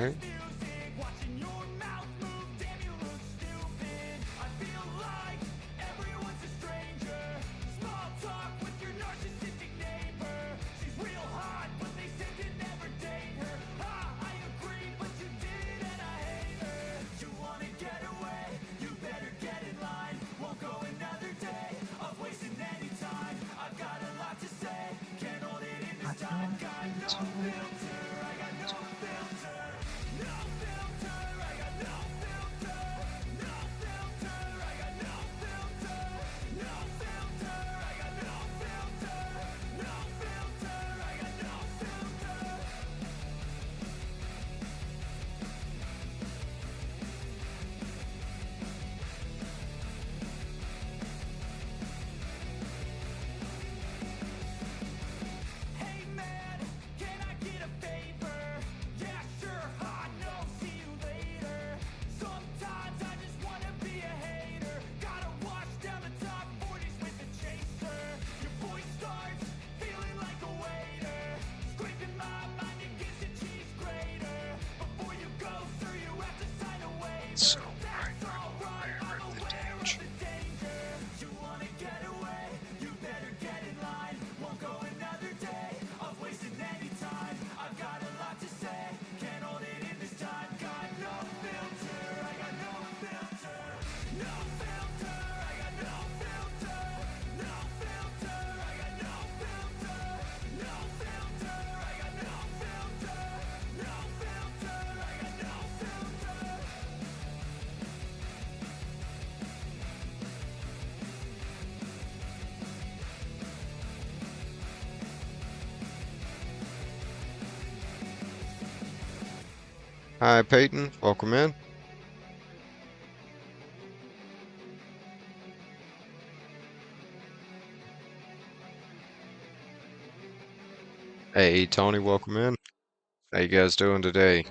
Alright. So right where the damage. Hi Peyton, welcome in. Hey Tony, welcome in. How you guys doing today?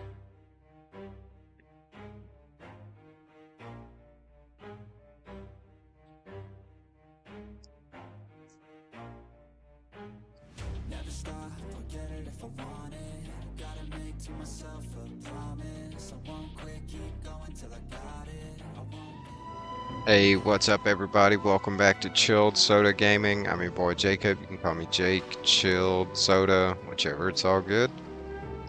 Never stop, I'll get it if I want it. Gotta make to myself a promise. I won't quit, keep going till I got it. I won't. Hey, what's up everybody? Welcome back to Chilled Soda Gaming. I'm your boy Jacob. You can call me Jake, Chilled, Soda, whichever, it's all good.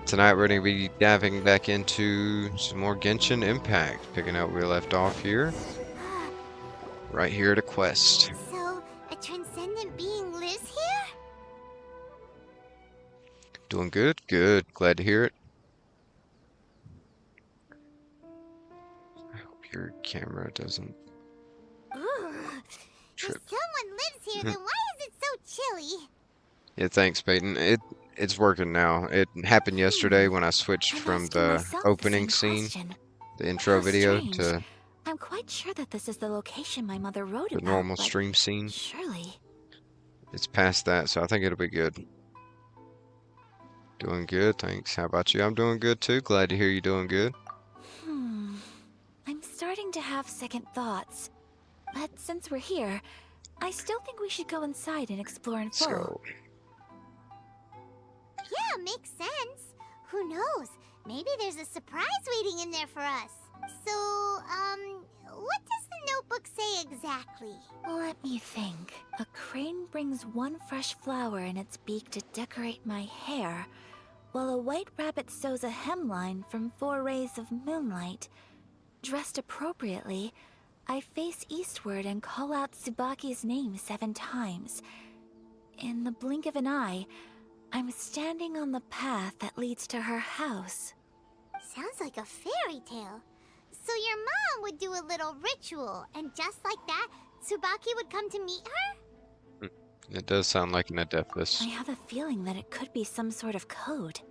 Tonight we're going to be diving back into some more Genshin Impact, picking up where we left off here. Right here at a quest. So, a transcendent being lives here? Doing good? Good. Glad to hear it. I hope your camera doesn't Ooh. trip. If someone lives here, then why is it so chilly? Yeah, thanks, Peyton. It's working now. It happened yesterday when I switched I'm from asking the myself opening the scene, same question. the intro How video, strange. to I'm quite sure that this is the location my mother wrote the about, normal but stream scene. surely. It's past that, so I think it'll be good. Doing good, thanks. How about you? I'm doing good too. Glad to hear you doing good. I'm starting to have second thoughts. But since we're here, I still think we should go inside and explore in Let's full. go. Yeah, makes sense. Who knows? Maybe there's a surprise waiting in there for us. So, what does the notebook say exactly? Let me think. A crane brings one fresh flower in its beak to decorate my hair, while a white rabbit sews a hemline from 4 rays of moonlight. Dressed appropriately, I face eastward and call out Tsubaki's name 7 times. In the blink of an eye, I'm standing on the path that leads to her house. Sounds like a fairy tale. So your mom would do a little ritual, and just like that, Tsubaki would come to meet her? It does sound like an Adeptus. I have a feeling that it could be some sort of code.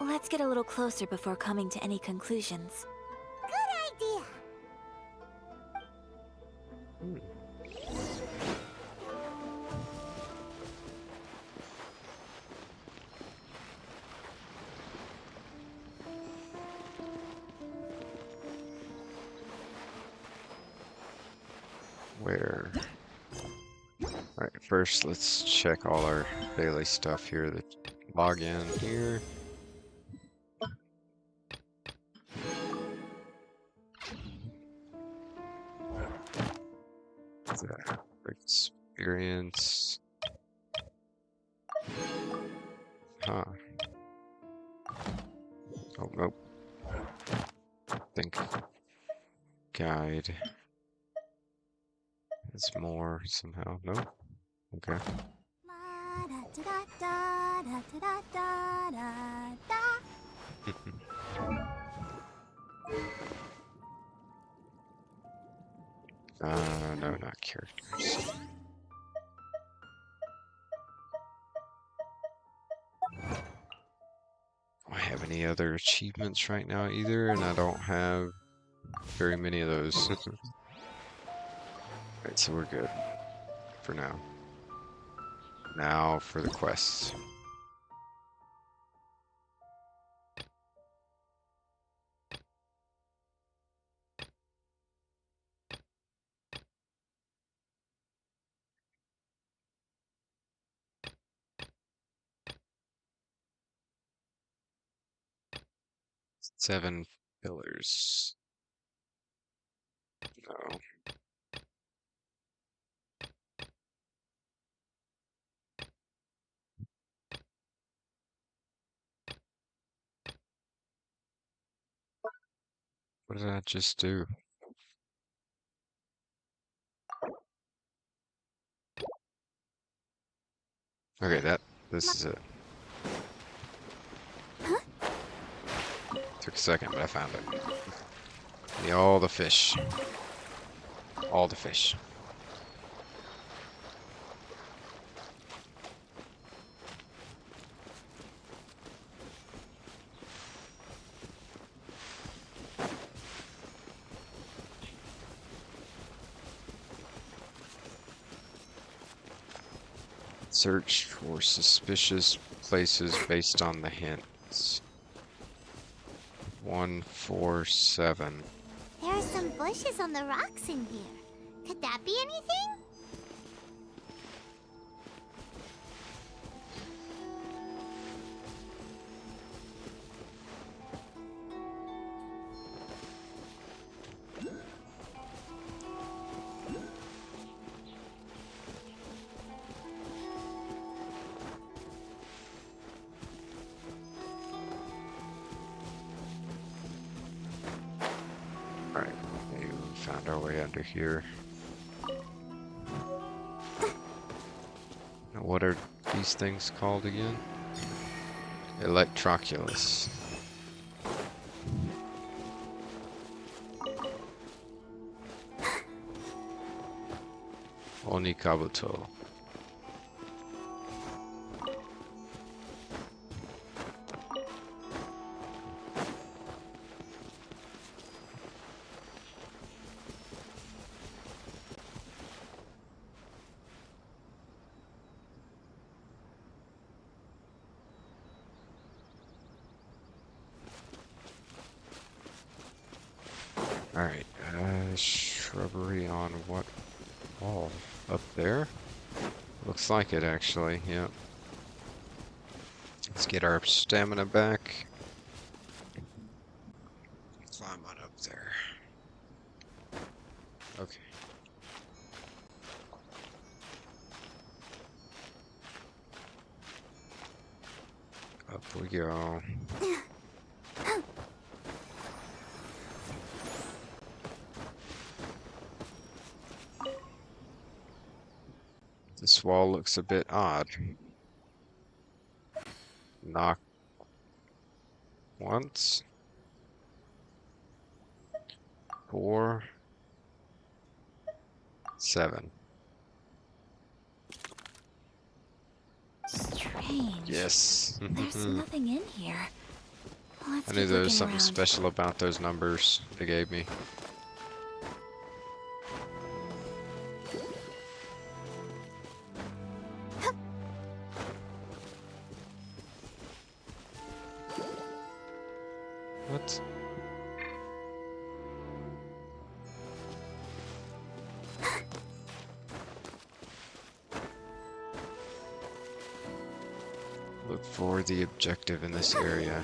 Let's get a little closer before coming to any conclusions. Good idea. Where? Alright, first let's check all our daily stuff here. Log in here. that? Experience. Huh. Oh, nope. Think guide. It's more somehow. Nope. Okay. No, not characters. Do I have any other achievements right now either, and I don't have very many of those. Alright, so we're good for now. Now for the quests. Seven pillars. No. What did I just do? Okay, this is it. Took a second, but I found it. Need all the fish. All the fish. Search for suspicious places based on the hints. 147. There are some bushes on the rocks in here. Could that be anything? Alright, we found our way under here. Now, what are these things called again? Electroculus. Onikabuto. Alright, shrubbery on what wall? Up there? Looks like it actually, yep. Let's get our stamina back. Climb on up there. Okay. Up we go. This wall looks a bit odd. Knock once. 4, 7. Strange. Yes. There's nothing in here. Let's I knew keep there was looking something around. special about those numbers they gave me. What? Look for the objective in this area.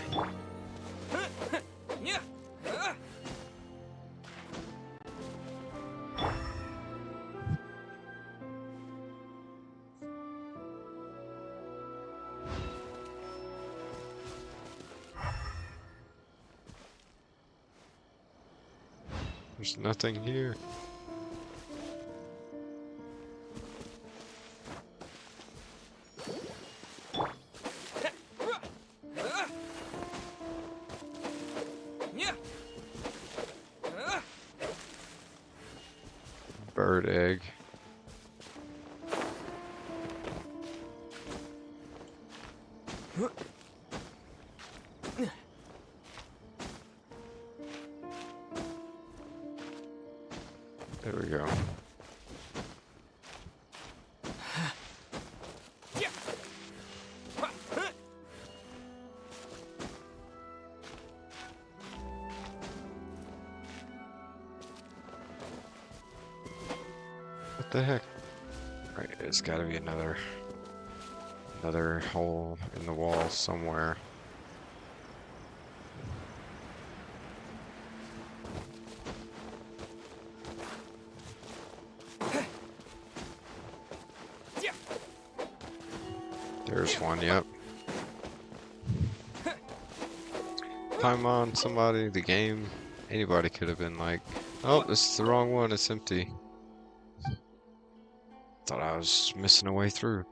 There's nothing here. Bird egg. There we go. What the heck? Right, there's gotta be another hole in the wall somewhere. There's one, yep. Paimon, somebody, the game, anybody could have been like, oh, this is the wrong one, it's empty. Thought I was missing a way through.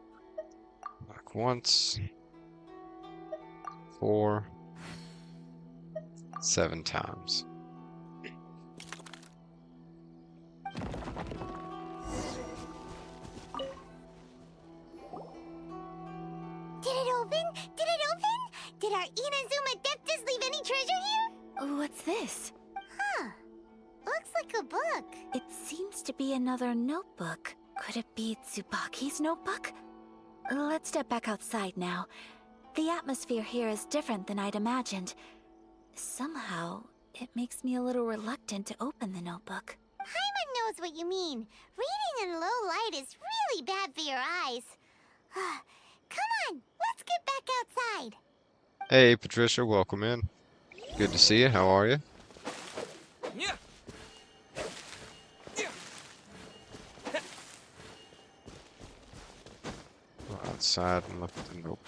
Like once, 4, 7 times. Did it open? Did it open? Did our Inazuma Adeptus leave any treasure here? What's this? Huh. Looks like a book. It seems to be another notebook. Could it be Tsubaki's notebook? Let's step back outside now. The atmosphere here is different than I'd imagined. Somehow, it makes me a little reluctant to open the notebook. Paimon knows what you mean. Reading in low light is really bad for your eyes. Come on, let's get back outside. Hey, Patricia, welcome in. Good to see you. How are you? Go outside and look at the notebook.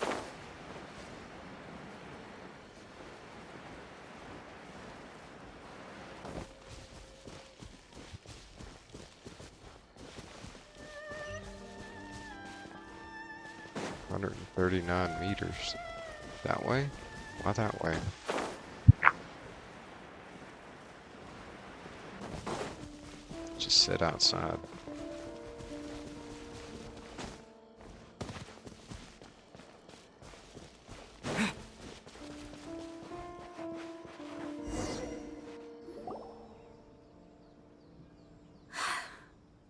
$139 meters. That way? Why that way? Just sit outside.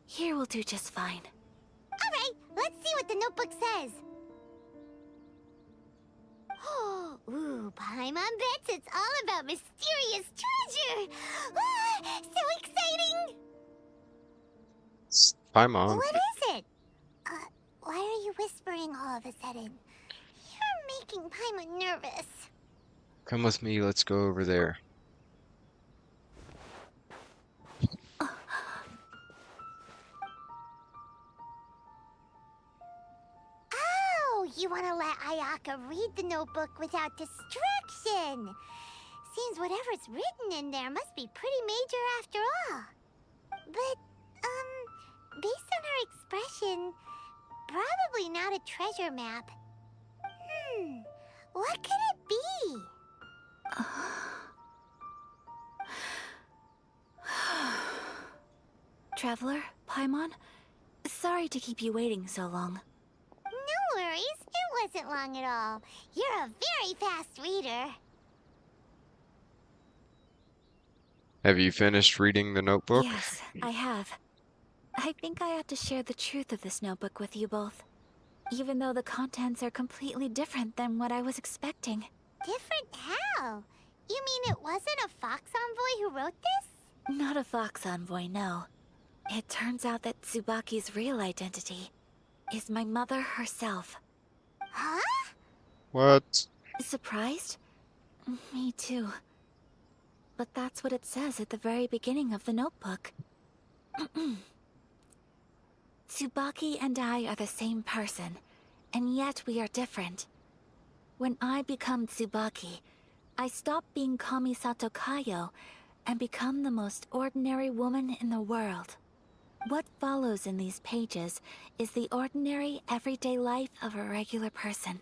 Here will do just fine. Alright, let's see what the notebook says. Ooh, Paimon bets it's all about mysterious treasure! Ah, so exciting! Paimon. What is it? Why are you whispering all of a sudden? You're making Paimon nervous. Come with me, let's go over there. Oh, you want to let Ayaka read the notebook without distraction. Seems whatever's written in there must be pretty major after all. But, based on her expression, probably not a treasure map. What could it be? Traveler, Paimon, sorry to keep you waiting so long. No worries, it wasn't long at all. You're a very fast reader. Have you finished reading the notebook? Yes, I have. I think I ought to share the truth of this notebook with you both, even though the contents are completely different than what I was expecting. Different how? You mean it wasn't a Fox Envoy who wrote this? Not a Fox Envoy, no. It turns out that Tsubaki's real identity is my mother herself. Huh? What? Surprised? Me too. But that's what it says at the very beginning of the notebook. Tsubaki and I are the same person, and yet we are different. When I become Tsubaki, I stop being Kamisato Kayo and become the most ordinary woman in the world. What follows in these pages is the ordinary, everyday life of a regular person.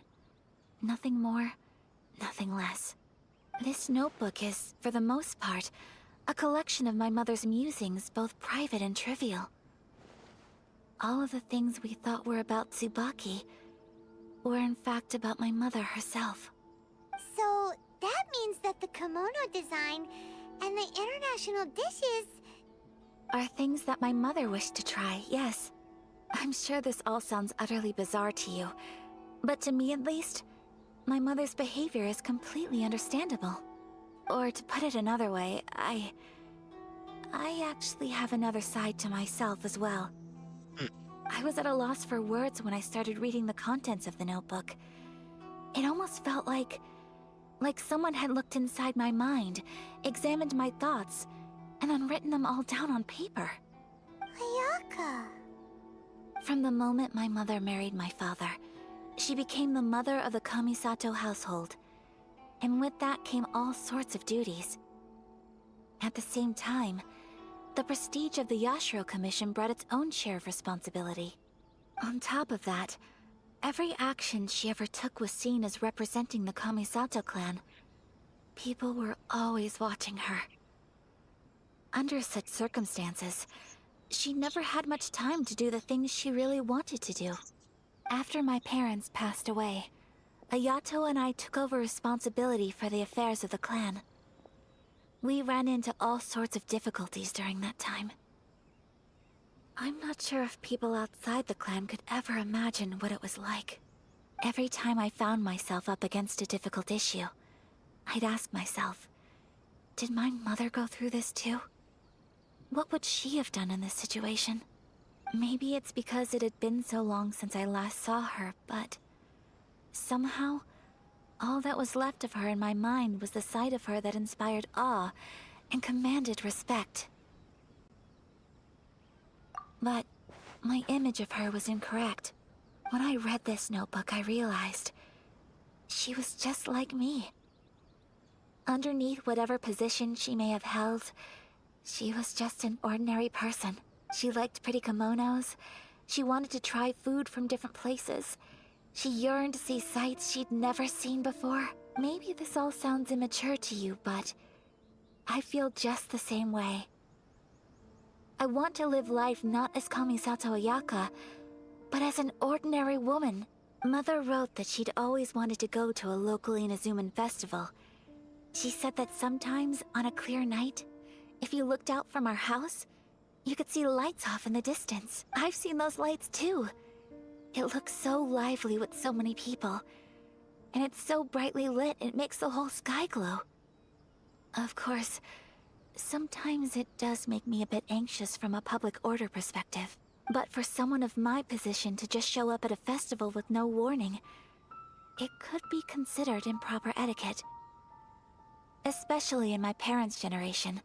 Nothing more, nothing less. This notebook is, for the most part, a collection of my mother's musings, both private and trivial. All of the things we thought were about Tsubaki were in fact about my mother herself. So that means that the kimono design and the international dishes... Are things that my mother wished to try, yes. I'm sure this all sounds utterly bizarre to you, but to me at least, my mother's behavior is completely understandable. Or to put it another way, I actually have another side to myself as well. I was at a loss for words when I started reading the contents of the notebook. It almost felt like someone had looked inside my mind, examined my thoughts, and then written them all down on paper. Ayaka... From the moment my mother married my father, she became the mother of the Kamisato household. And with that came all sorts of duties. At the same time, the prestige of the Yashiro Commission brought its own share of responsibility. On top of that, every action she ever took was seen as representing the Kamisato clan. People were always watching her. Under such circumstances, she never had much time to do the things she really wanted to do. After my parents passed away, Ayato and I took over responsibility for the affairs of the clan. We ran into all sorts of difficulties during that time. I'm not sure if people outside the clan could ever imagine what it was like. Every time I found myself up against a difficult issue, I'd ask myself, did my mother go through this too? What would she have done in this situation? Maybe it's because it had been so long since I last saw her, but somehow, all that was left of her in my mind was the side of her that inspired awe and commanded respect. But my image of her was incorrect. When I read this notebook, I realized she was just like me. Underneath whatever position she may have held, she was just an ordinary person. She liked pretty kimonos. She wanted to try food from different places. She yearned to see sights she'd never seen before. Maybe this all sounds immature to you, but I feel just the same way. I want to live life not as Kamisato Ayaka, but as an ordinary woman. Mother wrote that she'd always wanted to go to a local Inazuman festival. She said that sometimes, on a clear night, if you looked out from our house, you could see lights off in the distance. I've seen those lights too. It looks so lively with so many people. And it's so brightly lit, it makes the whole sky glow. Of course, sometimes it does make me a bit anxious from a public order perspective. But for someone of my position to just show up at a festival with no warning, it could be considered improper etiquette. Especially in my parents' generation,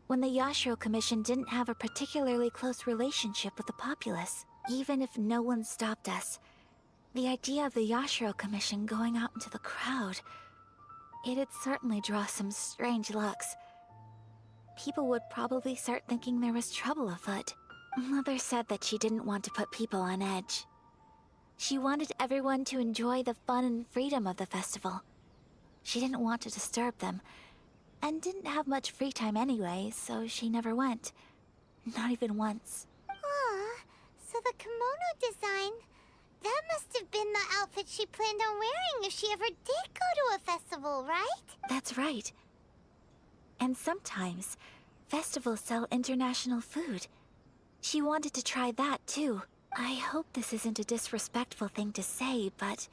when the Yashiro Commission didn't have a particularly close relationship with the populace. Even if no one stopped us, the idea of the Yashiro Commission going out into the crowd, it'd certainly draw some strange looks. People would probably start thinking there was trouble afoot. Mother said that she didn't want to put people on edge. She wanted everyone to enjoy the fun and freedom of the festival. She didn't want to disturb them, and didn't have much free time anyway, so she never went. Not even once. Aw, so the kimono design, that must have been the outfit she planned on wearing if she ever did go to a festival, right? That's right. And sometimes, festivals sell international food. She wanted to try that too. I hope this isn't a disrespectful thing to say, but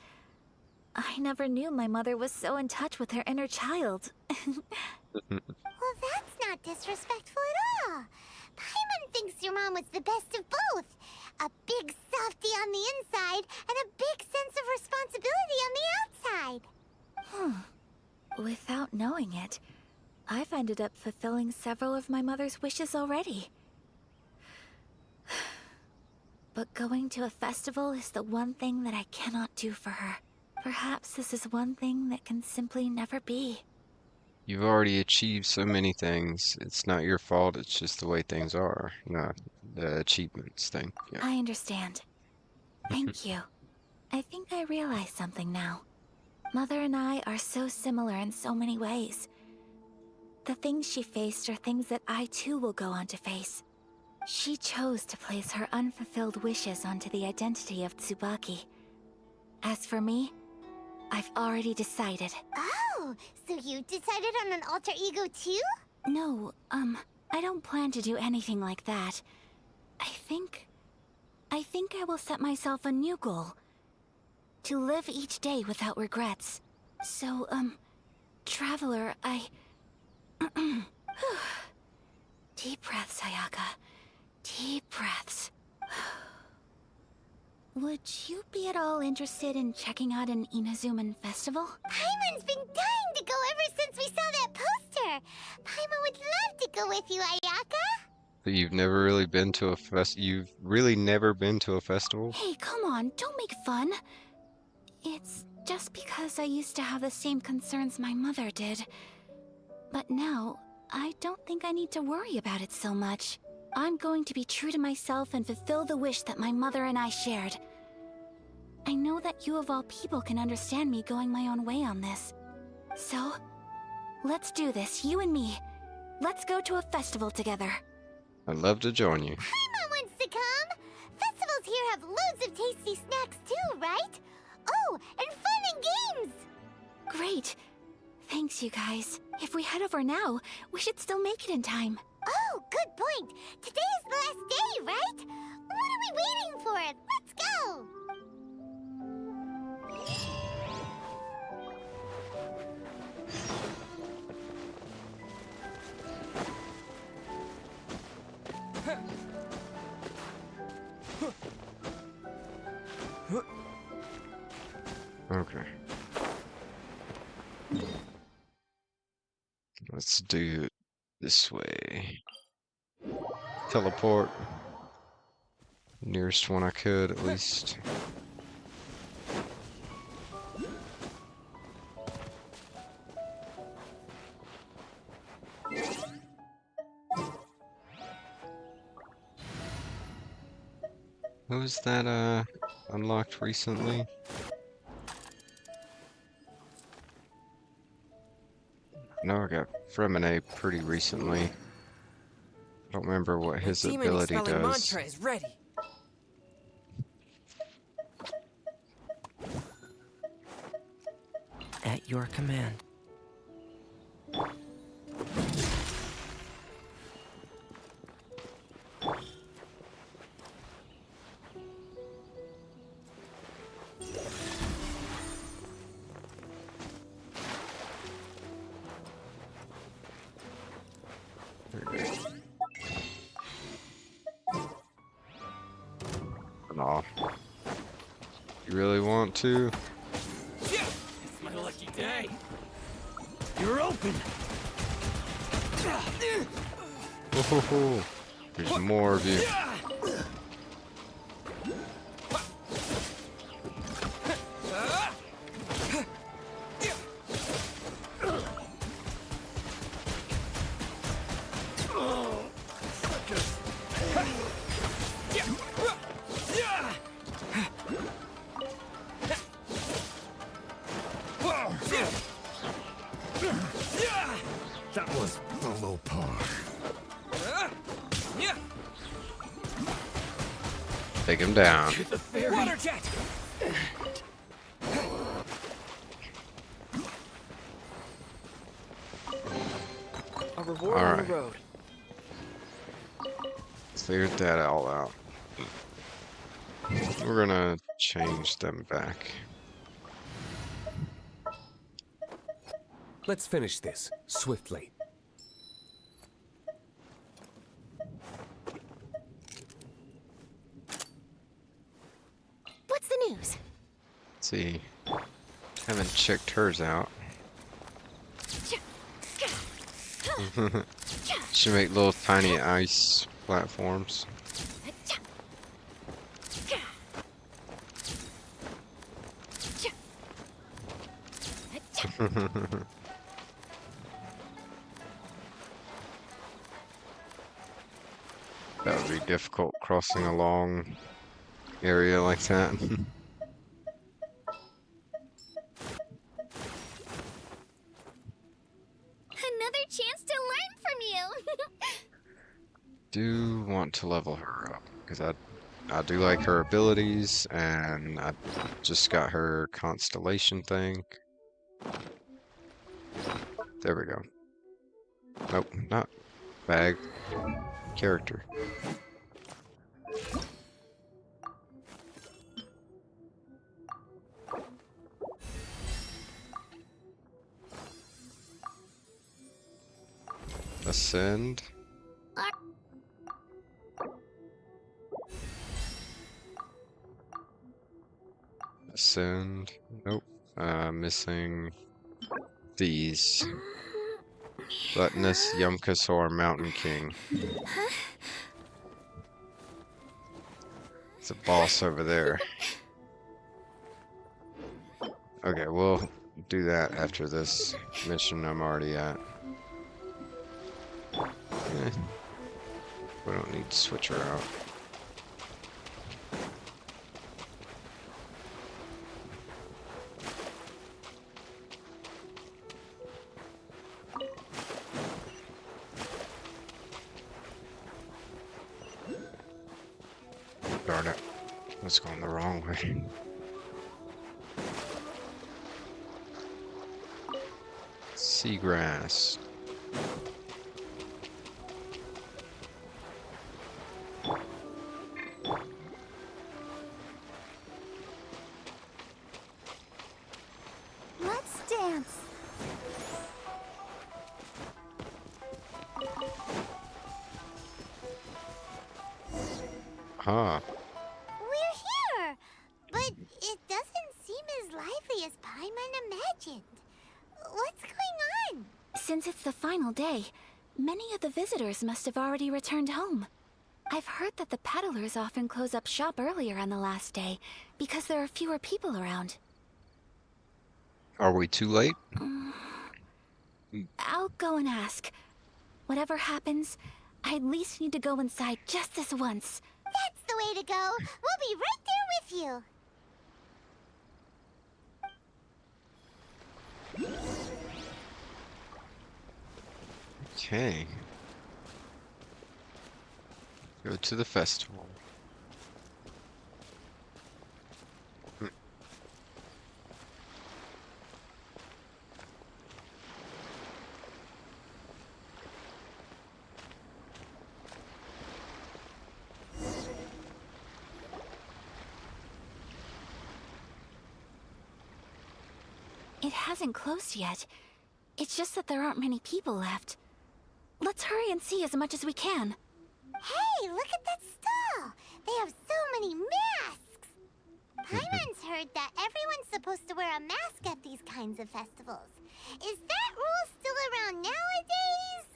I never knew my mother was so in touch with her inner child. Well, that's not disrespectful at all. Paimon thinks your mom was the best of both. A big softy on the inside and a big sense of responsibility on the outside. Without knowing it, I've ended up fulfilling several of my mother's wishes already. But going to a festival is the one thing that I cannot do for her. Perhaps this is one thing that can simply never be. You've already achieved so many things. It's not your fault, it's just the way things are. Not the achievements thing. Yeah. I understand. Thank you. I think I realize something now. Mother and I are so similar in so many ways. The things she faced are things that I too will go on to face. She chose to place her unfulfilled wishes onto the identity of Tsubaki. As for me, I've already decided. Oh, so you decided on an alter ego too? No, I don't plan to do anything like that. I think I will set myself a new goal. To live each day without regrets. So, Traveler, Deep breaths, Ayaka. Deep breaths. Would you be at all interested in checking out an Inazuman festival? Paimon's been dying to go ever since we saw that poster. Paimon would love to go with you, Ayaka. So you've never really been to a you've really never been to a festival? Hey, come on, don't make fun. It's just because I used to have the same concerns my mother did. But now, I don't think I need to worry about it so much. I'm going to be true to myself and fulfill the wish that my mother and I shared. I know that you of all people can understand me going my own way on this. So, let's do this, you and me. Let's go to a festival together. I'd love to join you. Paimon wants to come. Festivals here have loads of tasty snacks too, right? Oh, and fun and games. Great. Thanks, you guys. If we head over now, we should still make it in time. Oh, good point. Today is the last day, right? What are we waiting for? Let's go. Okay. Let's do it this way. Teleport. Nearest one I could, at least. What was that, unlocked recently? No, I got Fremine pretty recently. I don't remember what his ability does. Mantra is ready. At your command. Aw. You really want to? Yeah, it's my lucky day. You're open. Oh, there's more of you. That was below par. Take him down. Water jet. A reward on Alright. the road. Cleared that all out. We're gonna change them back. Let's finish this swiftly. What's the news? Let's see. Haven't checked hers out. Should make little tiny ice platforms. difficult crossing a long area like that. Another chance to learn from you. Do want to level her up because I do like her abilities, and I just got her constellation thing. There we go. Nope, not bag. Character. Ascend. Ascend. Nope. Missing these. Gluttonous Yumkasaur Mountain King. It's a boss over there. Okay, we'll do that after this mission I'm already at. We don't need to switch her out. Darn it. Let's go the wrong way. Seagrass. Let's dance. Huh. We're here, but it doesn't seem as lively as Paimon imagined. What's going on? Since it's the final day, many of the visitors must have already returned home. I've heard that the peddlers often close up shop earlier on the last day because there are fewer people around. Are we too late? I'll go and ask. Whatever happens, I at least need to go inside just this once. That's the way to go. We'll be right there with you. Okay. Go to the festival. It hasn't closed yet. It's just that there aren't many people left. Let's hurry and see as much as we can. Hey, look at that stall. They have so many masks. Paimon's heard that everyone's supposed to wear a mask at these kinds of festivals. Is that rule still around nowadays,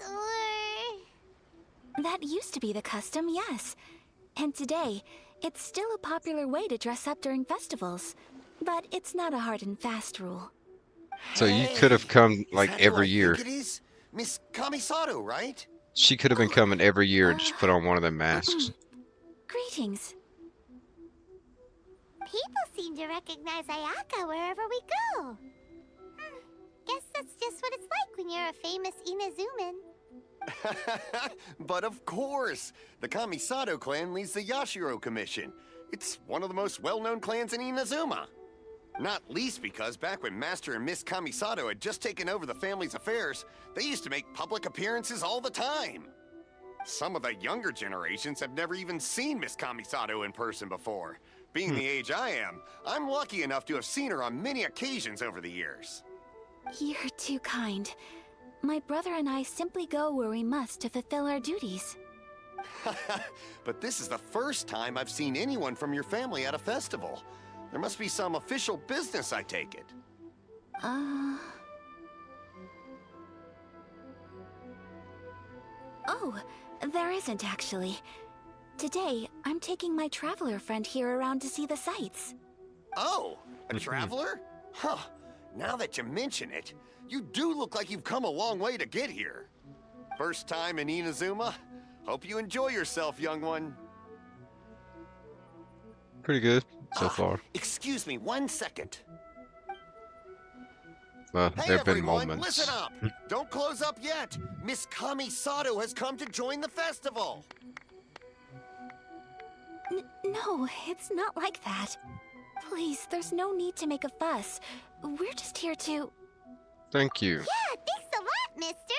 or...? That used to be the custom, yes. And today, it's still a popular way to dress up during festivals. But it's not a hard and fast rule. So you could have come like Is that who every I year. think it is? Miss Kamisato, right? She could have been coming every year and just put on one of them masks. Greetings. People seem to recognize Ayaka wherever we go. Guess that's just what it's like when you're a famous Inazuman. But of course, the Kamisato clan leads the Yashiro Commission. It's one of the most well-known clans in Inazuma. Not least because back when Master and Miss Kamisato had just taken over the family's affairs, they used to make public appearances all the time. Some of the younger generations have never even seen Miss Kamisato in person before. Being the age I am, I'm lucky enough to have seen her on many occasions over the years. You're too kind. My brother and I simply go where we must to fulfill our duties. But this is the first time I've seen anyone from your family at a festival. There must be some official business, I take it. Oh, there isn't actually. Today, I'm taking my traveler friend here around to see the sights. Oh, a traveler? Huh. Now that you mention it, you do look like you've come a long way to get here. First time in Inazuma? Hope you enjoy yourself, young one. pretty good so far. Excuse me 1 second. Well, Hey there have been everyone, moments. listen up! Don't close up yet! Miss Kami-Sato has come to join the festival! No, it's not like that. Please, there's no need to make a fuss. We're just here to... Thank you. Yeah, thanks a lot, mister.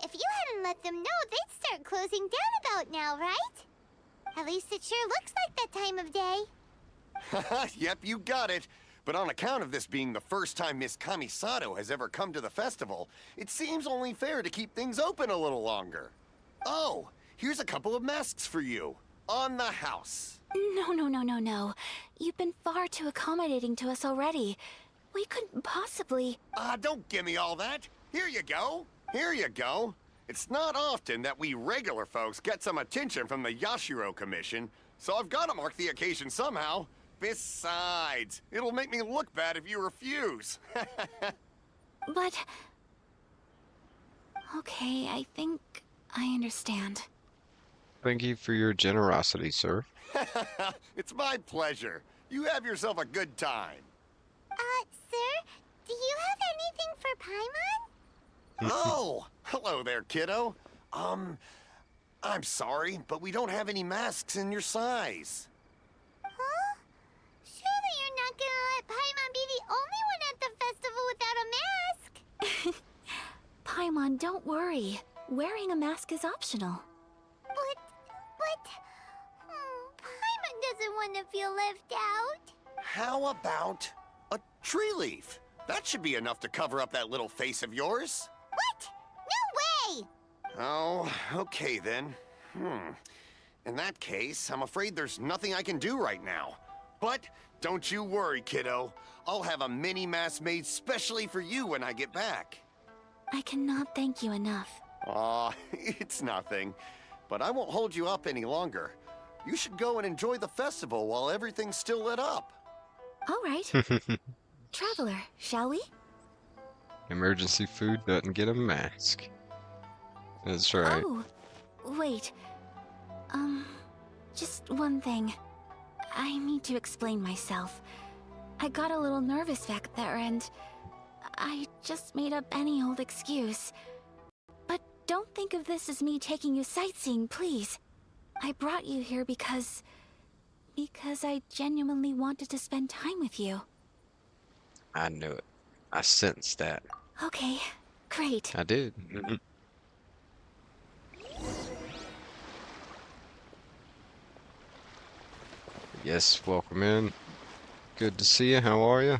If you hadn't let them know, they'd start closing down about now, right? At least it sure looks like that time of day. Yep, you got it. But on account of this being the first time Miss Kami-Sato has ever come to the festival, it seems only fair to keep things open a little longer. Oh, here's a couple of masks for you. On the house. No. You've been far too accommodating to us already. We couldn't possibly... Don't give me all that. Here you go. Here you go. It's not often that we regular folks get some attention from the Yashiro Commission, so I've got to mark the occasion somehow. Besides, it'll make me look bad if you refuse. But... Okay, I think I understand. Thank you for your generosity, sir. It's my pleasure. You have yourself a good time. Sir, do you have anything for Paimon? Oh, hello there, kiddo. I'm sorry, but we don't have any masks in your size. Huh? Surely you're not gonna let Paimon be the only one at the festival without a mask? Paimon, don't worry. Wearing a mask is optional. Paimon doesn't want to feel left out. How about a tree leaf? That should be enough to cover up that little face of yours. What? No way! Oh, okay then. In that case, I'm afraid there's nothing I can do right now. But don't you worry, kiddo. I'll have a mini mask made specially for you when I get back. I cannot thank you enough. Aw, it's nothing. But I won't hold you up any longer. You should go and enjoy the festival while everything's still lit up. All right. Traveler, shall we? Emergency food doesn't get a mask. That's right. Oh, wait. Just one thing. I need to explain myself. I got a little nervous back there and I just made up any old excuse. But don't think of this as me taking you sightseeing, please. I brought you here because I genuinely wanted to spend time with you. I knew it. I sensed that. Okay, great. I did. Yes, welcome in. Good to see you. How are you?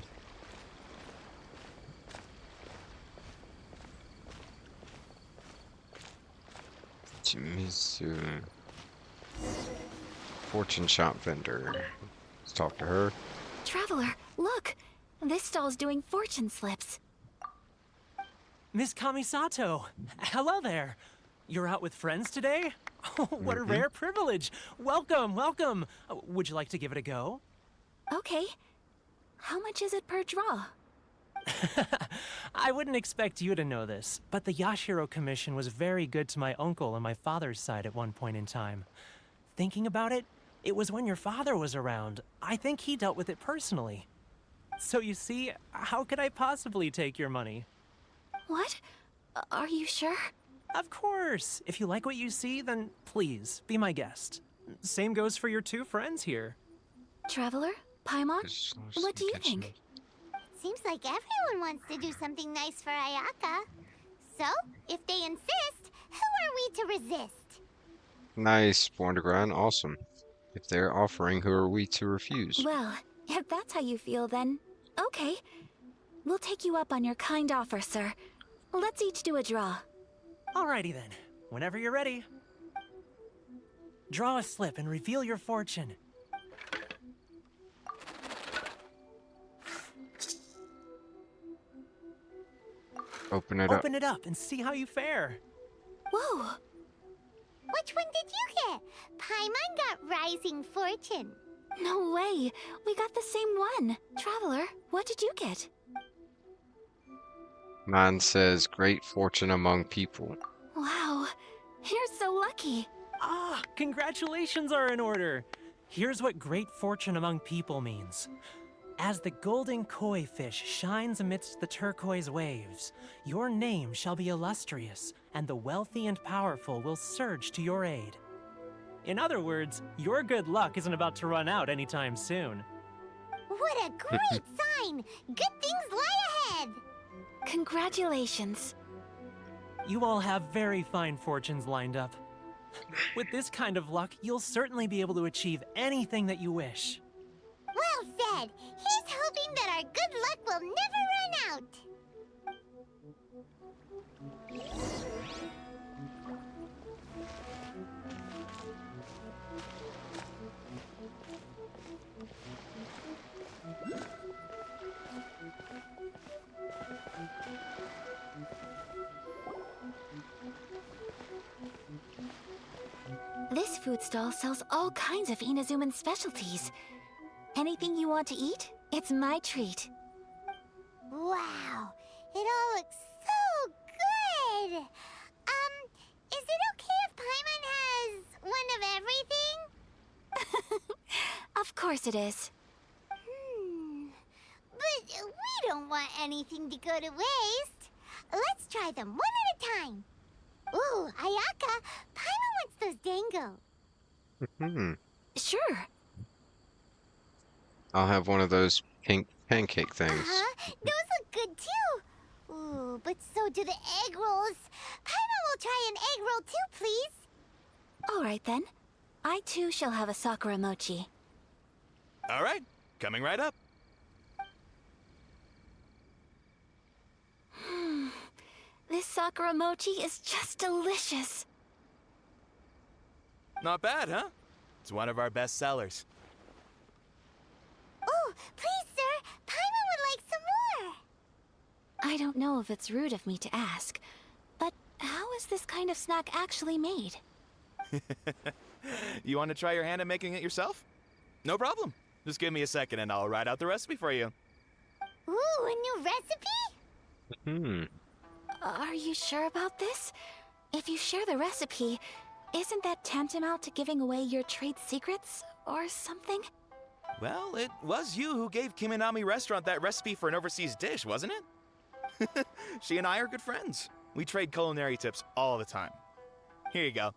Jimizu. Fortune shop vendor. Let's talk to her. Traveler, look! This stall's doing fortune slips. Miss Kami-Sato, hello there. You're out with friends today? Oh, what a rare privilege. Welcome, welcome. Would you like to give it a go? Okay. How much is it per draw? I wouldn't expect you to know this, but the Yashiro Commission was very good to my uncle on my father's side at one point in time. Thinking about it, it was when your father was around. I think he dealt with it personally. So you see, how could I possibly take your money? What? Are you sure? Of course. If you like what you see, then please, be my guest. Same goes for your two friends here. Traveler? Paimon? What do you think? Seems like everyone wants to do something nice for Ayaka. So, if they insist, who are we to resist? Nice, Borndergrind. Awesome. If they're offering, who are we to refuse? Well, if that's how you feel, then okay. We'll take you up on your kind offer, sir. Let's each do a draw. Alrighty then. Whenever you're ready. Draw a slip and reveal your fortune. Open it up. Open it up and see how you fare. Whoa! Which one did you get? Paimon got Rising Fortune. No way! We got the same one! Traveler, what did you get? Mine says great fortune among people. Wow, you're so lucky. Ah, congratulations are in order. Here's what great fortune among people means. As the golden koi fish shines amidst the turquoise waves, your name shall be illustrious, and the wealthy and powerful will surge to your aid. In other words, your good luck isn't about to run out anytime soon. What a great sign! Good things lie ahead! Congratulations. You all have very fine fortunes lined up. With this kind of luck, you'll certainly be able to achieve anything that you wish. Well said! Here's hoping that our good luck will never run out! This food stall sells all kinds of Inazuman specialties. Anything you want to eat, it's my treat. Wow! It all looks so good! Is it okay if Paimon has one of everything? Of course it is. But we don't want anything to go to waste. Let's try them one at a time. Ooh, Ayaka, Paimon wants those dango. Sure. I'll have one of those pink pancake things. Uh-huh, those look good too. Ooh, but so do the egg rolls. Paimon will try an egg roll too, please. All right then. I too shall have a sakura mochi. All right, coming right up. This sakura mochi is just delicious. Not bad, huh? It's one of our best sellers. Oh, please, sir. Paimon would like some more. I don't know if it's rude of me to ask, but how is this kind of snack actually made? You want to try your hand at making it yourself? No problem. Just give me a second and I'll write out the recipe for you. Ooh, a new recipe? Are you sure about this? If you share the recipe, isn't that tantamount to giving away your trade secrets or something? Well, it was you who gave Kiminami Restaurant that recipe for an overseas dish, wasn't it? She and I are good friends. We trade culinary tips all the time. Here you go.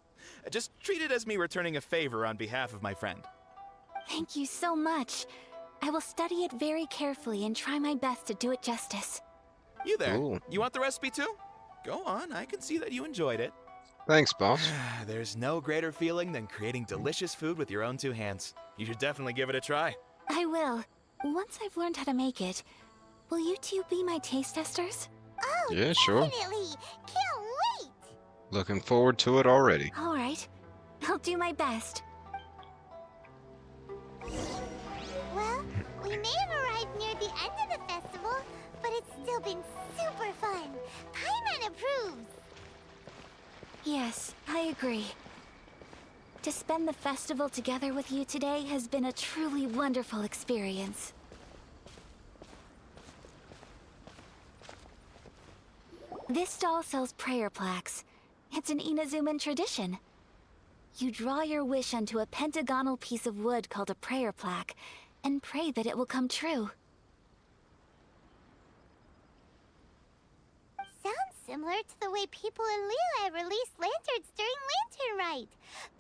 Just treat it as me returning a favor on behalf of my friend. Thank you so much. I will study it very carefully and try my best to do it justice. You there. Cool. You want the recipe too? Go on, I can see that you enjoyed it. Thanks, boss. There's no greater feeling than creating delicious food with your own two hands. You should definitely give it a try. I will. Once I've learned how to make it, will you two be my taste testers? Oh, Yeah, sure. definitely. Can't wait. Looking forward to it already. All right. I'll do my best. Well, we may have arrived near the end of the festival, but it's still been super fun. Paimon approves. Yes, I agree. To spend the festival together with you today has been a truly wonderful experience. This stall sells prayer plaques. It's an Inazuman tradition. You draw your wish onto a pentagonal piece of wood called a prayer plaque, and pray that it will come true. Sounds similar to the way people in Liyue release lanterns during Lantern Rite.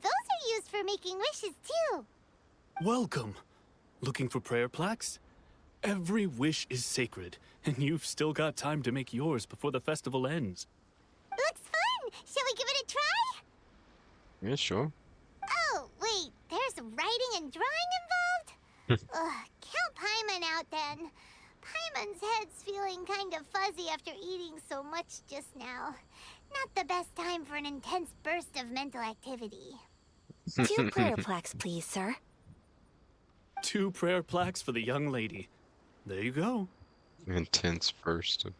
Those are used for making wishes too. Welcome. Looking for prayer plaques? Every wish is sacred, and you've still got time to make yours before the festival ends. Looks fun. Shall we give it a try? Yeah, sure. Oh, wait. There's writing and drawing involved? Ugh, count Paimon out then. Paimon's head's feeling kind of fuzzy after eating so much just now. Not the best time for an intense burst of mental activity. 2 prayer plaques, please, sir. 2 prayer plaques for the young lady. There you go. Intense burst of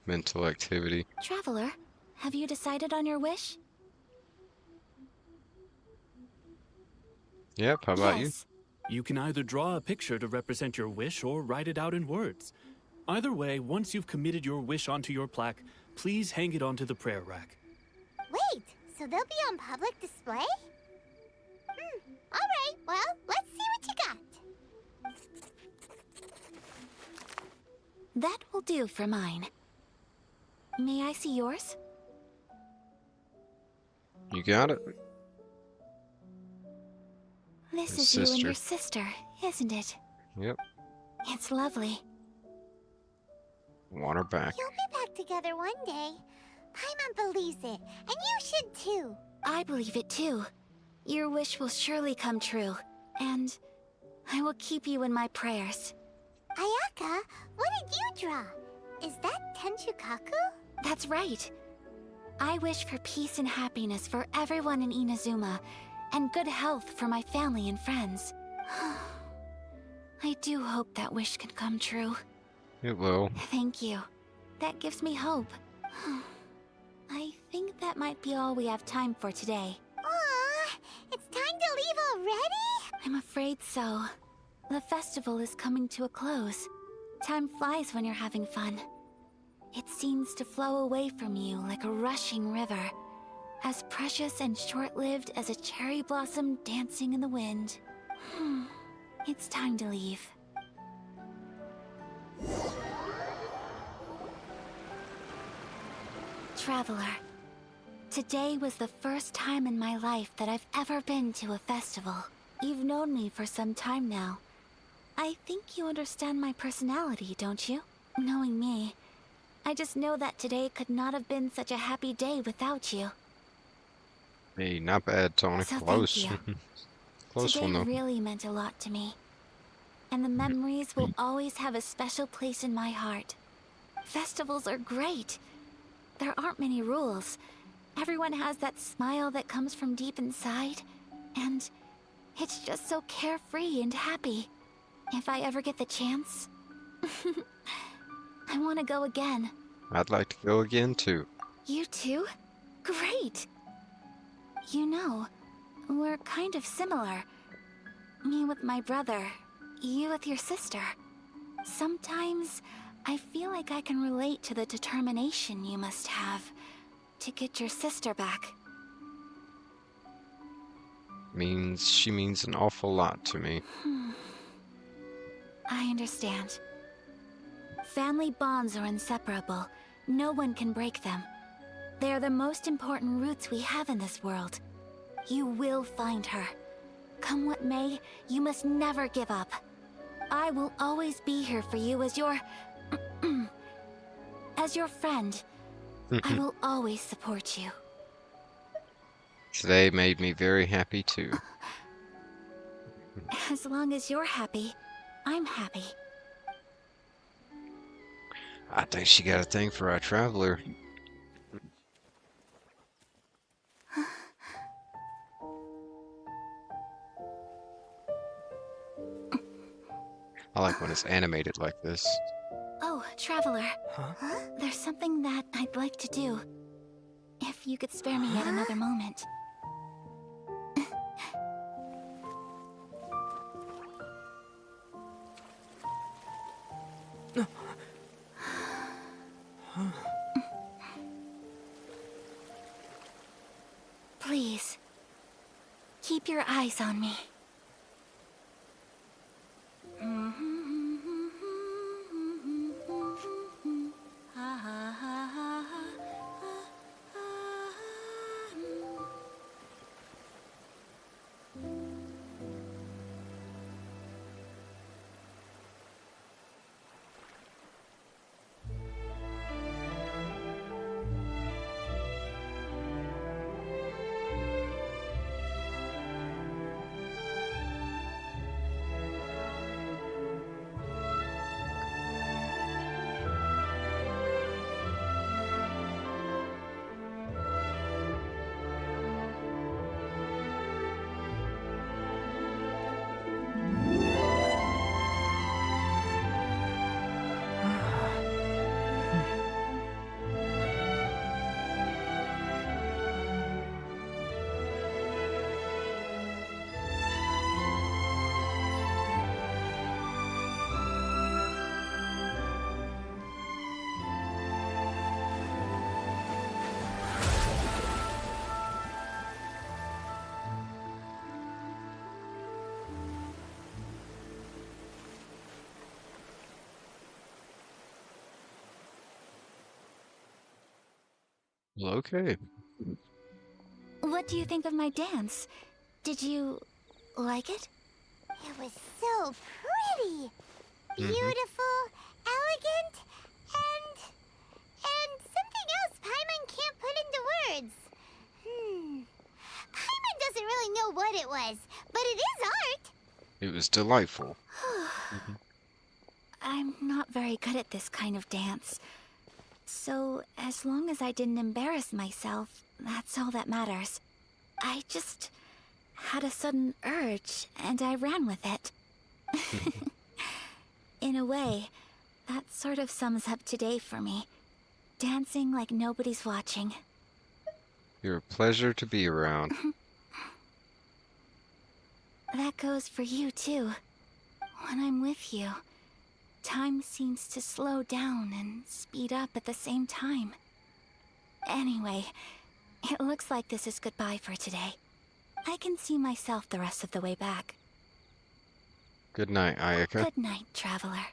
mental activity. Traveler, have you decided on your wish? Yep, how about you? Yes. You can either draw a picture to represent your wish or write it out in words. Either way, once you've committed your wish onto your plaque, please hang it onto the prayer rack. Wait, so they'll be on public display? Alright, well, let's see what you got. That will do for mine. May I see yours? You got it? This His is you and sister. your sister, isn't it? Yep. It's lovely. Want her back. You'll be back together one day. Paimon believes it, and you should too. I believe it too. Your wish will surely come true, and I will keep you in my prayers. Ayaka, what did you draw? Is that Tenchukaku? That's right. I wish for peace and happiness for everyone in Inazuma, and good health for my family and friends. I do hope that wish can come true. It will. Thank you. That gives me hope. I think that might be all we have time for today. Aw, it's time to leave already? I'm afraid so. The festival is coming to a close. Time flies when you're having fun. It seems to flow away from you like a rushing river, as precious and short-lived as a cherry blossom dancing in the wind. It's time to leave. Traveler, today was the first time in my life that I've ever been to a festival. You've known me for some time now. I think you understand my personality, don't you? Knowing me, I just know that today could not have been such a happy day without you. Hey, not bad, Tony. So Close. thank you. Close Today one, though. really meant a lot to me. And the memories will always have a special place in my heart. Festivals are great. There aren't many rules. Everyone has that smile that comes from deep inside. And it's just so carefree and happy. If I ever get the chance, I want to go again. I'd like to go again, too. You too? Great! You know, we're kind of similar. Me with my brother, you with your sister. Sometimes I feel like I can relate to the determination you must have to get your sister back. She means an awful lot to me. I understand. Family bonds are inseparable. No one can break them. They are the most important roots we have in this world. You will find her. Come what may, you must never give up. I will always be here for you as your... as your friend. I will always support you. Today made me very happy, too. As long as you're happy, I'm happy. I think she got a thing for our traveler. I like when it's animated like this. Oh, Traveler. Huh? There's something that I'd like to do. If you could spare me yet another moment. Please, keep your eyes on me. Well, okay. What do you think of my dance? Did you like it? It was so pretty. Mm-hmm. Beautiful, elegant, and something else Paimon can't put into words. Paimon doesn't really know what it was, but it is art. It was delightful. I'm not very good at this kind of dance. So, as long as I didn't embarrass myself, that's all that matters. I just had a sudden urge, and I ran with it. In a way, that sort of sums up today for me. Dancing like nobody's watching. You're a pleasure to be around. That goes for you, too. When I'm with you, time seems to slow down and speed up at the same time. Anyway, it looks like this is goodbye for today. I can see myself the rest of the way back. Good night, Ayaka. Good night, traveler.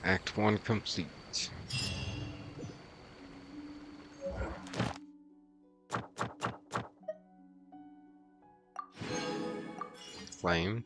Act 1 complete. Flame.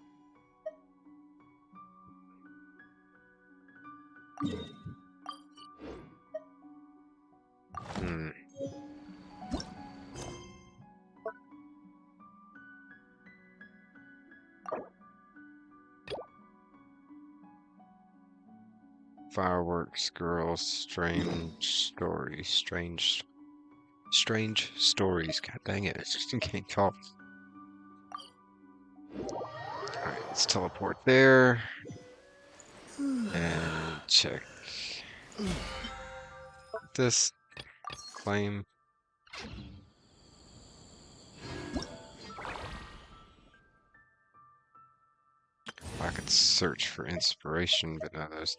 Fireworks, girls, strange stories. God dang it, I just can't talk. Alright, let's teleport there. And check this. Claim. I could search for inspiration, but no, those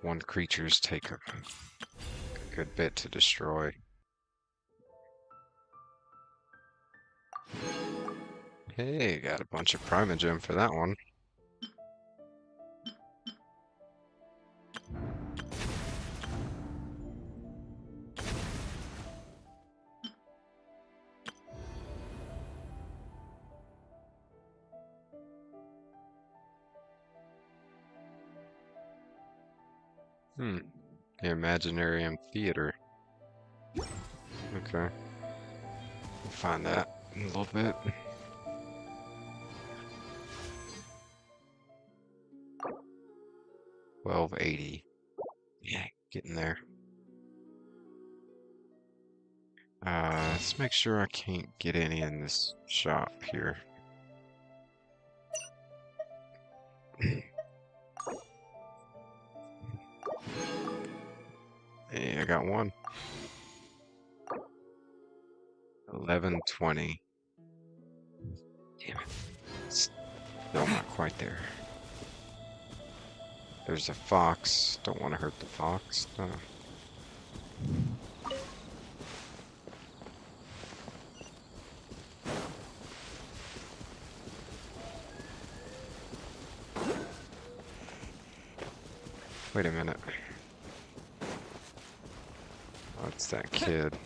one creatures take a good bit to destroy. Hey, got a bunch of Primogem for that one. The Imaginary Theater. Okay. We'll find that in a little bit. $12.80. Yeah, getting there. Let's make sure I can't get any in this shop here. Hey, I got one. 11.20. Damn it. Still not quite there. There's a fox. Don't want to hurt the fox. No. Wait a minute. Oh, it's that kid.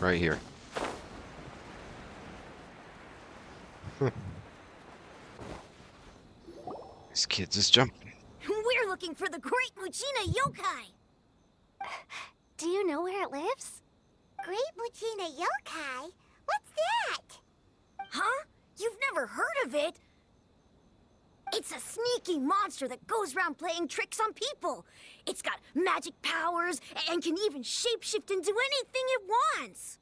Right here. This kid's just jumping. We're looking for the Great Muchina Yokai. Do you know where it lives? Great Muchina Yokai? What's that? Huh? You've never heard of it? It's a sneaky monster that goes around playing tricks on people. It's got magic powers and can even shapeshift into anything it wants.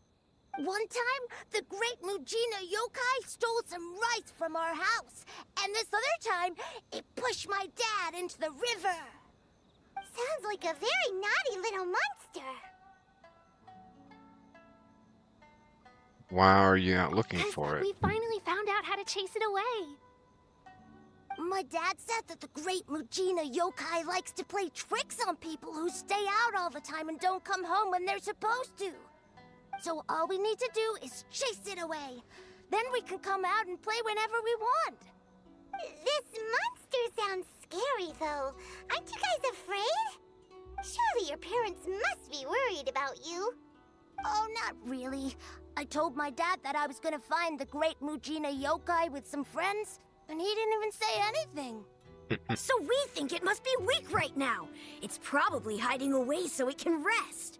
One time, the great Mujina yokai stole some rice from our house. And this other time, it pushed my dad into the river. Sounds like a very naughty little monster. Why are you out looking for it? We finally found out how to chase it away. My dad said that the great Mujina yokai likes to play tricks on people who stay out all the time and don't come home when they're supposed to. So all we need to do is chase it away. Then we can come out and play whenever we want. This monster sounds scary, though. Aren't you guys afraid? Surely your parents must be worried about you. Oh, not really. I told my dad that I was gonna find the great Mujina yokai with some friends, and he didn't even say anything. So we think it must be weak right now. It's probably hiding away so it can rest.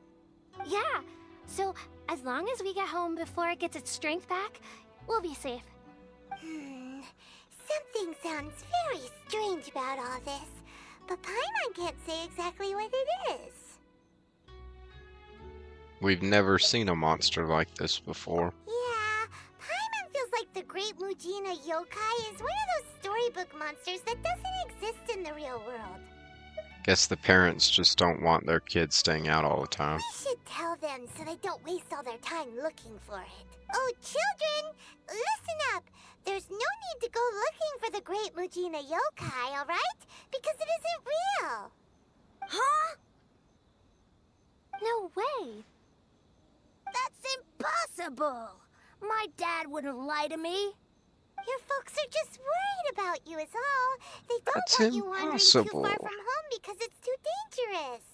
Yeah, so as long as we get home before it gets its strength back, we'll be safe. Something sounds very strange about all this, but Paimon can't say exactly what it is. We've never seen a monster like this before. Yeah, Paimon feels like the great Mujina yokai is one of those storybook monsters that doesn't exist in the real world. Guess the parents just don't want their kids staying out all the time. We should tell them so they don't waste all their time looking for it. Oh, children, listen up. There's no need to go looking for the great Mujina yokai, all right? Because it isn't real. Huh? No way. That's impossible! My dad wouldn't lie to me. Your folks are just worried about you is all. They don't That's want you wandering too impossible. far from home because it's too dangerous.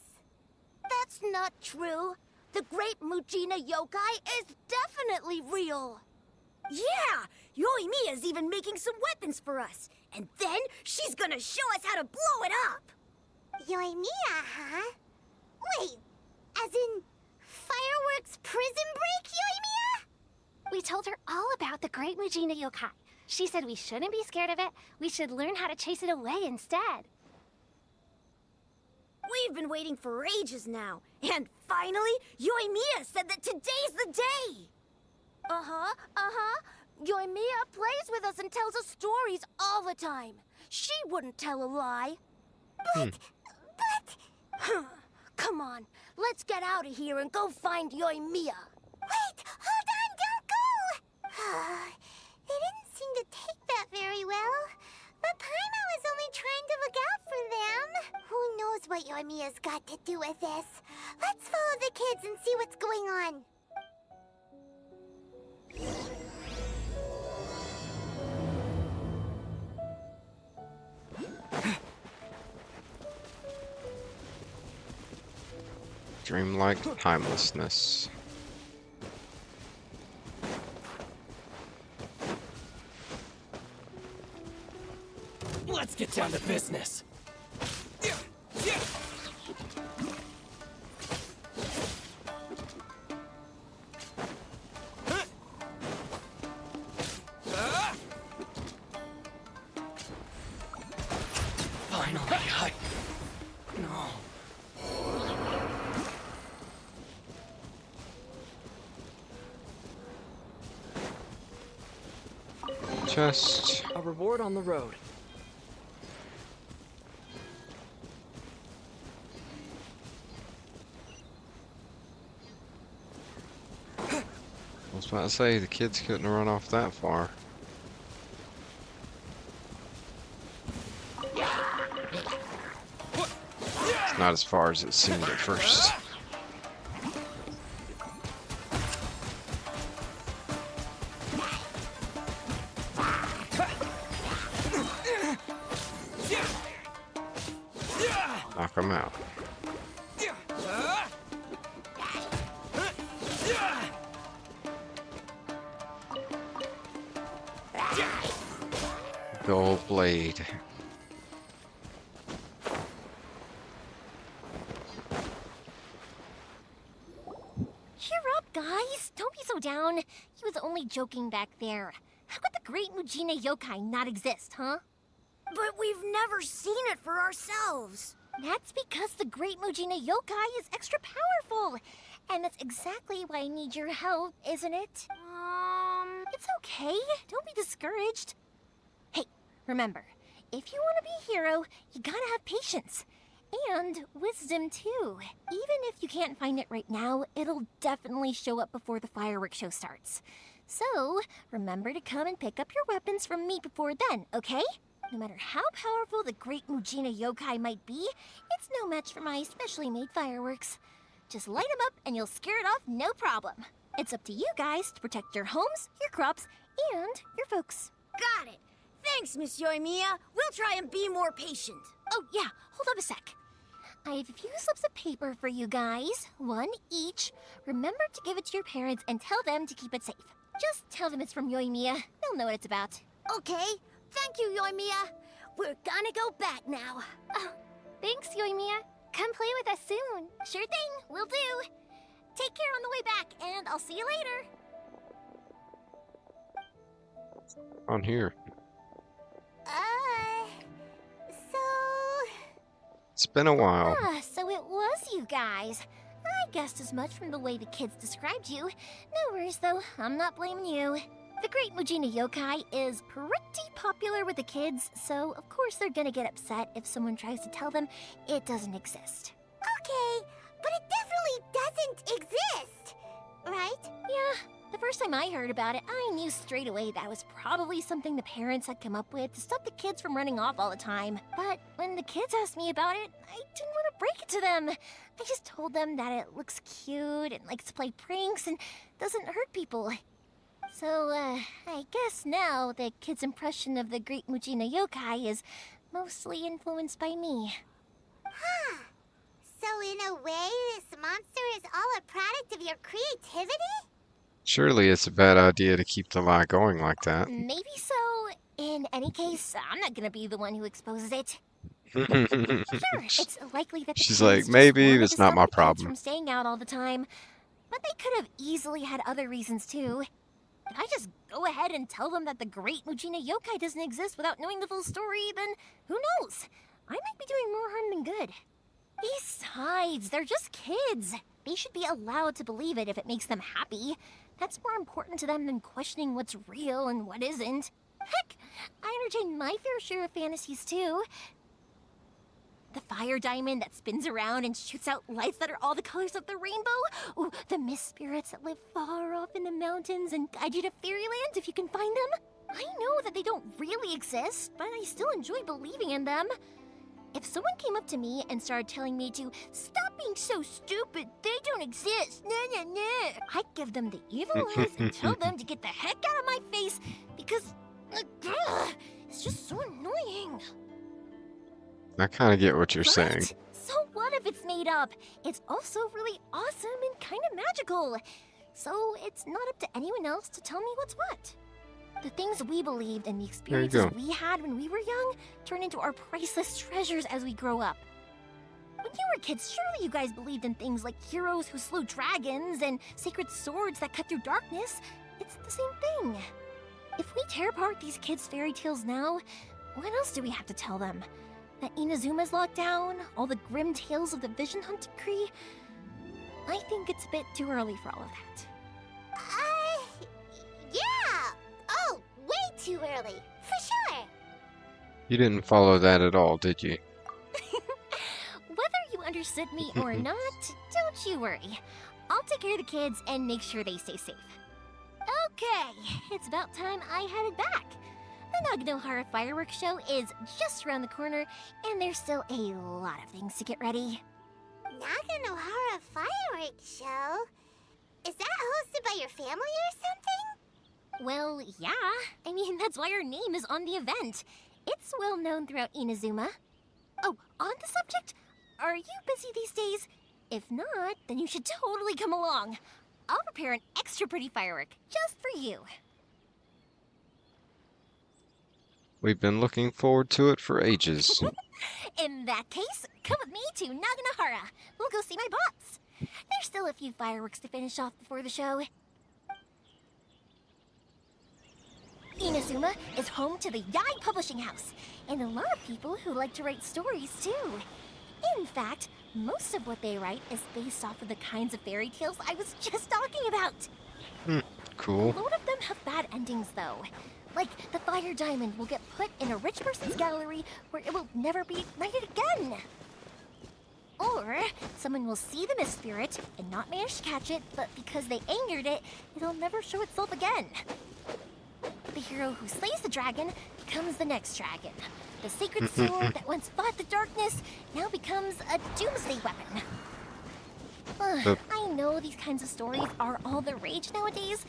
That's not true. The great Mujina yokai is definitely real. Yeah! Yoimiya's even making some weapons for us. And then she's gonna show us how to blow it up! Yoimiya, huh? Wait, as in fireworks prison break, Yoimiya? We told her all about the great Mujina yokai. She said we shouldn't be scared of it. We should learn how to chase it away instead. We've been waiting for ages now. And finally, Yoimiya said that today's the day! Yoimiya plays with us and tells us stories all the time. She wouldn't tell a lie. But... Come on, let's get out of here and go find Yoimiya. Wait, hold on, don't go! They didn't seem to take that very well. But Paimon was only trying to look out for them. Who knows what Yoimiya's got to do with this? Let's follow the kids and see what's going on. Dreamlike timelessness. Let's get down to business. Finally, No. Just... A reward on the road. I was about to say, the kids couldn't run off that far. It's not as far as it seemed at first. Knock them out. Gold blade. Cheer up, guys. Don't be so down. He was only joking back there. How could the great Mujina yokai not exist, huh? But we've never seen it for ourselves. That's because the Great Mujina Yokai is extra powerful. And that's exactly why I need your help, isn't it? It's okay. Don't be discouraged. Hey, remember, if you want to be a hero, you gotta have patience. And wisdom, too. Even if you can't find it right now, it'll definitely show up before the fireworks show starts. So, remember to come and pick up your weapons from me before then, okay? No matter how powerful the Great Mujina Yokai might be, it's no match for my specially made fireworks. Just light them up and you'll scare it off no problem. It's up to you guys to protect your homes, your crops, and your folks. Got it. Thanks, Miss Yoimiya. We'll try and be more patient. Oh, yeah, hold up a sec. I have a few slips of paper for you guys, one each. Remember to give it to your parents and tell them to keep it safe. Just tell them it's from Yoimiya. They'll know what it's about. Okay. Thank you, Yoimiya. We're gonna go back now. Oh, thanks, Yoimiya. Come play with us soon. Sure thing. Will do. Take care on the way back, and I'll see you later. On here. So... It's been a while. Ah, so it was you guys. I guessed as much from the way the kids described you. No worries, though. I'm not blaming you. The Great Mujina Yokai is pretty popular with the kids, so of course they're gonna get upset if someone tries to tell them it doesn't exist. Okay, but it definitely doesn't exist, right? Yeah, the first time I heard about it, I knew straight away that was probably something the parents had come up with to stop the kids from running off all the time. But when the kids asked me about it, I didn't want to break it to them. I just told them that it looks cute and likes to play pranks and doesn't hurt people. So, I guess now the kids' impression of the Great Mujina Yokai is mostly influenced by me. Huh. So in a way, this monster is all a product of your creativity? Surely it's a bad idea to keep the lie going like that. Maybe so. In any case, I'm not gonna be the one who exposes it. Sure, it's likely that the She's kids like, just maybe wanted it's to not stop my the kids problem. from staying out all the time, but they could have easily had other reasons too. If I just go ahead and tell them that the Great Mujina Yokai doesn't exist without knowing the full story, then who knows? I might be doing more harm than good. Besides, they're just kids. They should be allowed to believe it if it makes them happy. That's more important to them than questioning what's real and what isn't. Heck, I entertain my fair share of fantasies too. The fire diamond that spins around and shoots out lights that are all the colors of the rainbow. Ooh, the mist spirits that live far off in the mountains and guide you to fairyland if you can find them. I know that they don't really exist, but I still enjoy believing in them. If someone came up to me and started telling me to stop being so stupid, they don't exist, nah, nah, nah, I'd give them the evil eyes and tell them to get the heck out of my face because it's just so annoying. I kind of get what you're saying. Right? So what if it's made up? It's also really awesome and kind of magical. So it's not up to anyone else to tell me what's what. The things we believed and the experiences we had when we were young turn into our priceless treasures as we grow up. When you were kids, surely you guys believed in things like heroes who slew dragons and sacred swords that cut through darkness. It's the same thing. If we tear apart these kids' fairy tales now, what else do we have to tell them? That Inazuma's locked down, all the grim tales of the Vision Hunt decree? I think it's a bit too early for all of that. Yeah! Oh, way too early, for sure! You didn't follow that at all, did you? Whether you understood me or not, don't you worry. I'll take care of the kids and make sure they stay safe. Okay, it's about time I headed back. The Naganohara fireworks show is just around the corner, and there's still a lot of things to get ready. Naganohara fireworks show? Is that hosted by your family or something? Well, yeah. I mean, that's why our name is on the event. It's well known throughout Inazuma. Oh, on the subject, are you busy these days? If not, then you should totally come along. I'll prepare an extra pretty firework just for you. We've been looking forward to it for ages. In that case, come with me to Naganohara. We'll go see my boss. There's still a few fireworks to finish off before the show. Inazuma is home to the Yai Publishing House, and a lot of people who like to write stories too. In fact, most of what they write is based off of the kinds of fairy tales I was just talking about. Cool. A lot of them have bad endings though. Like, the fire diamond will get put in a rich person's gallery where it will never be ignited again. Or, someone will see the mist spirit and not manage to catch it, but because they angered it, it'll never show itself again. The hero who slays the dragon becomes the next dragon. The sacred sword that once fought the darkness now becomes a doomsday weapon. I know these kinds of stories are all the rage nowadays,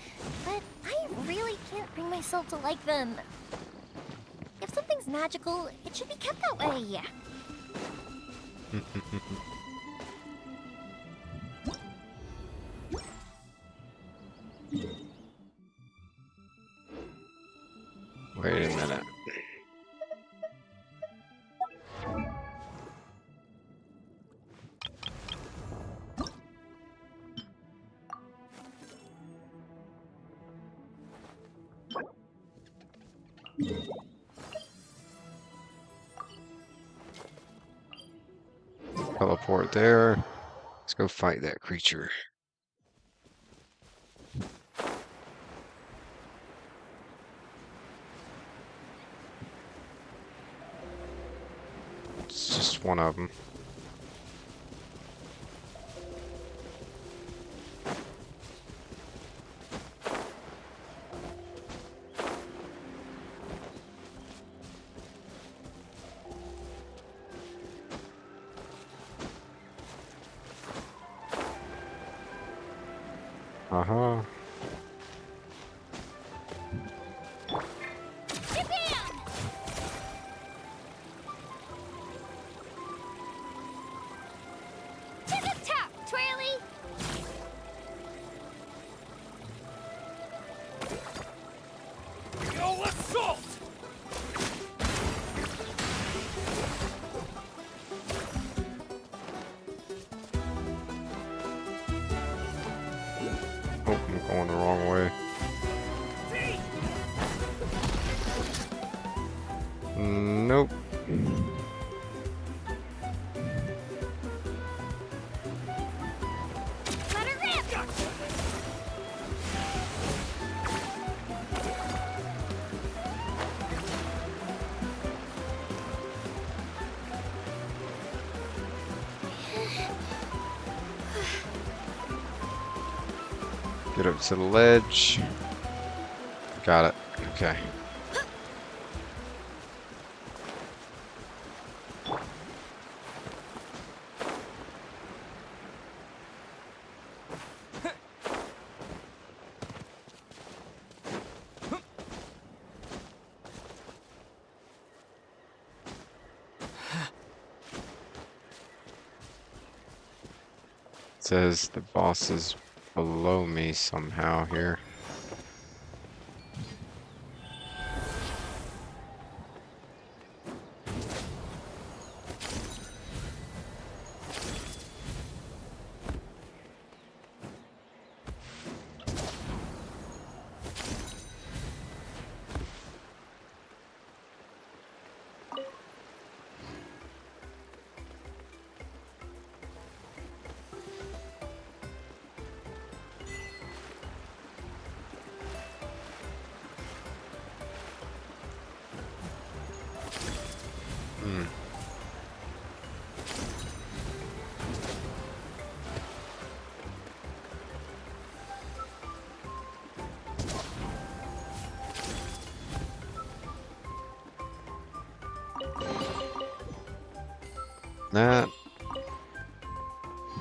but I really can't bring myself to like them. If something's magical, it should be kept that way. Wait a minute. Teleport there. Let's go fight that creature. It's just one of them. Uh-huh. Tip-tap, Twirly! Yo, assault! Oh, I'm going the wrong way. Nope. Let her rip! Get up to the ledge. Got it. Okay. It says the boss is below me somehow here. That.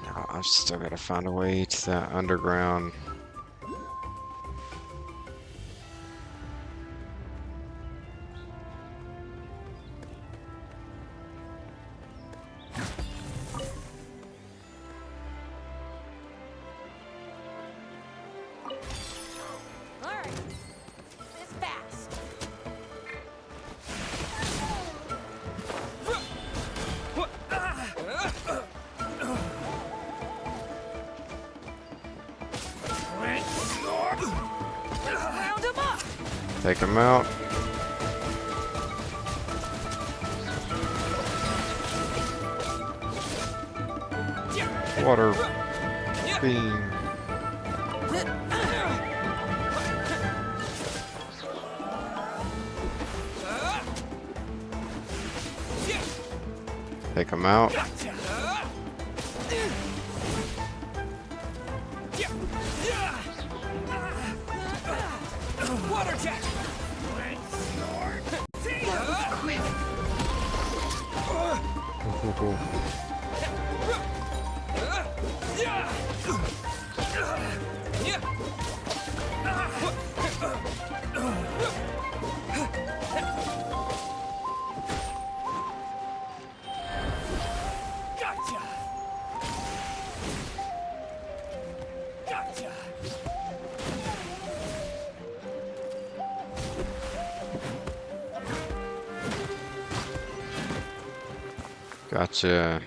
No, I've still got to find a way to that underground. Alright, this fast. Take him out. Water beam. Take him out. Water jet! Gotcha! Gotcha! Gotcha.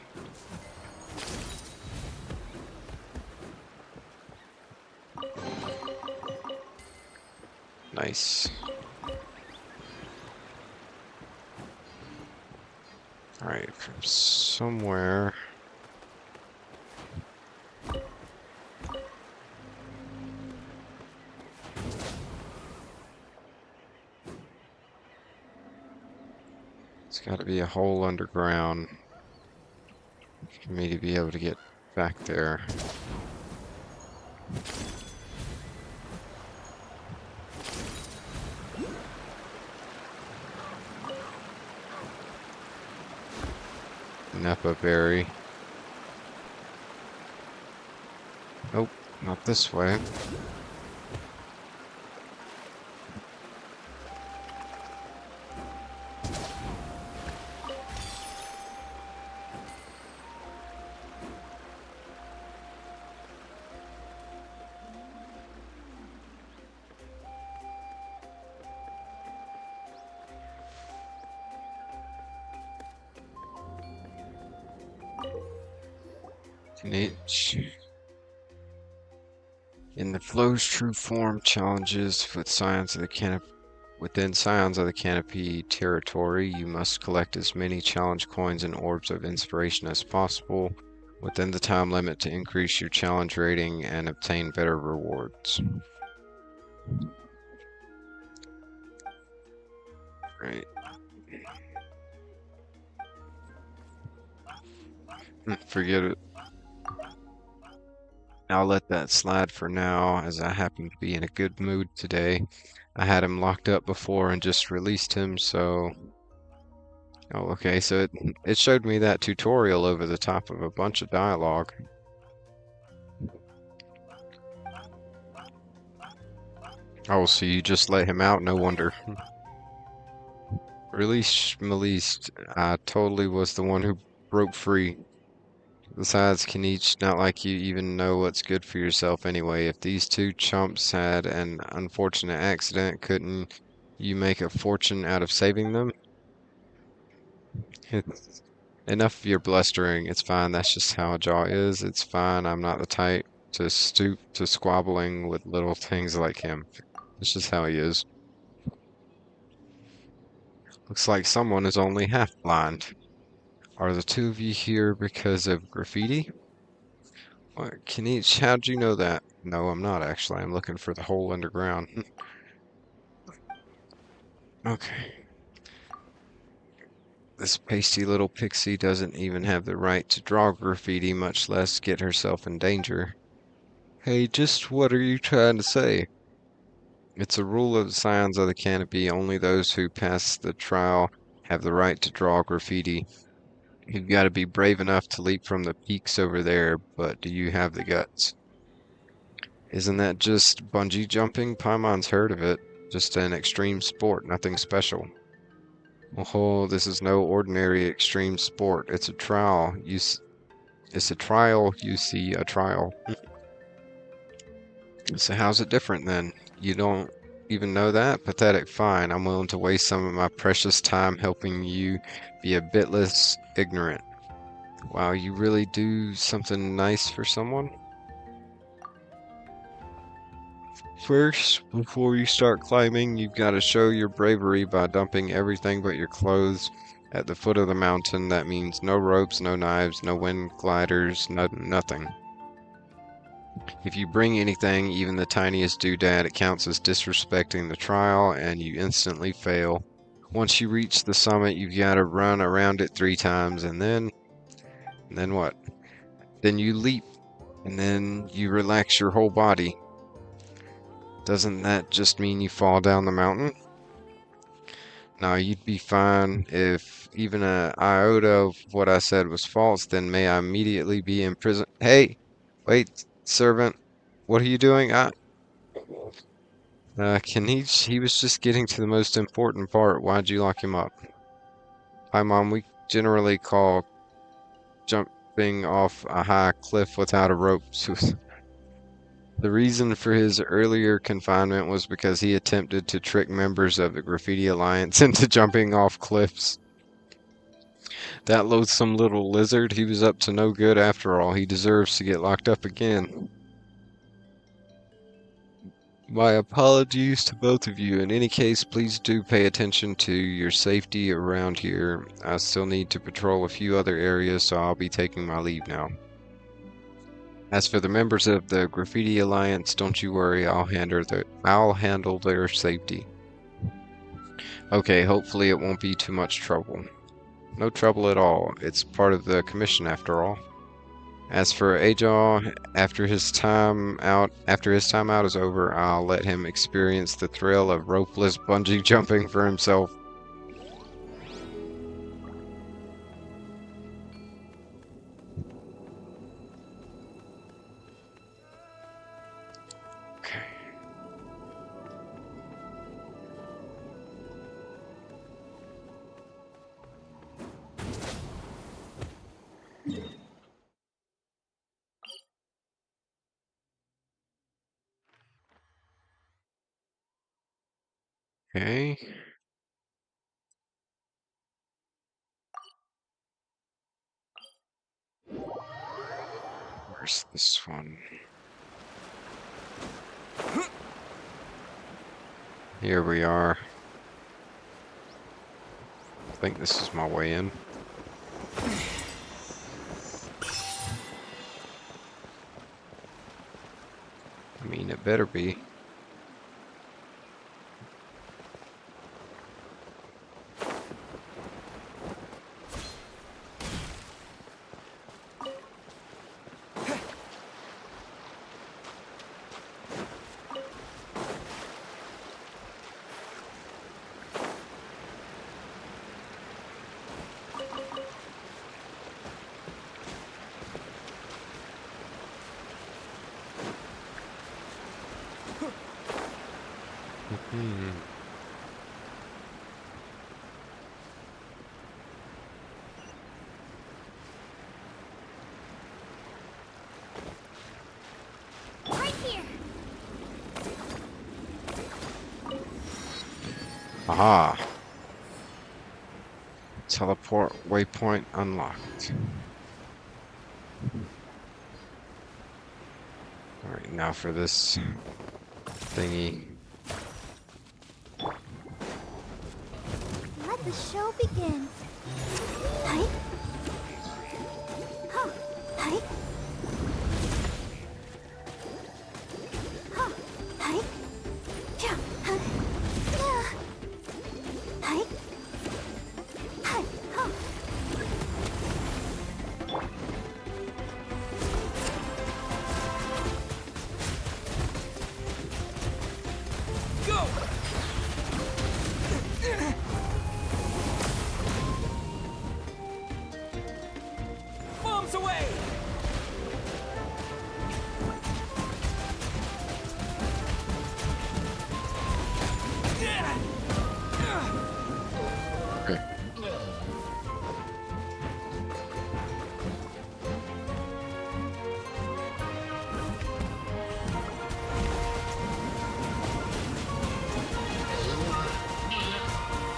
Nice. Alright, from somewhere. It's got to be a hole underground for me to be able to get back there. Nepa berry. Nope, not this way. Niche. In the flow's true form challenges with Scions of the Canopy. Within Scions of the Canopy territory, you must collect as many challenge coins and orbs of inspiration as possible within the time limit to increase your challenge rating and obtain better rewards. Right. Forget it. I'll let that slide for now, as I happen to be in a good mood today. I had him locked up before and just released him, so... Oh, okay, so it showed me that tutorial over the top of a bunch of dialogue. Oh, so you just let him out? No wonder. Release Meliste. I totally was the one who broke free. Besides, Kenichi, not like you even know what's good for yourself anyway. If these two chumps had an unfortunate accident, couldn't you make a fortune out of saving them? Enough of your blustering. It's fine. That's just how Jaw is. It's fine. I'm not the type to stoop to squabbling with little things like him. It's just how he is. Looks like someone is only half blind. Are the two of you here because of graffiti? What, Kenichi, how'd you know that? No, I'm not actually. I'm looking for the hole underground. Okay. This pasty little pixie doesn't even have the right to draw graffiti, much less get herself in danger. Hey, just what are you trying to say? It's a rule of the Scions of the Canopy. Only those who pass the trial have the right to draw graffiti. You've got to be brave enough to leap from the peaks over there, but do you have the guts? Isn't that just bungee jumping? Paimon's heard of it. Just an extreme sport, nothing special. Oh, this is no ordinary extreme sport. It's a trial. It's a trial, you see, a trial. So how's it different then? You don't even know that? Pathetic. Fine. I'm willing to waste some of my precious time helping you be a bit less ignorant. Wow, you really do something nice for someone? First, before you start climbing, you've got to show your bravery by dumping everything but your clothes at the foot of the mountain. That means no ropes, no knives, no wind gliders, nothing. If you bring anything, even the tiniest doodad, it counts as disrespecting the trial, and you instantly fail. Once you reach the summit, you've got to run around it 3 times, and then what? Then you leap, and then you relax your whole body. Doesn't that just mean you fall down the mountain? Now, you'd be fine if even an iota of what I said was false, then may I immediately be in prison. Hey! Wait, servant. What are you doing? He was just getting to the most important part. Why'd you lock him up? Hi, Mom. We generally call jumping off a high cliff without a rope. The reason for his earlier confinement was because he attempted to trick members of the Graffiti Alliance into jumping off cliffs. That loathsome little lizard, he was up to no good after all. He deserves to get locked up again. My apologies to both of you. In any case, please do pay attention to your safety around here. I still need to patrol a few other areas, so I'll be taking my leave now. As for the members of the Graffiti Alliance, don't you worry, I'll handle their safety. Okay, hopefully it won't be too much trouble. No trouble at all. It's part of the commission after all. As for Ajal, after his time out is over, I'll let him experience the thrill of ropeless bungee jumping for himself. Okay. Where's this one? Here we are. I think this is my way in. I mean, it better be. Right here. Aha! Teleport waypoint unlocked. Alright, now for this thingy. Let the show begin. Hi. Huh. Hi. Huh. Hi. Yeah. Huh. Yeah. Hi. Hi. Huh. Go! Bombs away! Okay.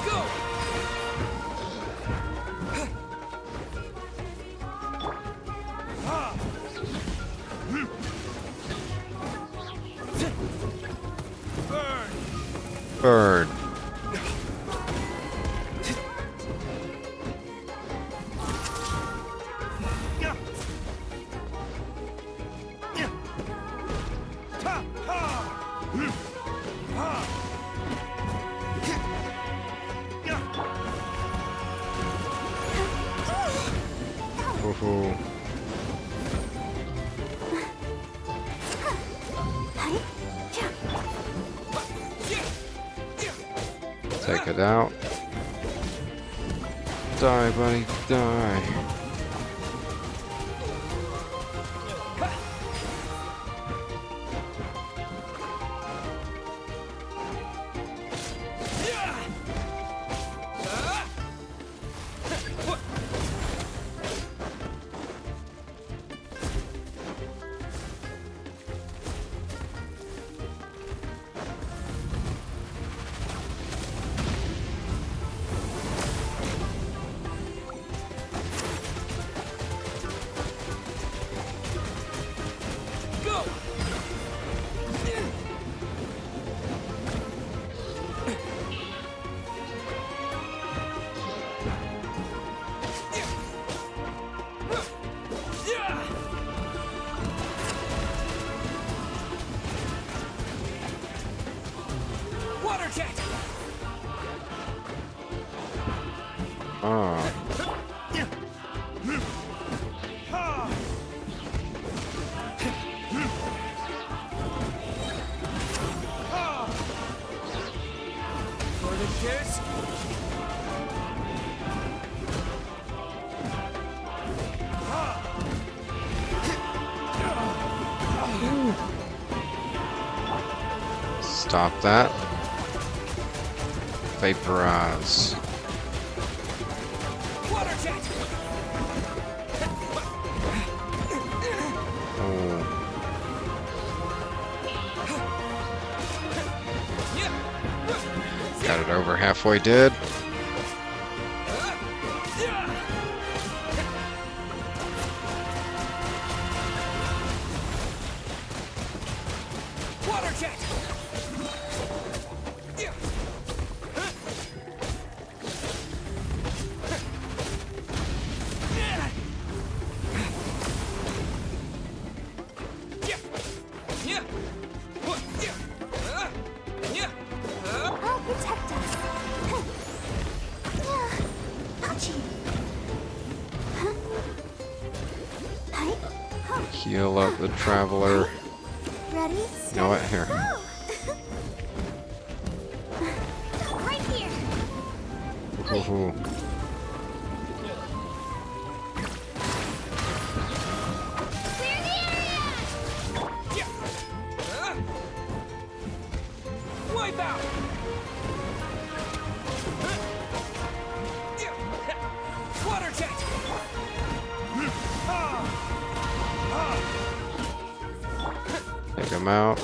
Go! Bird. Woohoo. Take it out. Die, buddy, die. Water jet! Ah. For the kiss? Stop that. Vaporize. Water jet! Oh. Got it over halfway dead. Water jet! I'll protect us. Hachi. Heal up the traveler. Ready? You know what? Here. Right here. Woohoo. Clear the area. Wipe out! Water jet! Take him out.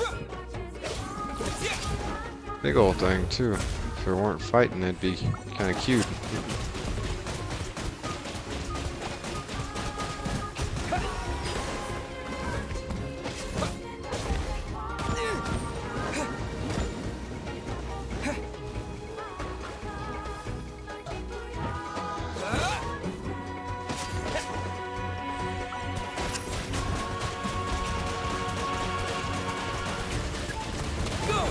Big old thing too. If it weren't fighting, it'd be kind of cute. Go!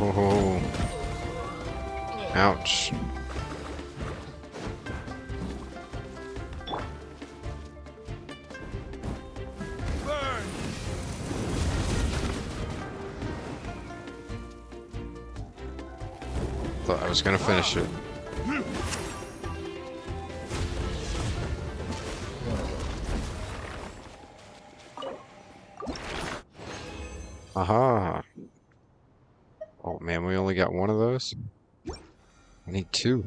Oh, ouch. Thought I was gonna finish it. Aha. Oh man, we only got one of those? I need two.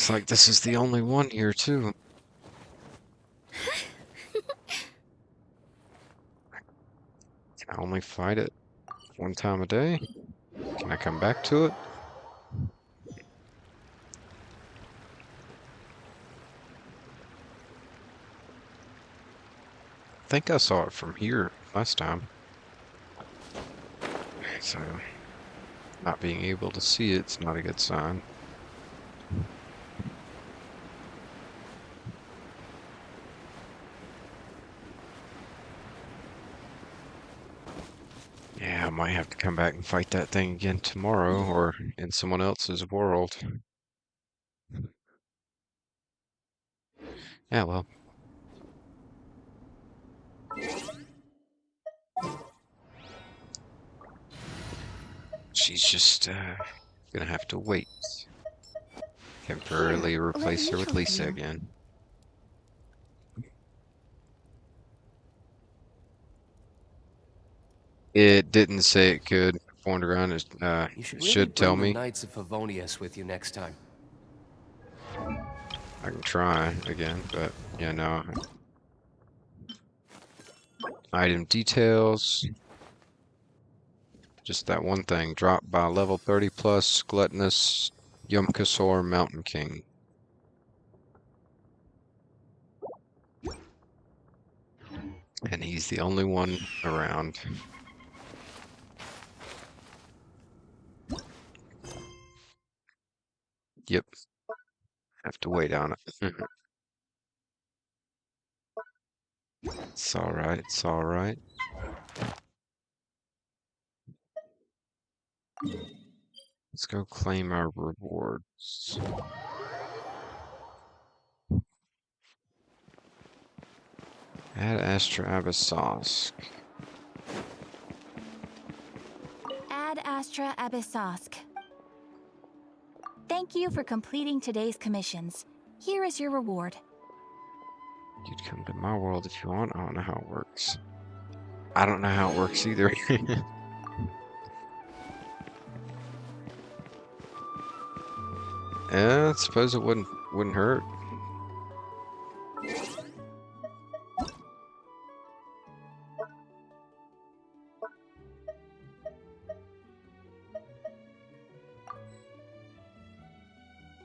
Looks like this is the only one here, too. Can I only fight it one time a day? Can I come back to it? I think I saw it from here last time. So, not being able to see it's not a good sign. Yeah, I might have to come back and fight that thing again tomorrow or in someone else's world. Yeah, well. She's just gonna have to wait. Temporarily replace her with Lisa again. It didn't say it could. Underground is You should it really should tell bring the me. Knights of Favonius with you next time. I can try again, but yeah, no. Item details. Just that one thing. Dropped by level 30 plus gluttonous Yumkasor Mountain King. And he's the only one around. Yep. Have to wait on it. It's alright, it's alright. Let's go claim our rewards. Add Astra Abyssosk. Ad Astra Abyssosk. Thank you for completing today's commissions. Here is your reward. You'd come to my world if you want. I don't know how it works. I don't know how it works either. Yeah, I suppose it wouldn't hurt.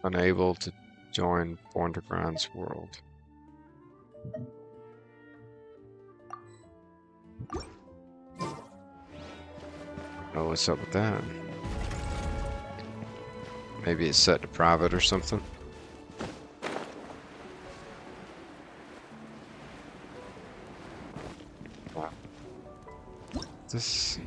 Unable to join Underground's world. Oh, what's up with that? Maybe it's set to private or something. Wow. This.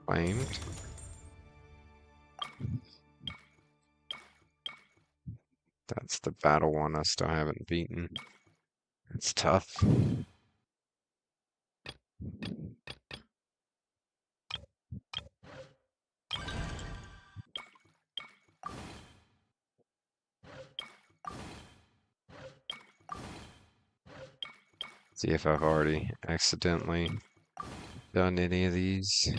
Claimed. That's the battle one I still haven't beaten. It's tough. See if I've already accidentally done any of these.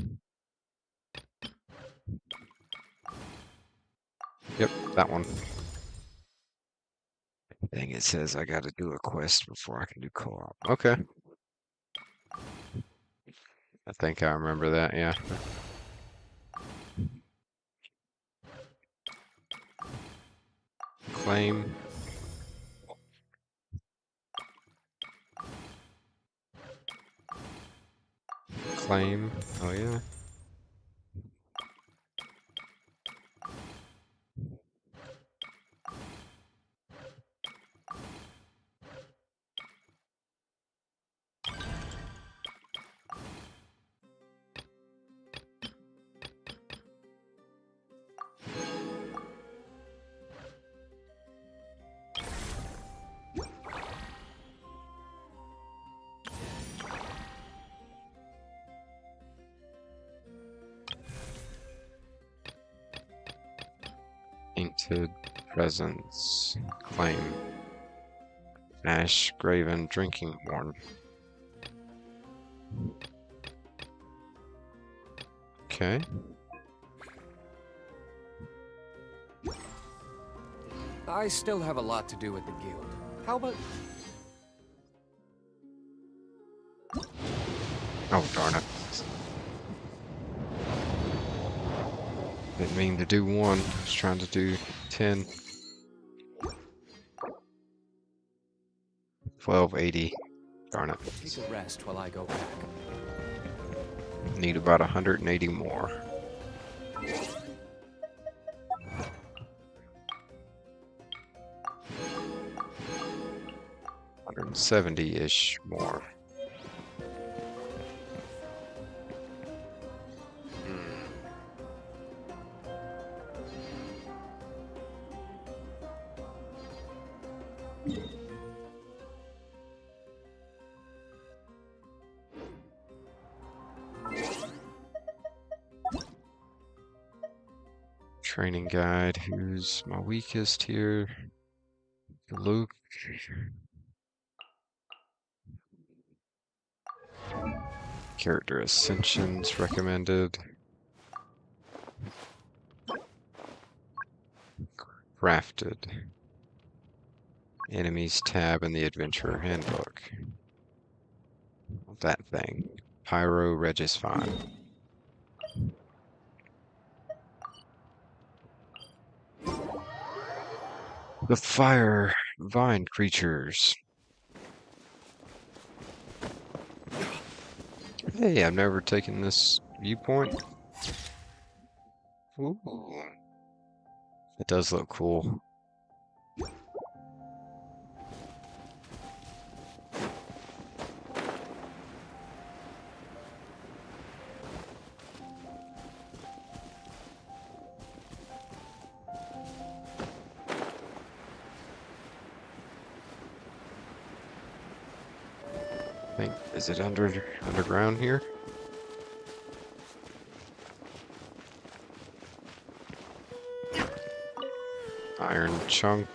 Yep, that one. Dang, it says I gotta do a quest before I can do co-op. Okay. I think I remember that, yeah. Claim. Claim. Oh, yeah. Granted presence. Claim. Ash Graven Drinking Horn. Okay. I still have a lot to do with the guild. How about... Oh, darn it. Didn't mean to do one. I was trying to do 10. 1280. Darn it. Take a rest while I go back. Need about 180 more. $170-ish more. Training guide. Who's my weakest here? Luke. Character ascensions recommended. Crafted. Enemies tab in the Adventurer Handbook. That thing. Pyro Regisfine. The fire vine creatures. Hey, I've never taken this viewpoint. Ooh. It does look cool. Is it underground here? Iron chunk.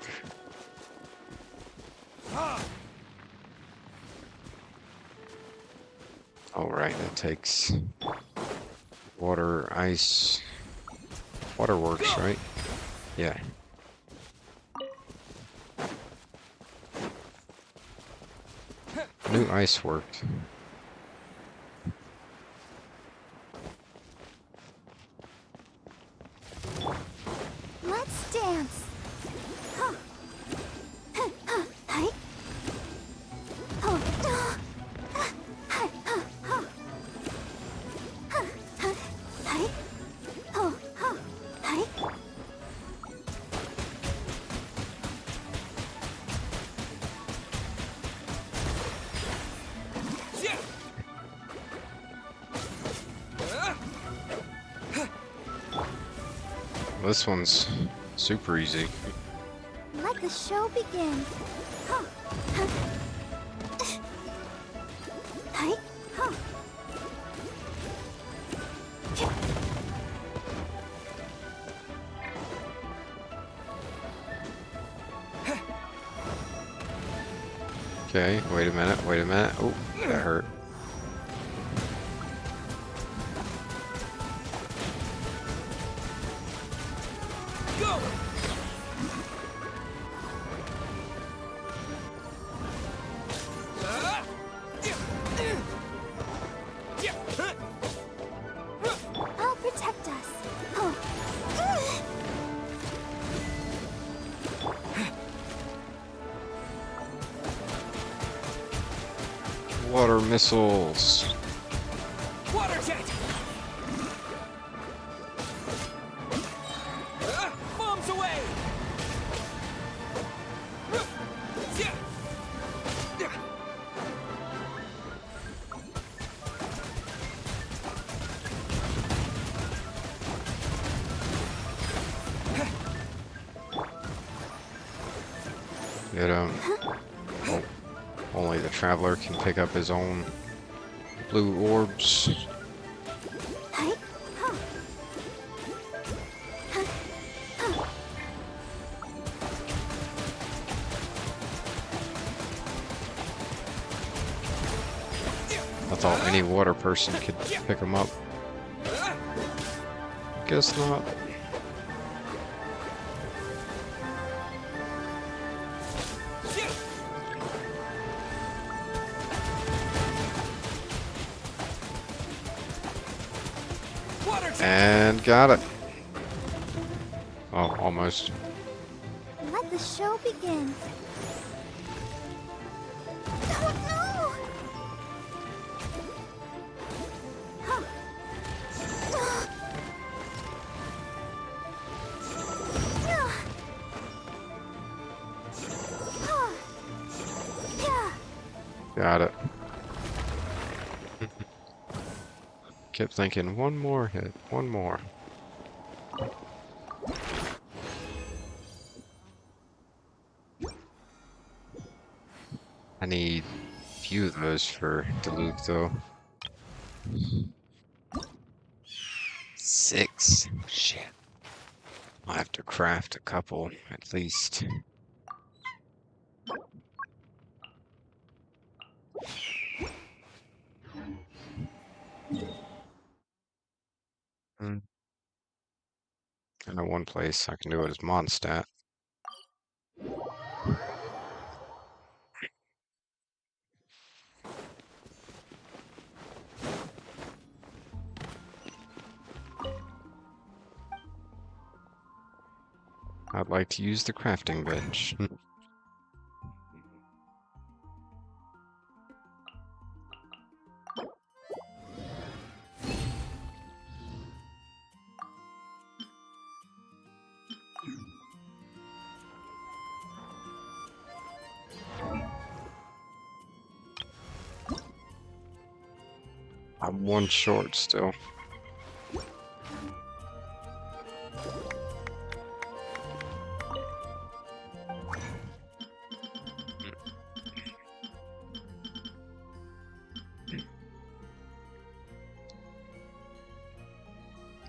Alright, that takes water, ice, waterworks, right? Yeah. New ice worked. Let's dance. Huh. Hi. Oh. Hi. Hi. Oh. Hi. This one's super easy. Let the show begin. Huh. Hi. Huh. Okay, wait a minute, Oh, that hurt. Go! I'll protect us. Huh. Water missiles. Water jet! Bombs away! Get oh, only the traveler can pick up his own blue orbs. Hi. Huh. I thought any water person could pick them up. Guess not. And got it. Oh, almost. Let the show begin. Oh no! Huh. Got it. Kept thinking, one more hit, one more. I need a few of those for Duluth, though. 6. Shit. I'll have to craft a couple, at least. I know one place I can do it is Mondstadt. I'd like to use the crafting bench. I'm one short still.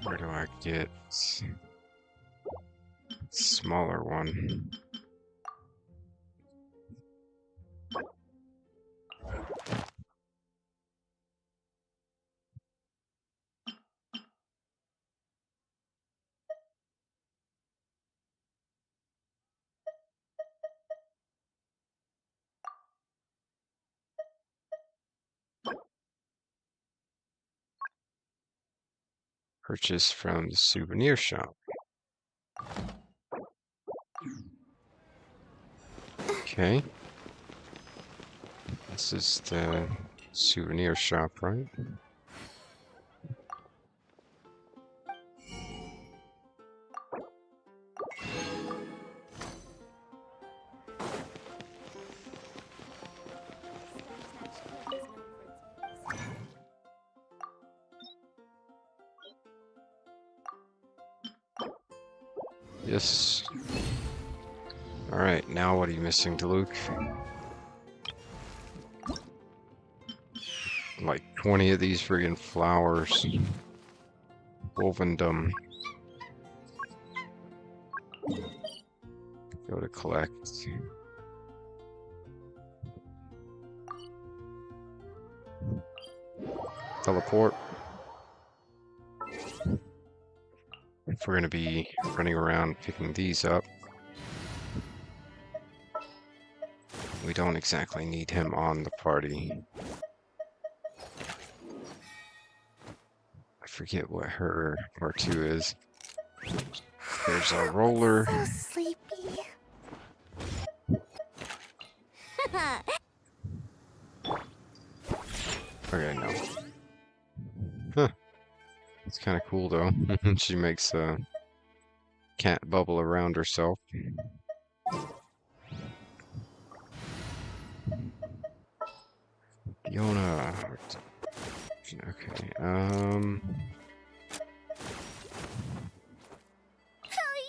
Where do I get smaller one? Purchase from the souvenir shop. Okay. This is the souvenir shop, right? Yes. Alright, now what are you missing, Duluth? Like 20 of these friggin' flowers. Wolvendom. Go to collect. Teleport. If we're gonna be running around picking these up, we don't exactly need him on the party. I forget what her R2 is. There's a roller. So sleepy. Okay, no. Huh. It's kind of cool though. She makes a cat bubble around herself. Yona. Okay. Oh,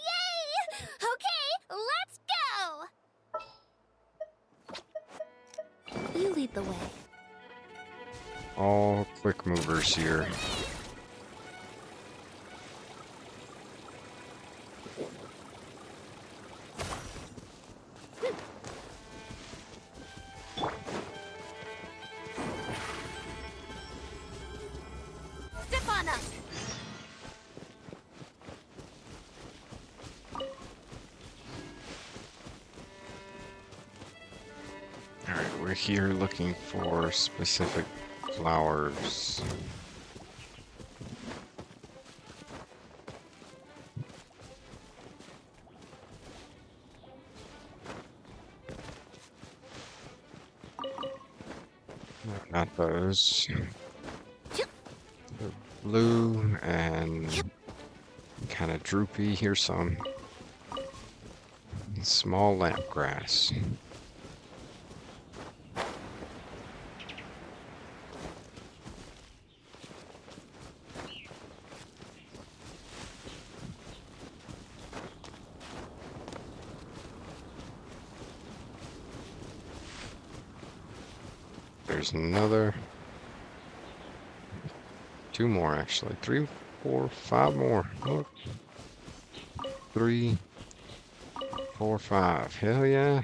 yay! Okay, let's go! You lead the way. All quick movers here. we're here looking for specific flowers. Not those. They're blue and kind of droopy. Here's some small lamp grass. There's another. 2 more actually. 3, 4, 5 more. Look. 3, 4, 5. Hell yeah.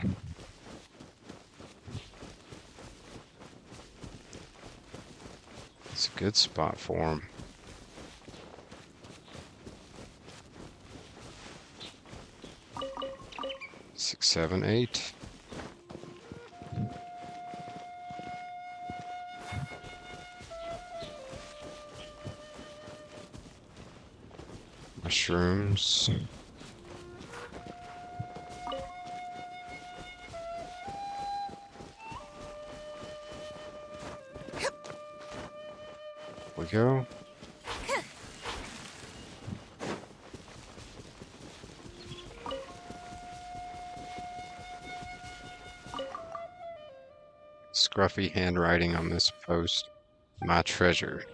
It's a good spot for them. Six, 7, 8. Mushrooms. We go. Scruffy handwriting on this post. My treasure.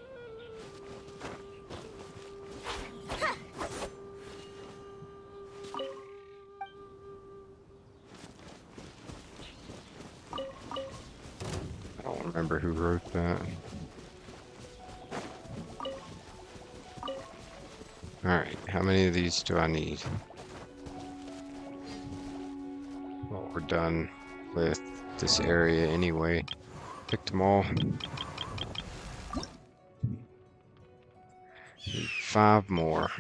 I don't remember who wrote that. Alright, how many of these do I need? Well, we're done with this area anyway. Picked them all. Need 5 more.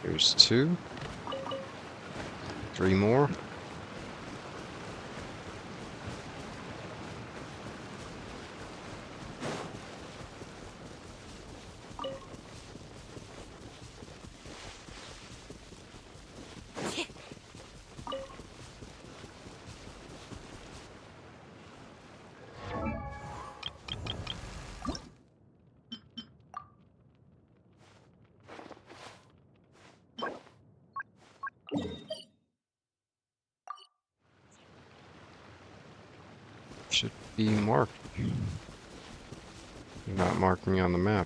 There's 2. 3 more. Should be marked. Not marking on the map.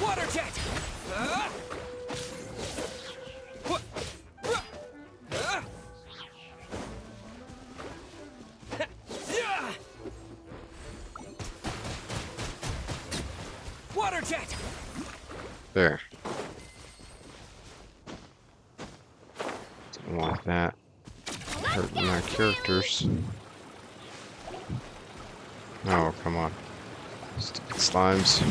Water jet! Water jet! There. Don't want that hurting my characters. Oh, come on. Stupid slimes.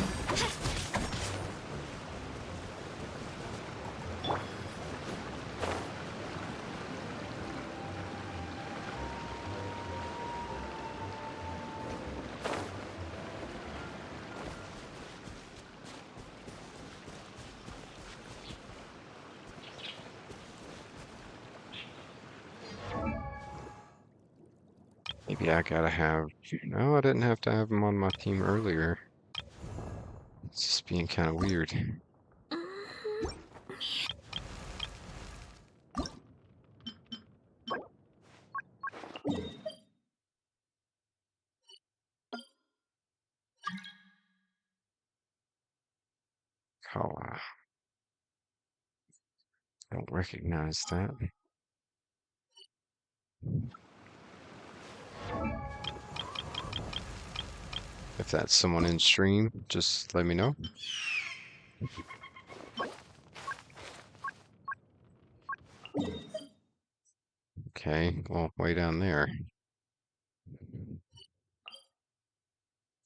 Maybe I gotta have... No, I didn't have to have him on my team earlier. It's just being kind of weird. Kala. Don't recognize that. If that's someone in stream, just let me know. Okay, well, way down there.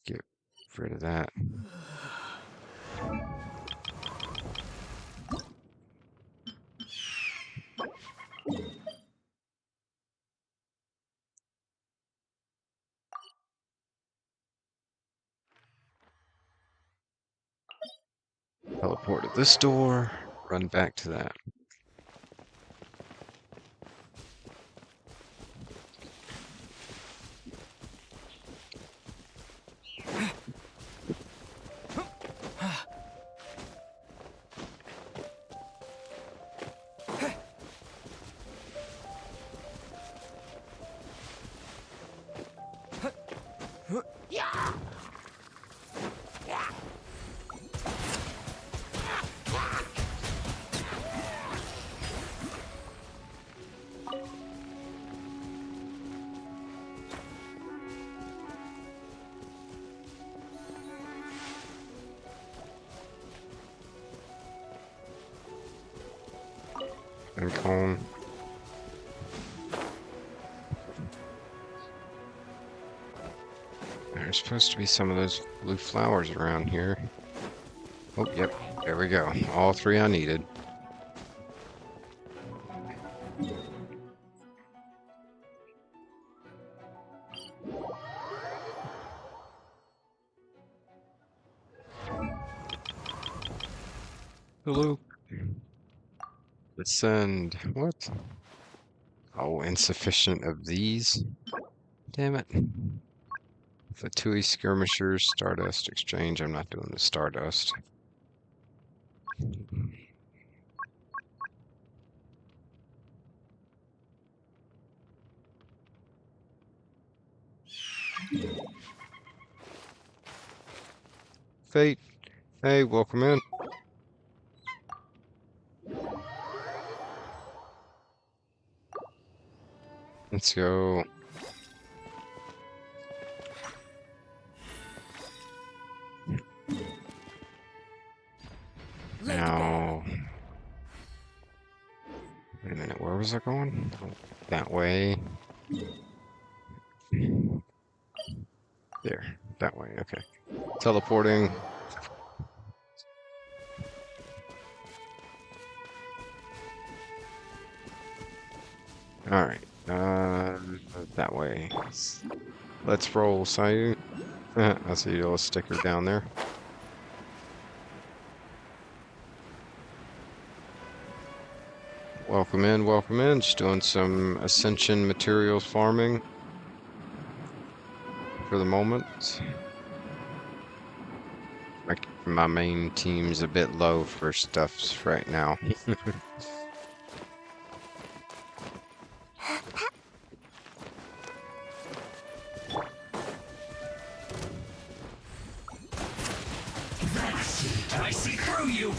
Get rid of that. Teleport to this door, run back to that. And cone. There's supposed to be some of those blue flowers around here. Oh, yep, there we go. All three I needed. Hello. Descend. What? Oh, insufficient of these. Damn it. Fatui skirmishers, Stardust exchange. I'm not doing the Stardust. Fate. Hey, welcome in. Let's go. Now, wait a minute, where was I going? That way. There, that way, okay. Teleporting. Alright, that way. Let's roll, Sayu. I see your little sticker down there. Welcome in, welcome in. Just doing some Ascension materials farming for the moment. My main team's a bit low for stuffs right now. I see through you!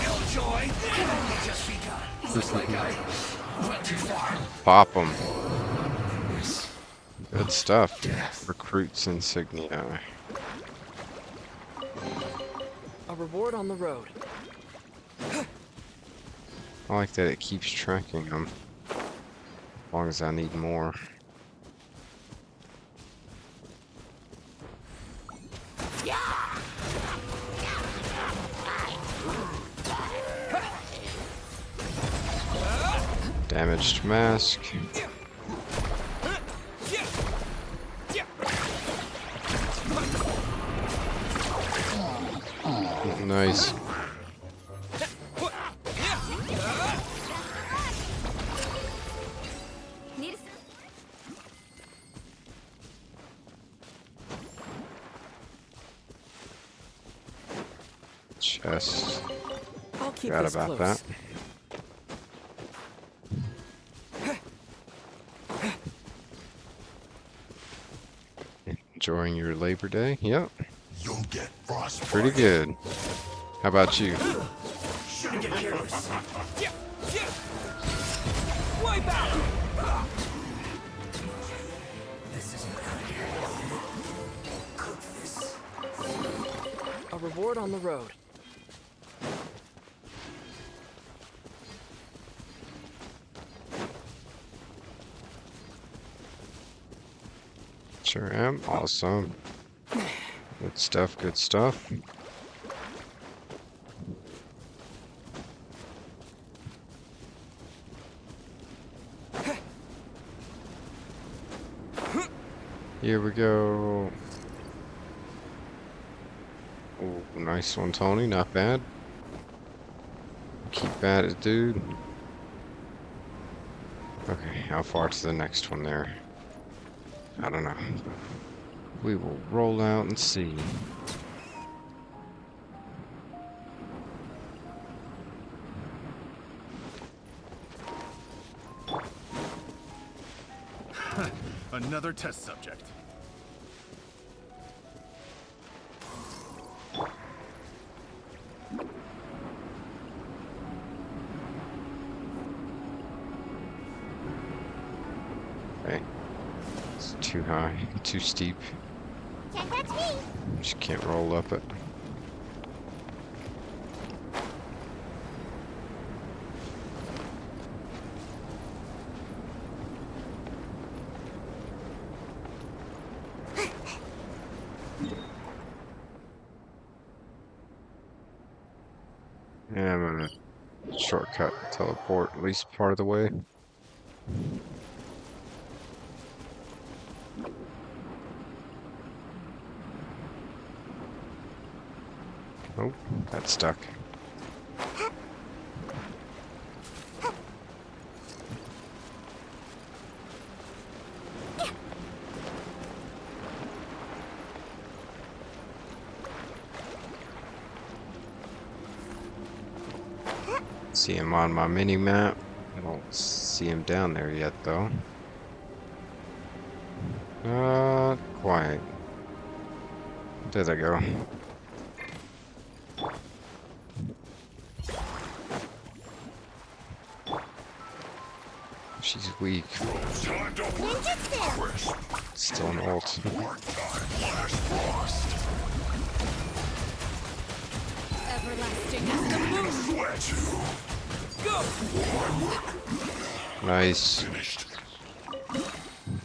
Killjoy can only just begun. Looks like I went too far. Pop them. Good stuff. Recruits insignia. A reward on the road. I like that it keeps tracking them. As long as I need more. Damaged mask. Nice. Chest. I'll keep Forgot this about close. that. Enjoying your Labor Day? Yep. Pretty good. How about you? Wipe out! A reward on the road. Sure am. Awesome. Good stuff, good stuff. Here we go. Oh, nice one, Tony. Not bad. Keep at it, dude. Okay, how far to the next one there? I don't know. We will roll out and see. Another test subject. Okay. It's too high, too steep. Can't catch me. Just can't roll up it. Yeah, I'm gonna shortcut teleport at least part of the way. Oh, that's stuck. See him on my mini map. I don't see him down there yet, though. Not quite. There they go. She's weak. Still an ult. Everlasting as the moon. Go! Nice.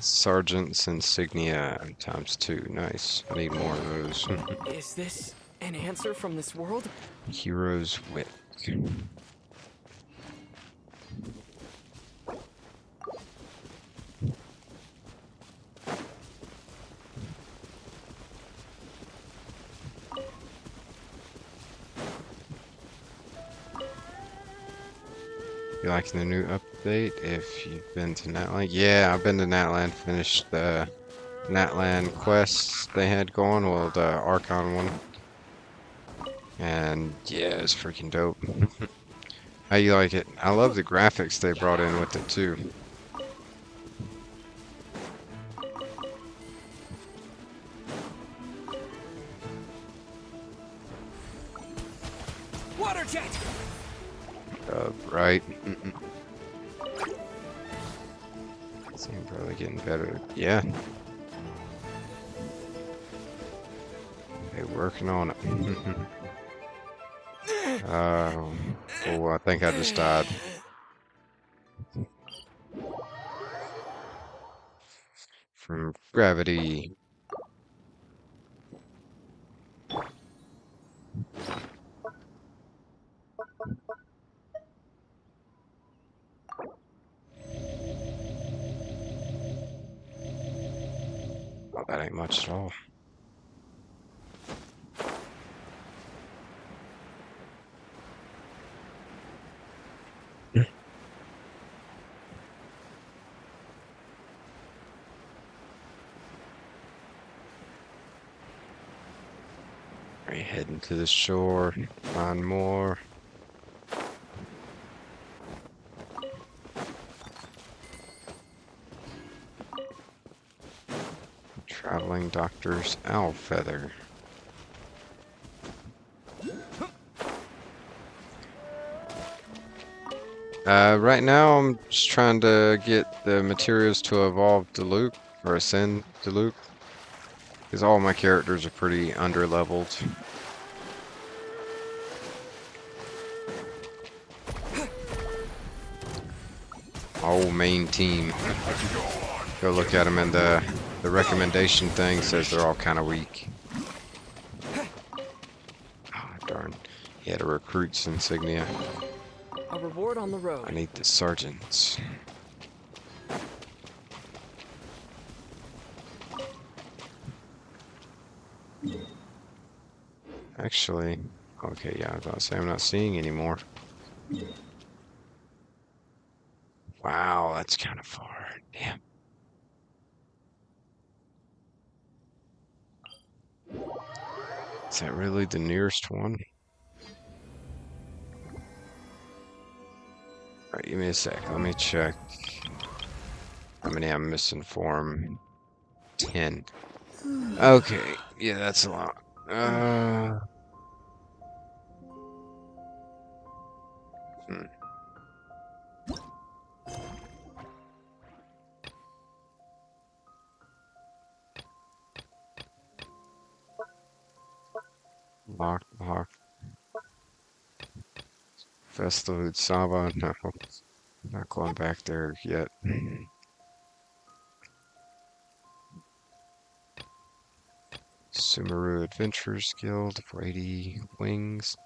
Sergeant's insignia ×2. Nice. I need more of those. Is this an answer from this world? Hero's wit. You liking the new update? If you've been to Natlan, yeah, I've been to Natlan. Finished the Natlan quests they had going, well, the Archon one, and yeah, it's freaking dope. How you like it? I love the graphics they brought in with it too. Water jet. Right. Seem probably getting better. Yeah. They're working on it. Oh, I think I just died. From gravity. Oh, that ain't much at all. Right, heading to the shore, find more. Traveling Doctor's owl feather. Right now I'm just trying to get the materials to evolve Diluc, or ascend Diluc, because all my characters are pretty under-leveled. Whole main team. Go look at them, and the recommendation thing says they're all kind of weak. Oh, darn. He had a recruit's insignia. A reward on the road. I need the sergeants. Actually, okay, yeah, I was about to say I'm not seeing anymore. Wow, that's kind of far. Damn. Is that really the nearest one? Alright, give me a sec. Let me check how many I'm missing for 'em. 10. Okay, yeah, that's a lot. Lock. Festival Saba, no. Not going back there yet. Sumeru Adventurers Guild for 80 wings.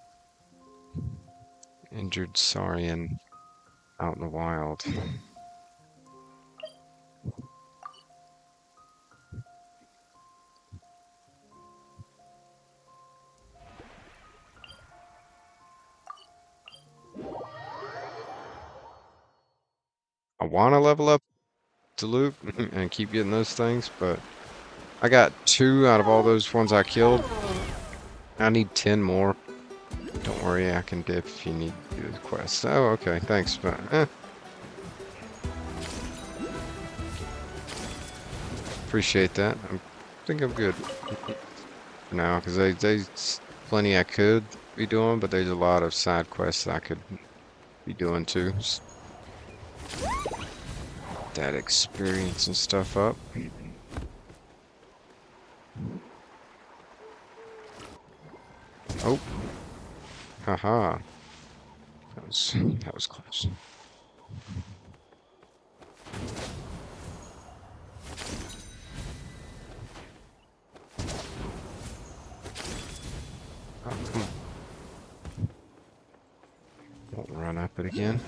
Injured Saurian out in the wild. I want to level up Diluc and keep getting those things, but I got 2 out of all those ones I killed. I need 10 more. Don't worry, I can dip if you need to do the quest. Oh, okay, thanks, but appreciate that. I think I'm good for now, because there's plenty I could be doing, but there's a lot of side quests I could be doing too. Just that experience and stuff up. Oh. Haha. That was close. Oh, come on. Don't run up it again.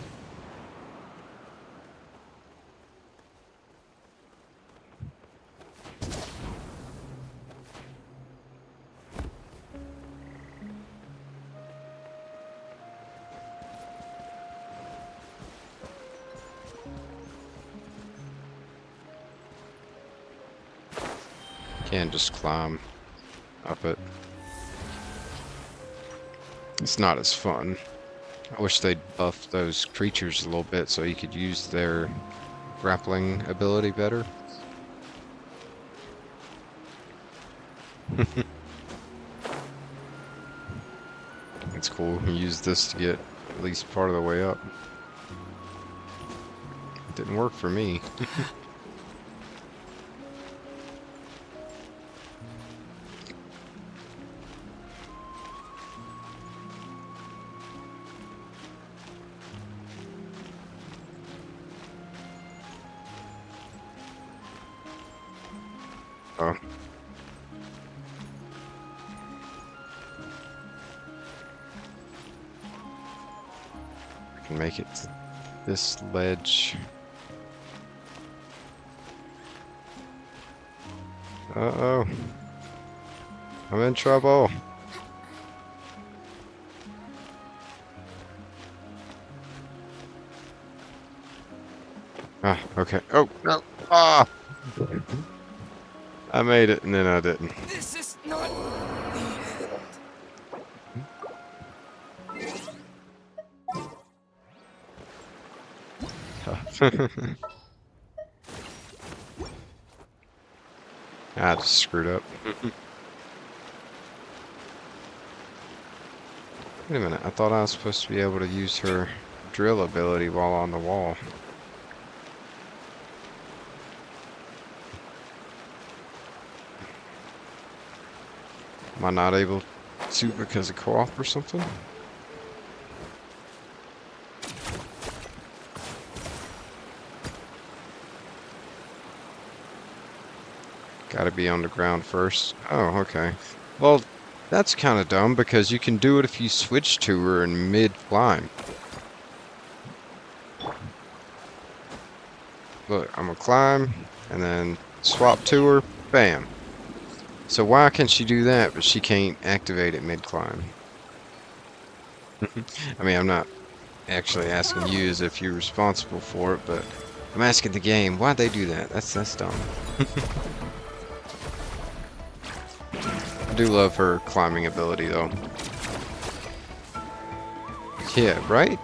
Can't just climb up it. It's not as fun. I wish they'd buff those creatures a little bit so you could use their grappling ability better. It's cool. You use this to get at least part of the way up. It didn't work for me. Oh. I can make it to this ledge. Uh-oh. I'm in trouble. Ah, okay. Oh, no. Ah! I made it, and then I didn't. This is not I just screwed up. Wait a minute, I thought I was supposed to be able to use her drill ability while on the wall. Am I not able to because of co-op or something? Gotta be on the ground first. Oh, okay. Well, that's kind of dumb because you can do it if you switch to her in mid-climb. Look, I'm gonna climb and then swap to her. Bam. So why can she do that, but she can't activate it mid-climb? I mean, I'm not actually asking you as if you're responsible for it, but I'm asking the game. Why'd they do that? That's dumb. I do love her climbing ability, though. Yeah, right?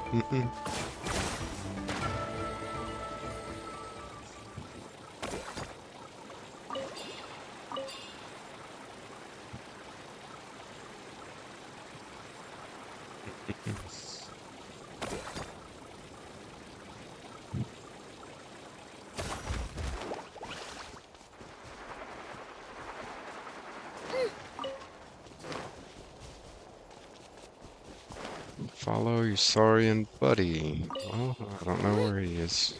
Follow your Saurian buddy. Well, I don't know where he is.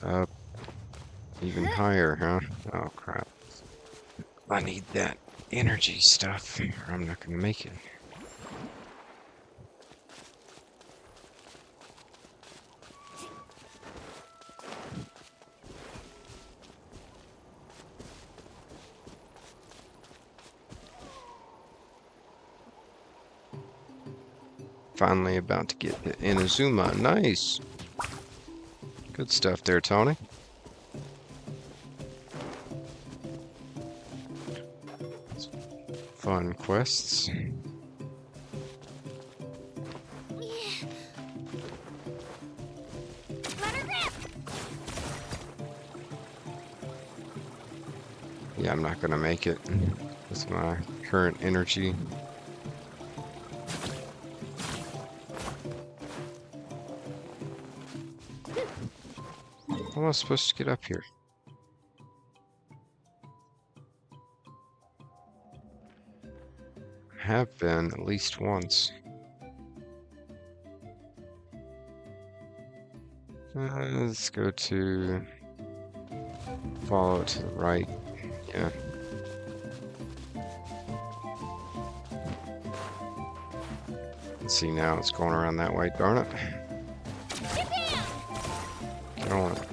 Up even higher, huh? Oh crap. I need that energy stuff, or I'm not gonna make it. Finally about to get to Inazuma. Nice. Good stuff there, Tony. Fun quests. Yeah, I'm not gonna make it with my current energy. How am I supposed to get up here? I have been at least once. Let's go to follow it to the right. Yeah. Let's see now, it's going around that way, darn it. Get on it.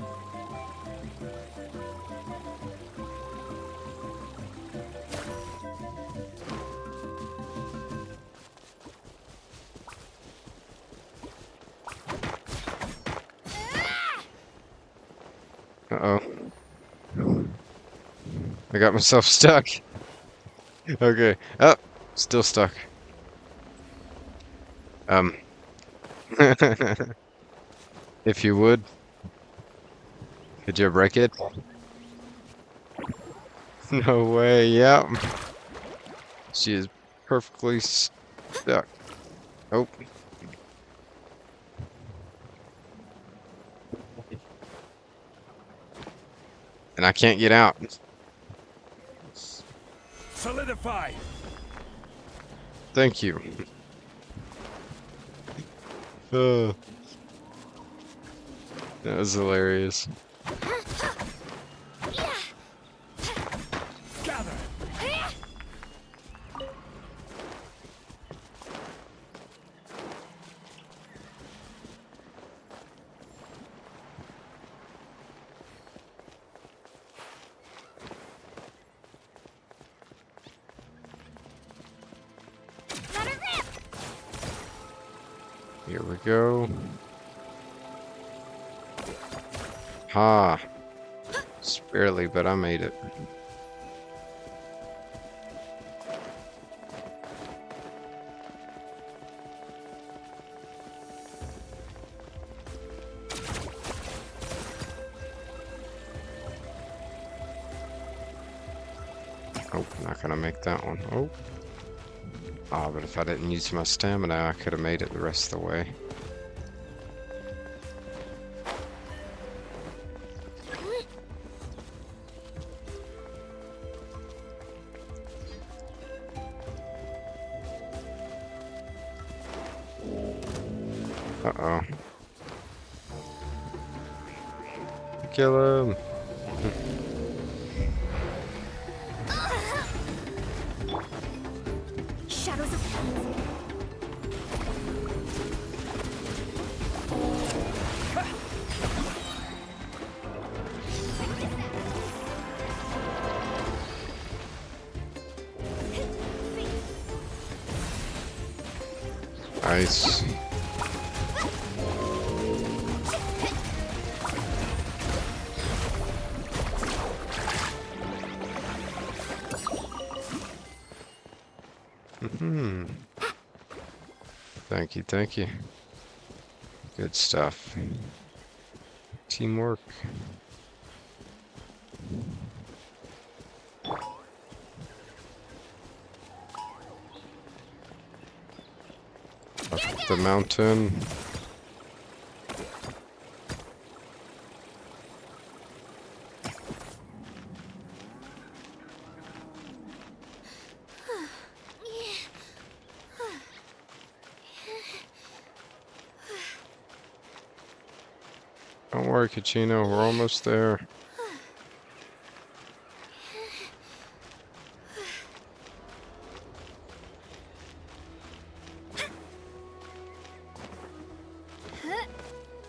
Uh-oh. I got myself stuck. Okay. Oh, still stuck. If you would. Could you break it? No way, yeah. She is perfectly stuck. Oh. And I can't get out. Solidify. Thank you. That was hilarious. Gather. Here we go. Ha! Just barely, but I made it. Oh, not gonna make that one. Oh. Ah, but if I didn't use my stamina, I could have made it the rest of the way. Uh-oh. Kill him! Shadows of Nice. Thank you, thank you. Good stuff. Teamwork. Up the mountain. Don't worry, Kachino, we're almost there.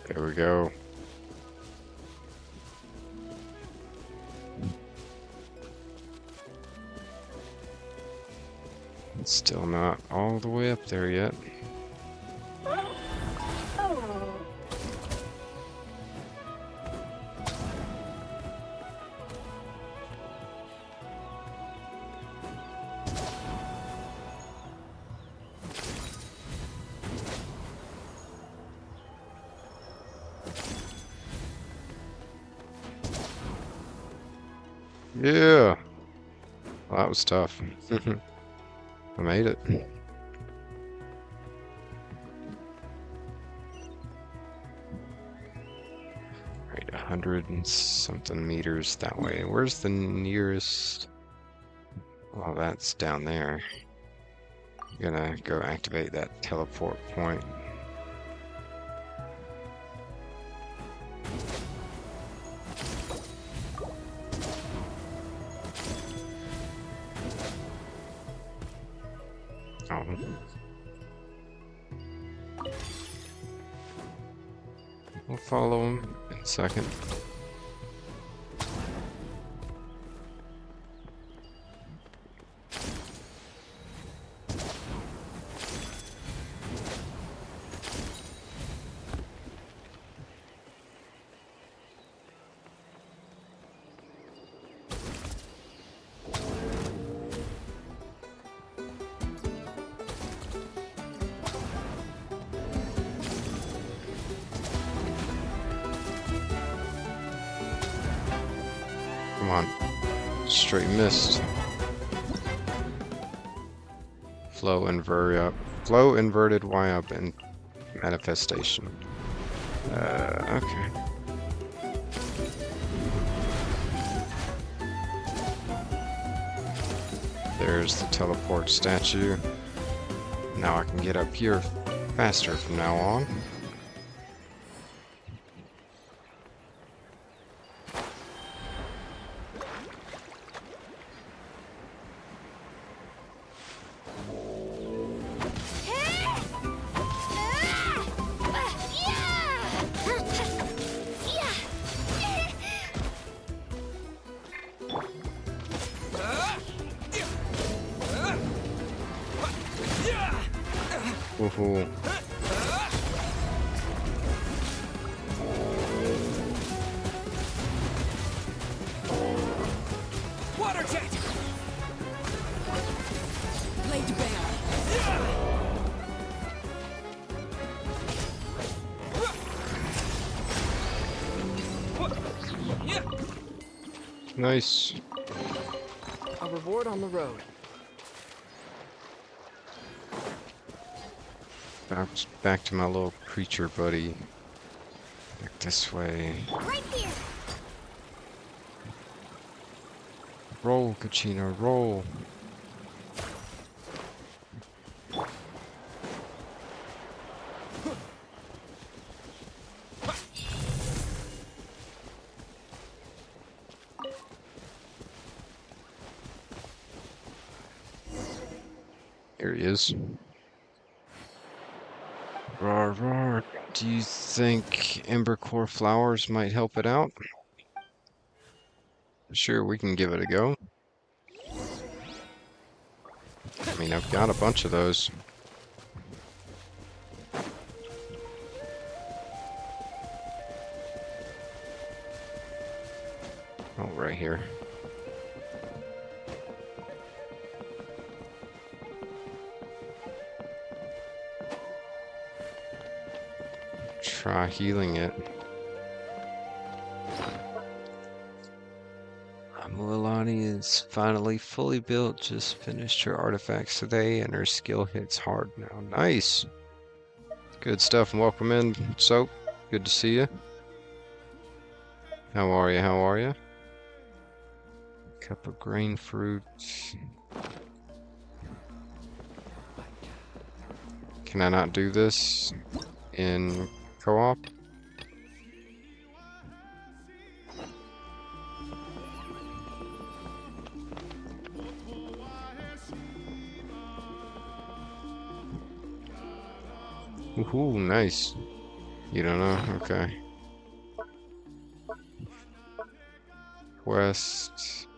There we go. It's still not all the way up there yet. Yeah. Well, that was tough. I made it. Right, 100 and something meters that way. Where's the nearest? Well, that's down there. I'm gonna go activate that teleport point. Oh. We'll follow him in a second. Come on. Straight missed. Flow inverted Y up and manifestation. Okay. There's the teleport statue. Now I can get up here faster from now on. Woohoo. Water jet! Blade bear! Nice. A reward on the road. bounce back to my little creature buddy. Back this way. Right here. Roll, Kachina, roll. Here he is. Roar, roar. Do you think Embercore flowers might help it out? Sure, we can give it a go. I mean, I've got a bunch of those. Oh, right here. Try healing it. Milani is finally fully built, just finished her artifacts today, and her skill hits hard now. Nice! Good stuff, and welcome in, Soap. Good to see you. How are you? How are you? Cup of grain fruit. Can I not do this in co-op? Ooh, nice. You don't know? Okay. Quest.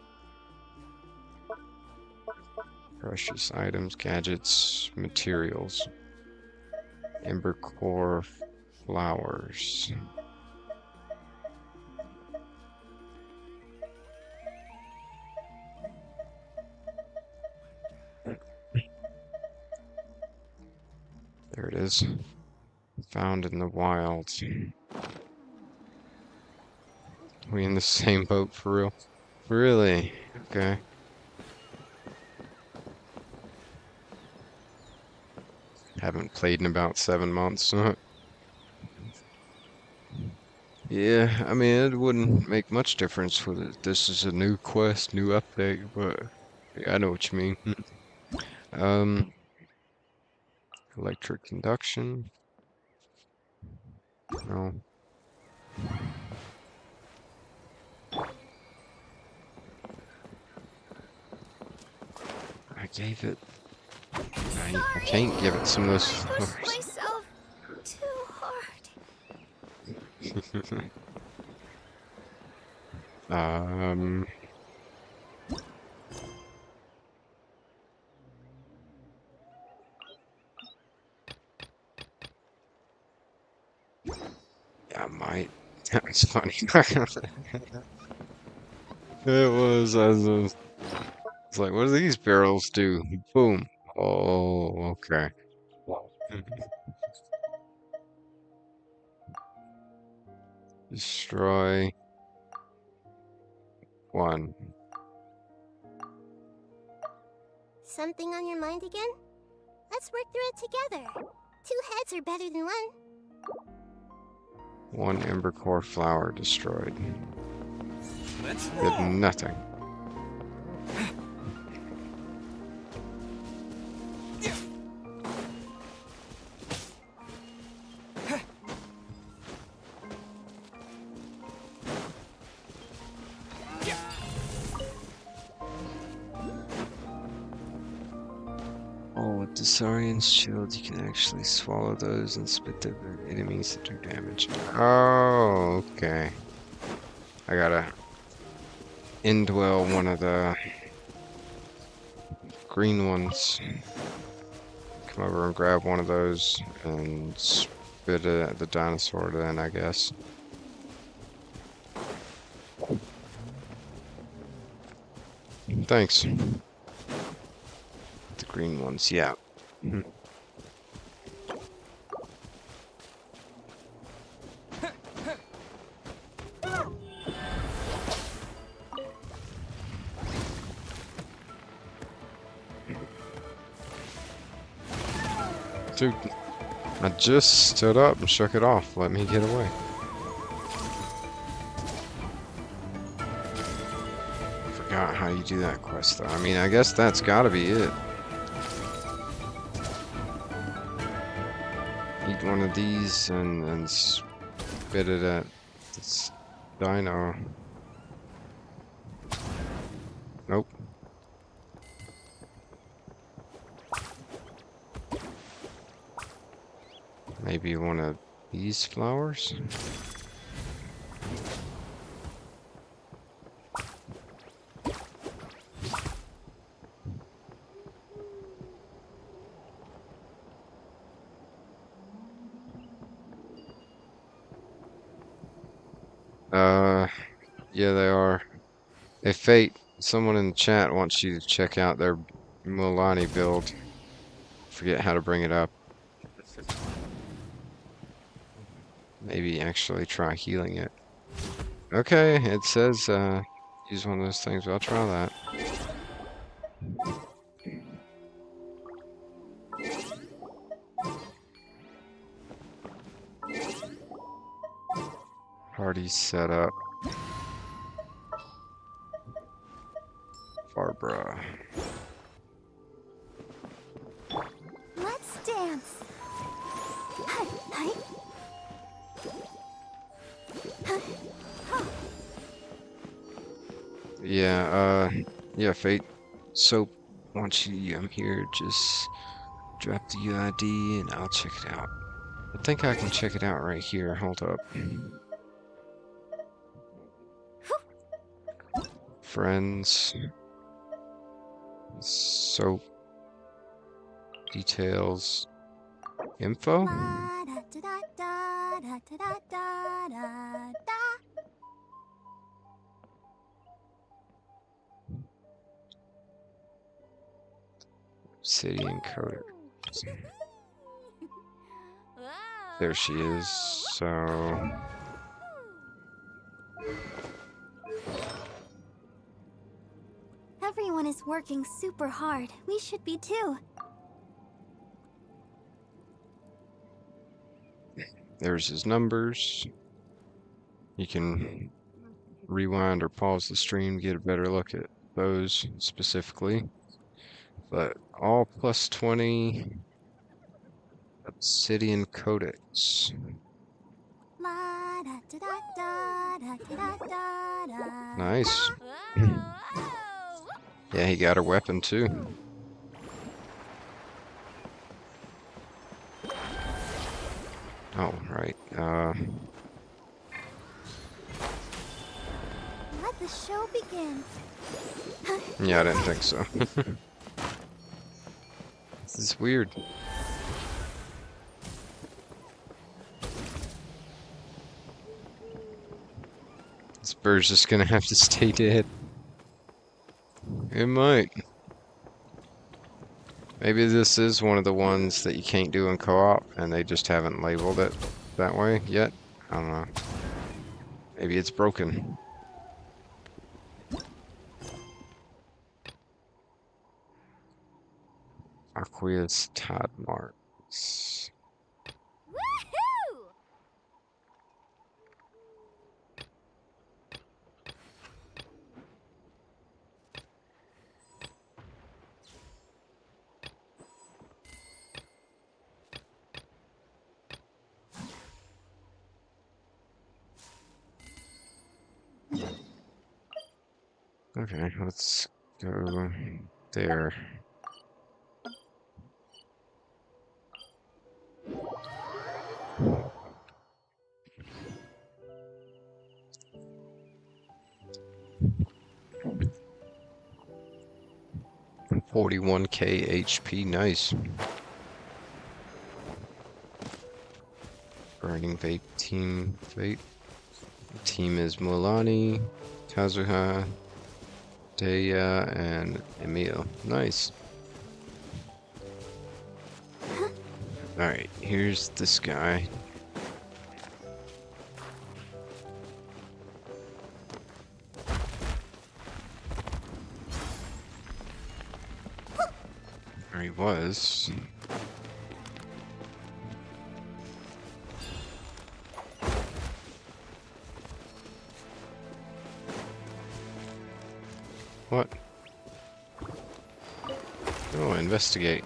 Precious items, gadgets, materials. Embercore flowers. There it is. Found in the wild. We in the same boat for real? Really? Okay. Haven't played in about 7 months. Yeah, I mean, it wouldn't make much difference whether this is a new quest, new update, but yeah, I know what you mean. Electric induction. No. I gave it. I can't give it some of those flowers. I pushed myself too hard. Yeah, I might. That was funny. It was. I was like, what do these barrels do? Boom. Oh, okay. Destroy 1. Something on your mind again? Let's work through it together. 2 heads are better than 1. 1 Embercore flower destroyed. Let's Did nothing. Oh, with the Saurian's shield, you can actually swallow those and spit the enemies that do damage. Oh, okay. I gotta indwell one of the green ones. Come over and grab one of those and spit it at the dinosaur then, I guess. Thanks. The green ones, yeah. Dude, I just stood up and shook it off. Let me get away. Forgot how you do that quest though. I mean, I guess that's gotta be it. Eat one of these and spit it at this dino. Nope. Maybe one of these flowers? Yeah, they are. Hey, Fate, someone in the chat wants you to check out their Mulani build. Forget how to bring it up. Maybe actually try healing it. Okay, it says use one of those things, but I'll try that. Party set up. Barbara. Let's dance. Hi, hi. Yeah, Fate. So, once I'm here, just drop the UID and I'll check it out. I think I can check it out right here. Hold up. Friends. Soap. Details. Info? City encoder. There she is. So Everyone is working super hard. We should be too. there's his numbers. You can rewind or pause the stream to get a better look at those specifically. But all plus 20 Obsidian Codex. Nice. Yeah, he got her weapon too. Oh, right. Let the show begin. Yeah, I didn't think so. This is weird. This bird's just gonna have to stay dead. It might. Maybe this is one of the ones that you can't do in co-op, and they just haven't labeled it that way yet. I don't know. Maybe it's broken. Aqueous Todd Marks. Woohoo! Okay, let's go there. $41k HP, nice. Burning Vape Team Fate. The team is Mulani, Kazuha, Deya, and Emil. Nice. Alright, here's this guy. There he was. Oh, investigate.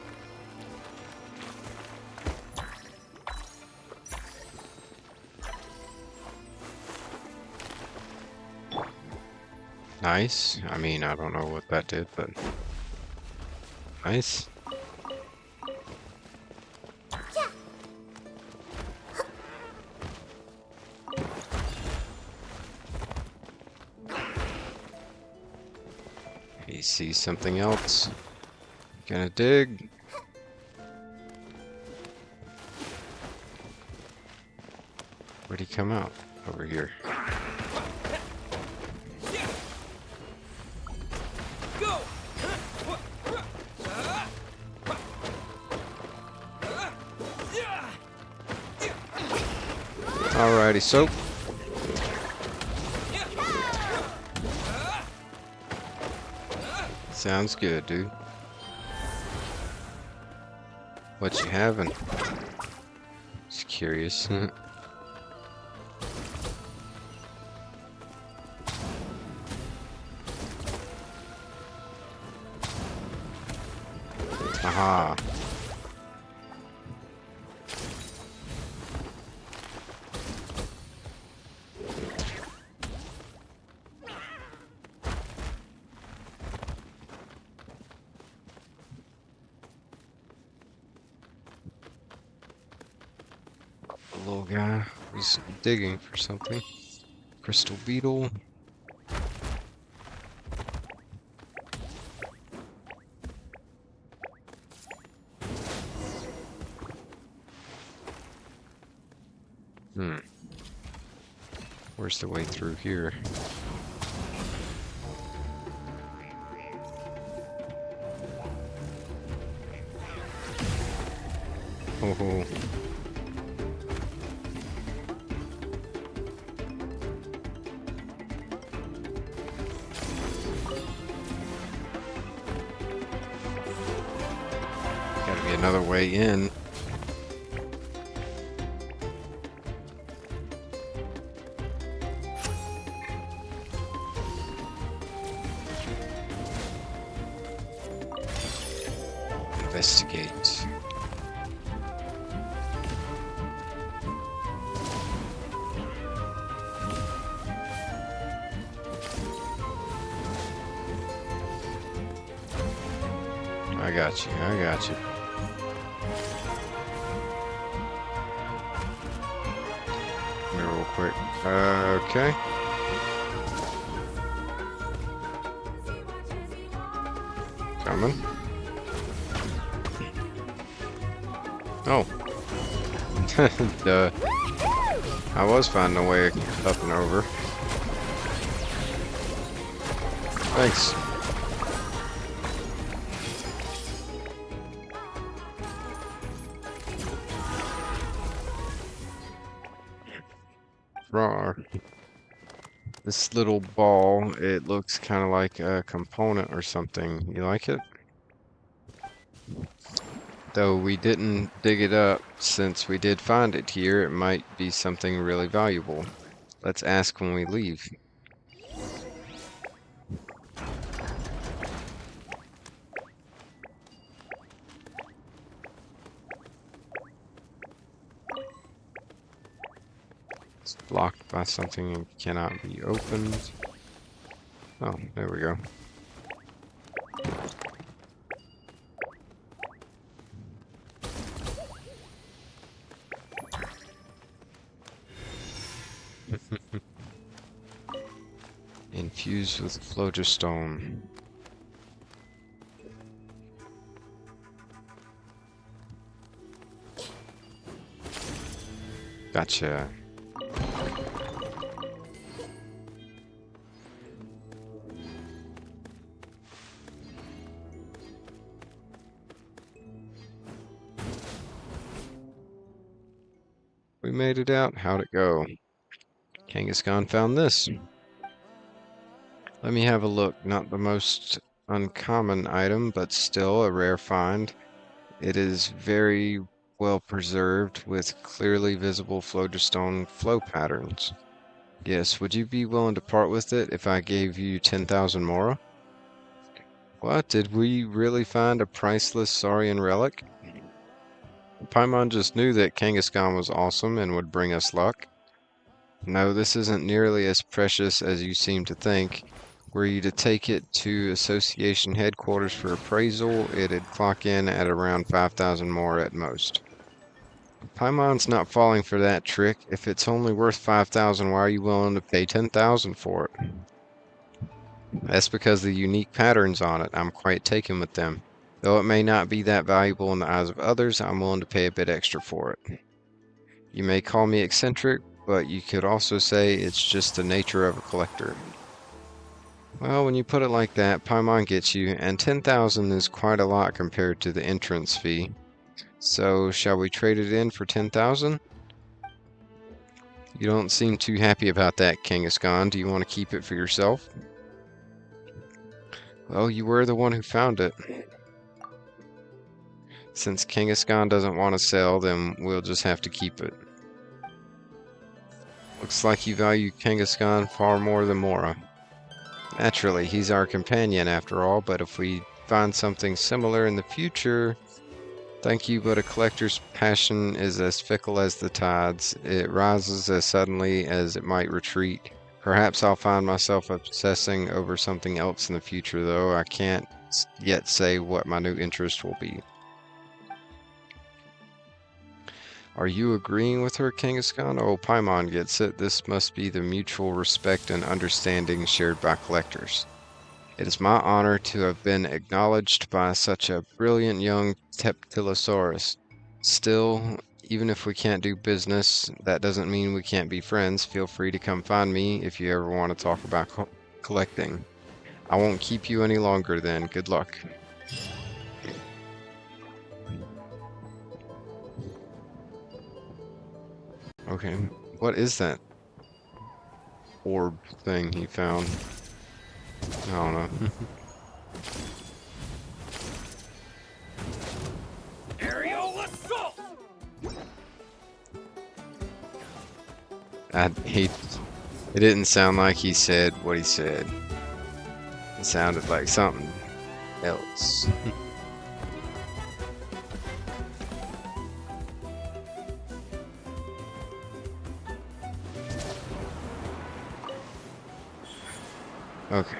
Nice. I mean, I don't know what that did, but nice. He sees something else. Gonna dig. Where'd he come out? Over here. Alrighty, so sounds good, dude. What you having? Just curious. Aha. The little guy was digging for something. Crystal beetle. Where's the way through here? Oh. Gotta be another way in. Investigate. I got you, I got you. Come here real quick. Okay. Coming. Oh. Duh. I was finding a way up and over. Thanks. Rawr. This little ball, it looks kind of like a component or something. You like it? Though we didn't dig it up, since we did find it here, it might be something really valuable. Let's ask when we leave. It's blocked by something and cannot be opened. Oh, there we go. Infused with phlogistone. Gotcha. We made it out. How'd it go? Kangaskhan found this. Let me have a look. Not the most uncommon item, but still a rare find. It is very well preserved with clearly visible phlogistone flow patterns. Yes, would you be willing to part with it if I gave you 10,000 mora? What? Did we really find a priceless Saurian relic? Paimon just knew that Kangaskhan was awesome and would bring us luck. No, this isn't nearly as precious as you seem to think. Were you to take it to Association headquarters for appraisal, it'd clock in at around 5,000 more at most. Paimon's not falling for that trick. If it's only worth 5,000, why are you willing to pay 10,000 for it? That's because of the unique patterns on it. I'm quite taken with them. Though it may not be that valuable in the eyes of others, I'm willing to pay a bit extra for it. You may call me eccentric, but you could also say it's just the nature of a collector. Well, when you put it like that, Paimon gets you, and 10,000 is quite a lot compared to the entrance fee. So, shall we trade it in for 10,000? You don't seem too happy about that, Kangaskhan. Do you want to keep it for yourself? Well, you were the one who found it. Since Kangaskhan doesn't want to sell, then we'll just have to keep it. Looks like you value Kangaskhan far more than Mora. Naturally, he's our companion after all, but if we find something similar in the future... Thank you, but a collector's passion is as fickle as the tides. It rises as suddenly as it might retreat. Perhaps I'll find myself obsessing over something else in the future, though I can't yet say what my new interest will be. Are you agreeing with her, Kangaskhan? Oh, Paimon gets it. This must be the mutual respect and understanding shared by collectors. It is my honor to have been acknowledged by such a brilliant young Teptilosaurus. Still, even if we can't do business, that doesn't mean we can't be friends. Feel free to come find me if you ever want to talk about collecting. I won't keep you any longer then. Good luck. Okay, what is that orb thing he found? I don't know. Aerial assault! It didn't sound like he said what he said. It sounded like something else. Okay,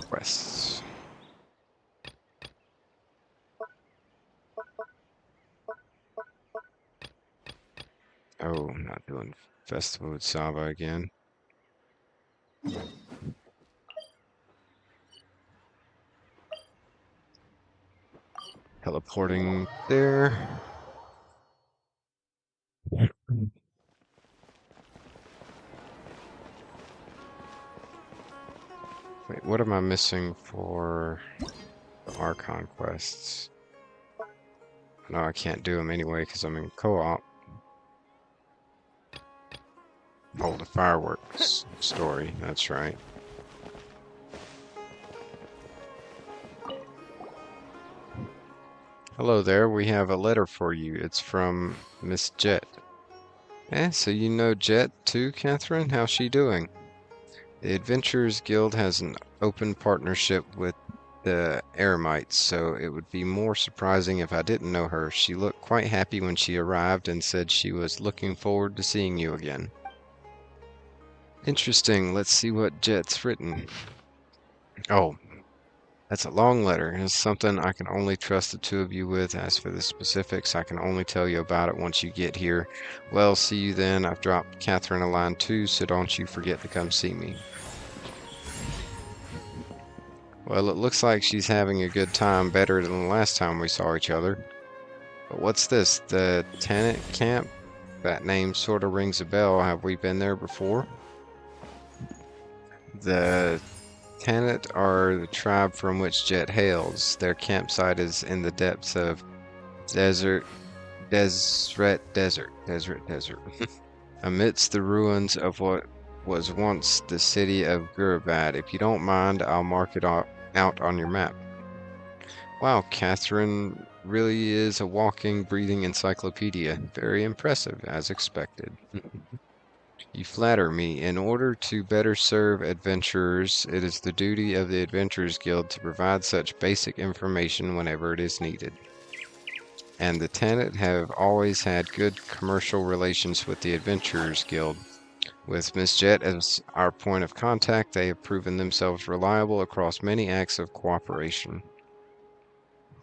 quests. Oh, I'm not doing Festival with Saba again. Teleporting there. Wait, what am I missing for the Archon quests? No, I can't do them anyway because I'm in co-op. Oh, the fireworks story, that's right. Hello there, we have a letter for you. It's from Miss Jet. So you know Jet too, Catherine? How's she doing? The Adventurers Guild has an open partnership with the Eremites, so it would be more surprising if I didn't know her. She looked quite happy when she arrived and said she was looking forward to seeing you again. Interesting. Let's see what Jet's written. Oh, that's a long letter. It's something I can only trust the two of you with. As for the specifics, I can only tell you about it once you get here. Well, see you then. I've dropped Catherine a line too, so don't you forget to come see me. Well, it looks like she's having a good time, better than the last time we saw each other. But what's this? The Tenant Camp? That name sort of rings a bell. Have we been there before? The Tanit are the tribe from which Jet hails. Their campsite is in the depths of Desert. Amidst the ruins of what was once the city of Gurabad. If you don't mind, I'll mark it out on your map. Wow, Catherine really is a walking, breathing encyclopedia. Very impressive, as expected. You flatter me. In order to better serve adventurers, it is the duty of the Adventurers Guild to provide such basic information whenever it is needed. And the tenant have always had good commercial relations with the Adventurers Guild. With Miss Jet as our point of contact, they have proven themselves reliable across many acts of cooperation.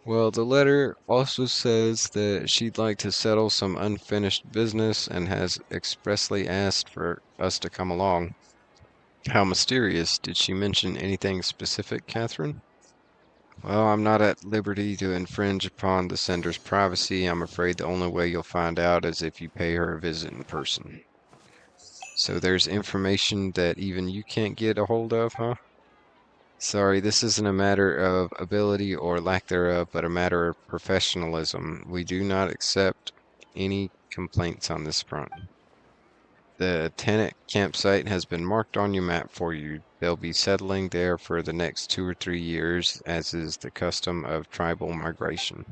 Well, the letter also says that she'd like to settle some unfinished business and has expressly asked for us to come along. How mysterious. Did she mention anything specific, Catherine? Well, I'm not at liberty to infringe upon the sender's privacy. I'm afraid the only way you'll find out is if you pay her a visit in person. So there's information that even you can't get a hold of, huh? Sorry, this isn't a matter of ability or lack thereof, but a matter of professionalism. We do not accept any complaints on this front. The tenant campsite has been marked on your map for you. They'll be settling there for the next 2 or 3 years, as is the custom of tribal migration.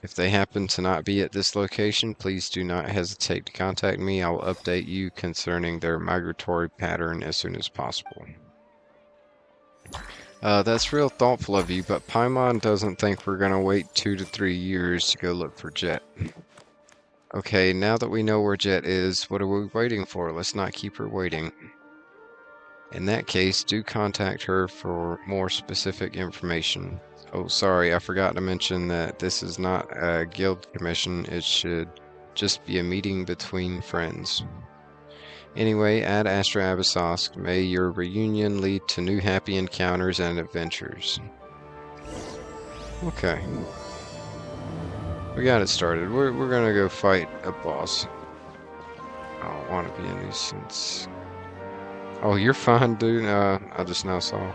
If they happen to not be at this location, please do not hesitate to contact me. I will update you concerning their migratory pattern as soon as possible. That's real thoughtful of you, but Paimon doesn't think we're gonna wait 2 to 3 years to go look for Jet. Okay, now that we know where Jet is, what are we waiting for? Let's not keep her waiting. In that case, do contact her for more specific information. Oh, sorry, I forgot to mention that this is not a guild commission. It should just be a meeting between friends. Anyway, Ad Astra Abyssos, may your reunion lead to new happy encounters and adventures. Okay. We got it started. We're gonna go fight a boss. I don't want to be a nuisance. Oh, you're fine, dude. I just now saw.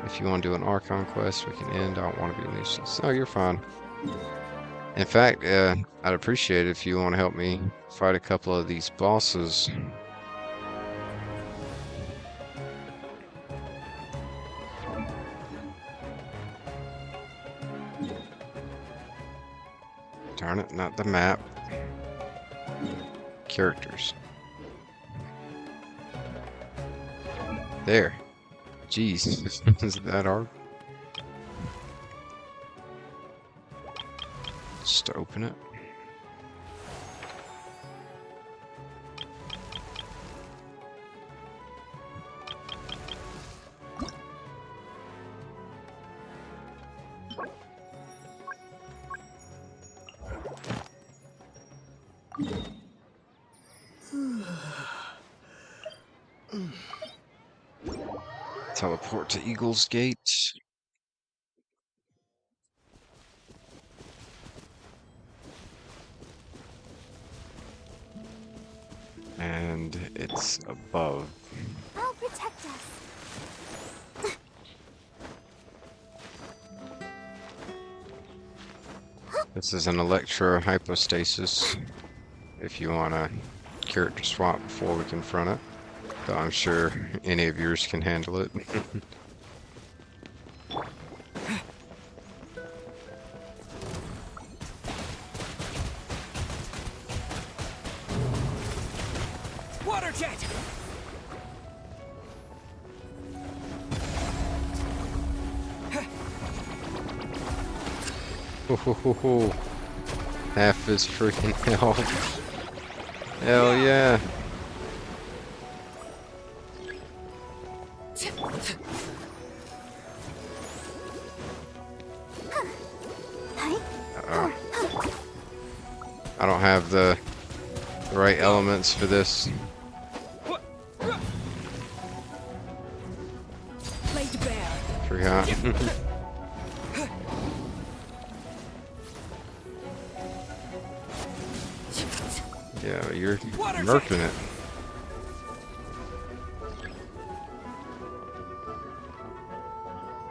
If you want to do an Archon quest, we can end. I don't want to be a nuisance. No, you're fine. In fact, I'd appreciate it if you want to help me fight a couple of these bosses. Darn it, not the map. Characters. There. Jeez, is that hard? Just to open it. Teleport to Eagle's Gate. And it's above. I'll protect us. This is an electro hypostasis. If you want to character swap before we confront it. Though I'm sure any of yours can handle it. Water jet! Half his freaking health. Hell yeah. I don't have the right elements for this. Forgot. Yeah, you're murking it.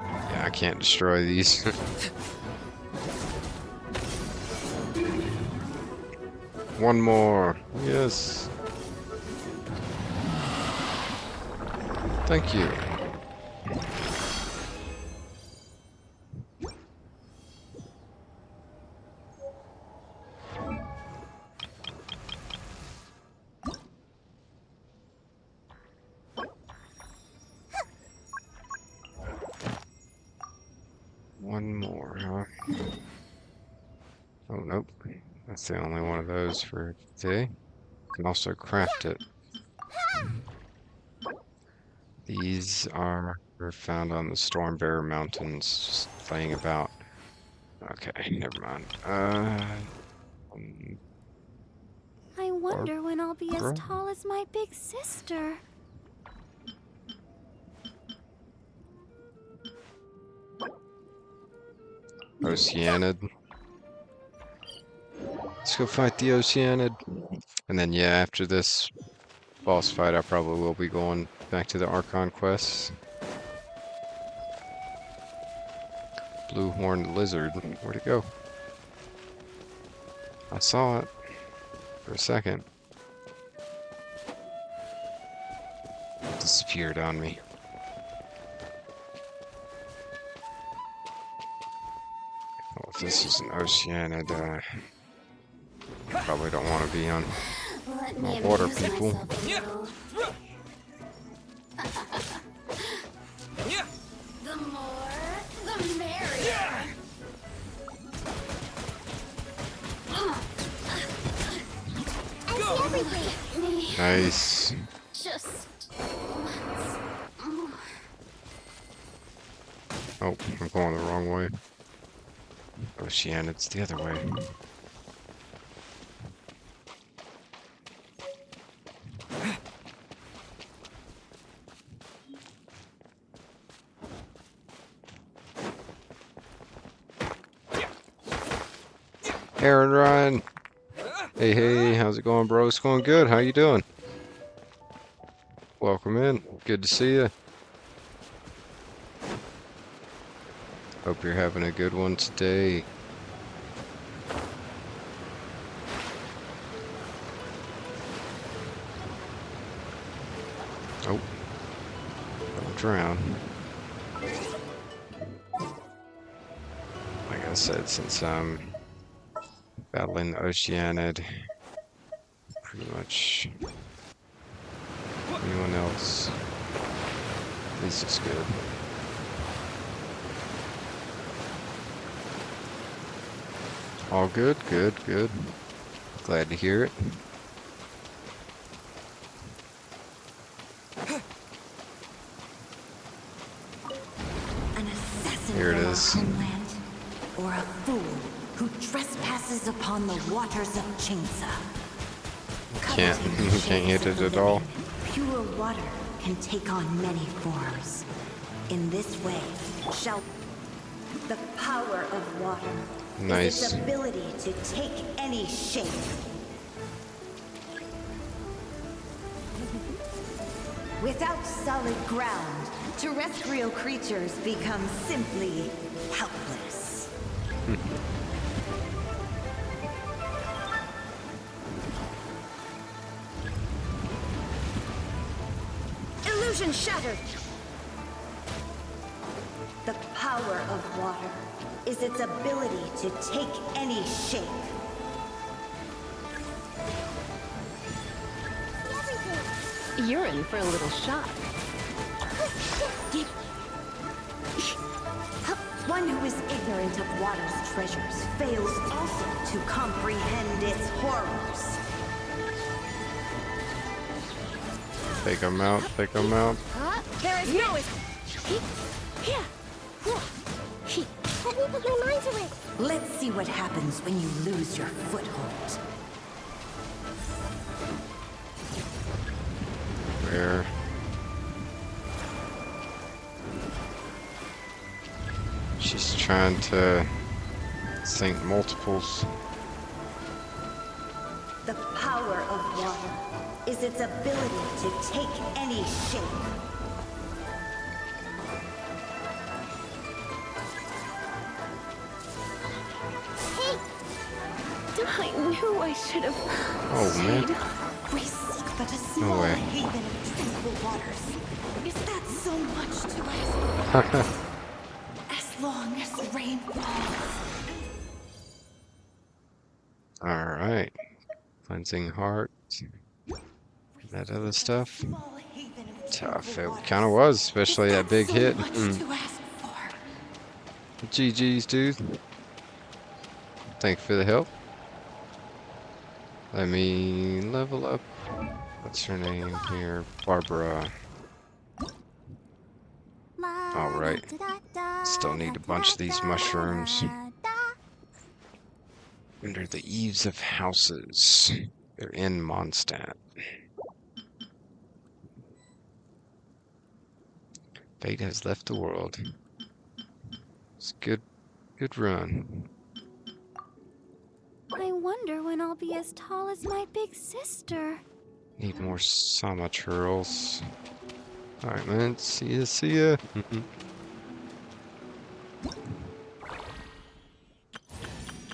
Yeah, I can't destroy these. One more. Yes. Thank you. one more, huh? Oh, nope. That's the only one of those for today. Can also craft it. These are found on the Stormbearer Mountains, just laying about. Okay, never mind. I wonder when I'll be as Barbara? tall as my big sister. Oceanid. Let's go fight the Oceanid. And then, yeah, after this boss fight, I probably will be going back to the Archon quests. Blue horned lizard. Where'd it go? I saw it for a second. It disappeared on me. Well, if this is an Oceanid, probably don't want to be on water people. The more, the merrier. I see everything. Nice. Just Oh, I'm going the wrong way. Oceanid's the other way. Aaron Ryan. Hey, hey, how's it going, bro? It's going good. How you doing? Welcome in. Good to see you. Hope you're having a good one today. Oh, don't drown. Like I said, since I'm battling the Oceanid, pretty much anyone else, at least it's good. All good, good, good. Glad to hear it. An assassin Here it from our is. homeland, or a fool who trespasses upon the waters of Chainsa. Can't hit it at all. Pure water can take on many forms. In this way, shall the power of water is Nice. its ability to take any shape. Without solid ground, terrestrial creatures become simply helpless. illusion shattered. The power of water is its ability to take any shape. You're in for a little shock. One who is ignorant of water's treasures fails also to comprehend its horrors. Take them out, take them out. There is no here. Let me put my mind to it. Let's see what happens when you lose your foothold. Where? She's trying to sink multiples. The power of water is its ability to take any shape. I knew I should have. Oh man. We seek but a No small way. haven of tranquil waters. Is that so much to ask for? As long as the rain falls. Alright. Cleansing heart. That other stuff. Tough. It kind of was, especially that big hit. To ask for. GG's, dude. Thanks for the help. Let me level up. What's her name here? Barbara. Alright. Still need a bunch of these mushrooms. Under the eaves of houses. They're in Mondstadt. Fate has left the world. It's a good run. I wonder when I'll be as tall as my big sister. Need more Sama churls. Alright, man. See ya.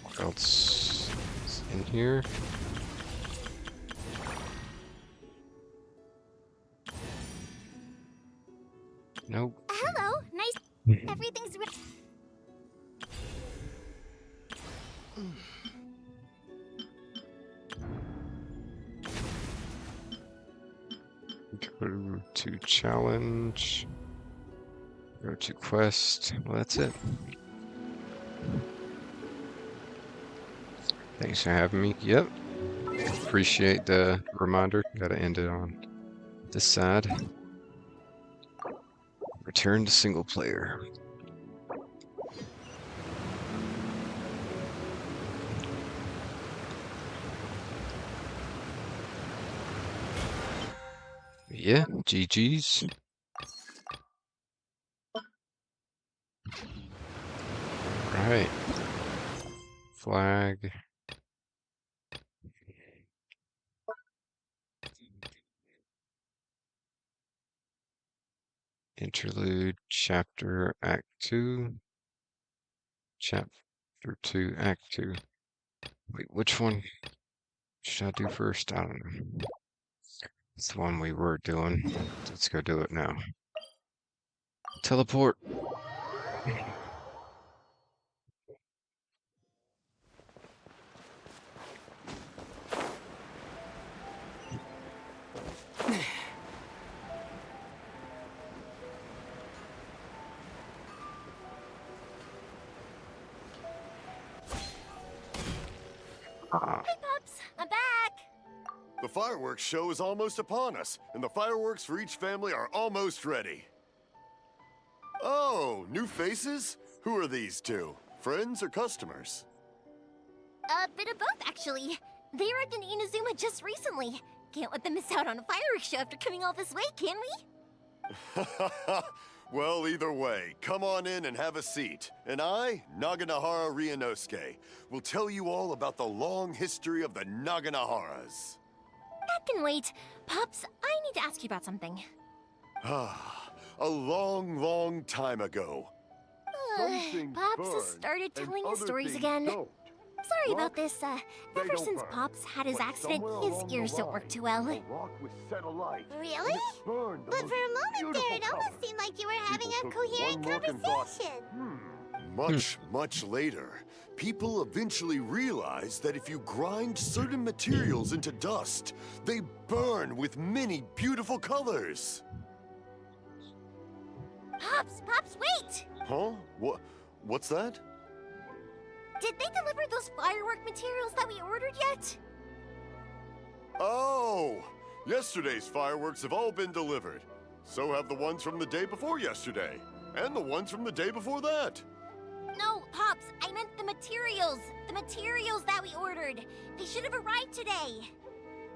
What else is in here? Nope. Hello, nice. Everything's ready. Go to challenge. Go to quest. Well, that's it. Thanks for having me. Yep. Appreciate the reminder. Gotta end it on this side. Return to single player. Yeah, GG's. Right. Flag. Interlude, Chapter, Act 2. Chapter 2, Act 2. Wait, which one should I do first? I don't know. It's the one we were doing. Let's go do it now. Teleport. Hi, Pups. I'm back. The fireworks show is almost upon us, and the fireworks for each family are almost ready. Oh, new faces? Who are these two? Friends or customers? A bit of both, actually. They arrived in Inazuma just recently. Can't let them miss out on a fireworks show after coming all this way, can we? Well, either way, come on in and have a seat. And I, Naganahara Ryunosuke, will tell you all about the long history of the Naganaharas. That can wait. Pops, I need to ask you about something. A long, long time ago. Pops has started telling his stories again. Sorry about this. Ever since Pops had his accident, his ears don't work too well. Really? But for a moment there, it almost seemed like you were having a coherent conversation. Much later, people eventually realized that if you grind certain materials into dust, they burn with many beautiful colors. Pops, wait! Huh? What's that? Did they deliver those firework materials that we ordered yet? Oh! Yesterday's fireworks have all been delivered. So have the ones from the day before yesterday. And the ones from the day before that. No, Pops, I meant the materials. The materials that we ordered. They should have arrived today.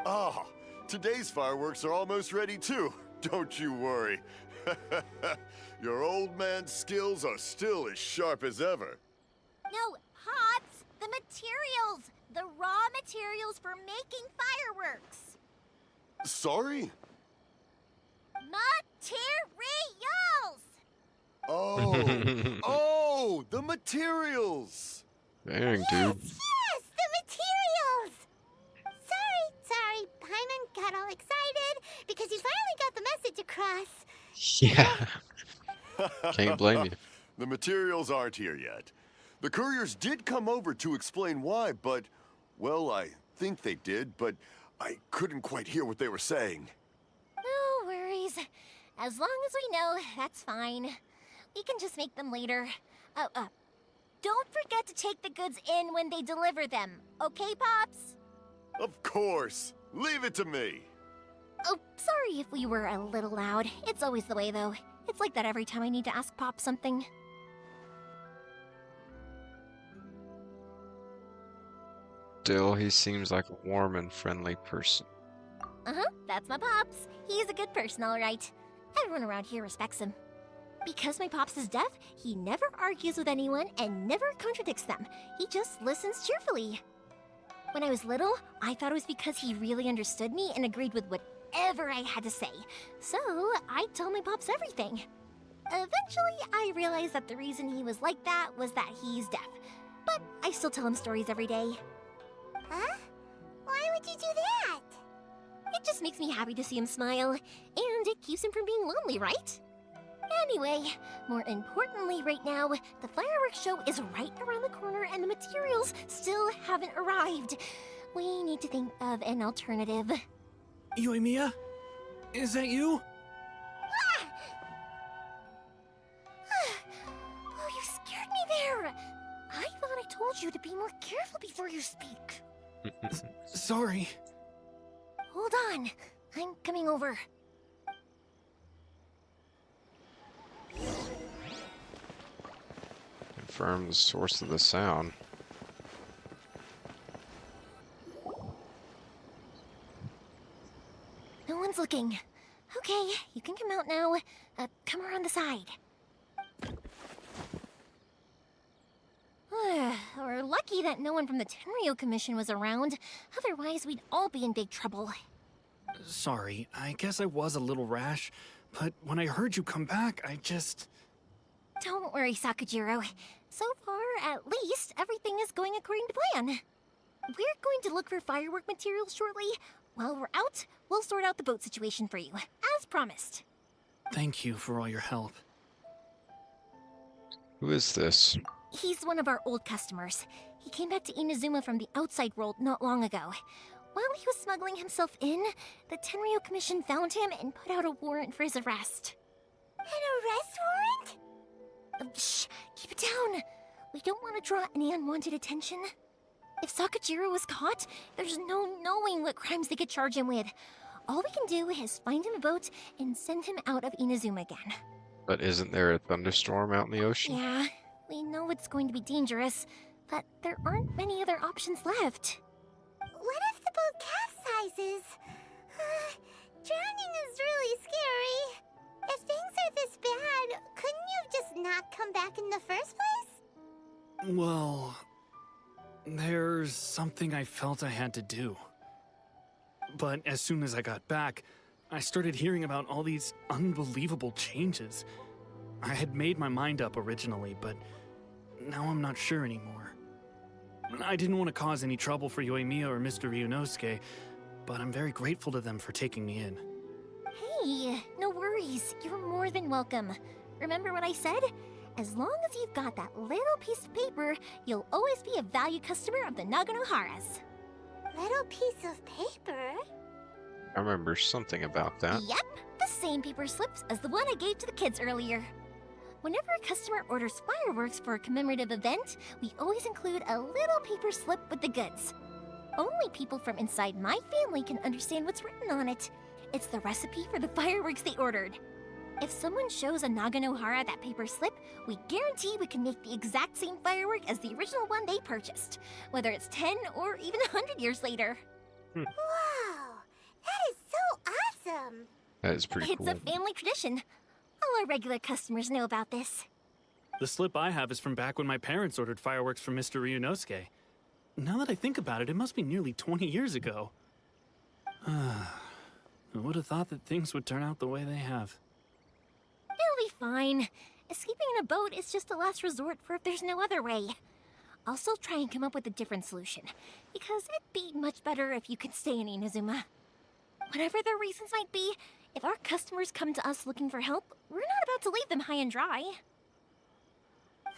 Ah, today's fireworks are almost ready too. Don't you worry. Your old man's skills are still as sharp as ever. No, Pops, the materials. The raw materials for making fireworks. Sorry? Materials! Oh, the materials! Dang, dude. Yes, the materials! Sorry, Paimon got all excited because he finally got the message across. Yeah. Can't blame you. The materials aren't here yet. The couriers did come over to explain why, but, well, I think they did, but I couldn't quite hear what they were saying. No worries. As long as we know, that's fine. We can just make them later. Don't forget to take the goods in when they deliver them, okay, Pops? Of course. Leave it to me. Oh, sorry if we were a little loud. It's always the way, though. It's like that every time I need to ask Pop something. Still, he seems like a warm and friendly person. Uh-huh, that's my Pops. He's a good person, all right. Everyone around here respects him. Because my Pops is deaf, he never argues with anyone and never contradicts them. He just listens cheerfully. When I was little, I thought it was because he really understood me and agreed with whatever I had to say. So, I'd tell my Pops everything. Eventually, I realized that the reason he was like that was that he's deaf. But I still tell him stories every day. Huh? Why would you do that? It just makes me happy to see him smile, and it keeps him from being lonely, right? Anyway, more importantly right now, the fireworks show is right around the corner and the materials still haven't arrived. We need to think of an alternative. Yoimiya? Is that you? Oh, you scared me there! I thought I told you to be more careful before you speak. Sorry. Hold on, I'm coming over. Confirm the source of the sound. No one's looking. Okay, you can come out now. Come around the side. We're lucky that no one from the Tenryo Commission was around. Otherwise, we'd all be in big trouble. Sorry, I guess I was a little rash, but when I heard you come back, I just... Don't worry, Sakujiro. So far, at least, everything is going according to plan. We're going to look for firework materials shortly. While we're out, we'll sort out the boat situation for you, as promised. Thank you for all your help. Who is this? He's one of our old customers. He came back to Inazuma from the outside world not long ago. While he was smuggling himself in, the Tenryo Commission found him and put out a warrant for his arrest. An arrest warrant? Shh! Keep it down! We don't want to draw any unwanted attention. If Sakujiro was caught, there's no knowing what crimes they could charge him with. All we can do is find him a boat and send him out of Inazuma again. But isn't there a thunderstorm out in the ocean? Yeah, we know it's going to be dangerous, but there aren't many other options left. What if the boat capsizes? Drowning is really scary. If things are this bad, couldn't you just not come back in the first place? Well, there's something I felt I had to do. But as soon as I got back, I started hearing about all these unbelievable changes. I had made my mind up originally, but now I'm not sure anymore. I didn't want to cause any trouble for Yoimiya or Mr. Ryunosuke, but I'm very grateful to them for taking me in. Hey, no worries. You're more than welcome. Remember what I said? As long as you've got that little piece of paper, you'll always be a valued customer of the Naganoharas. Little piece of paper? I remember something about that. Yep, the same paper slips as the one I gave to the kids earlier. Whenever a customer orders fireworks for a commemorative event, we always include a little paper slip with the goods. Only people from inside my family can understand what's written on it. It's the recipe for the fireworks they ordered. If someone shows a Naganohara that paper slip, we guarantee we can make the exact same firework as the original one they purchased, whether it's 10 or even 100 years later. Wow, that is so awesome! That is pretty cool. It's a family tradition. All our regular customers know about this. The slip I have is from back when my parents ordered fireworks from Mr. Ryunosuke. Now that I think about it, it must be nearly 20 years ago. I would have thought that things would turn out the way they have. It'll be fine. Escaping in a boat is just a last resort for if there's no other way. I'll still try and come up with a different solution, because it'd be much better if you could stay in Inazuma. Whatever their reasons might be, if our customers come to us looking for help, we're not about to leave them high and dry.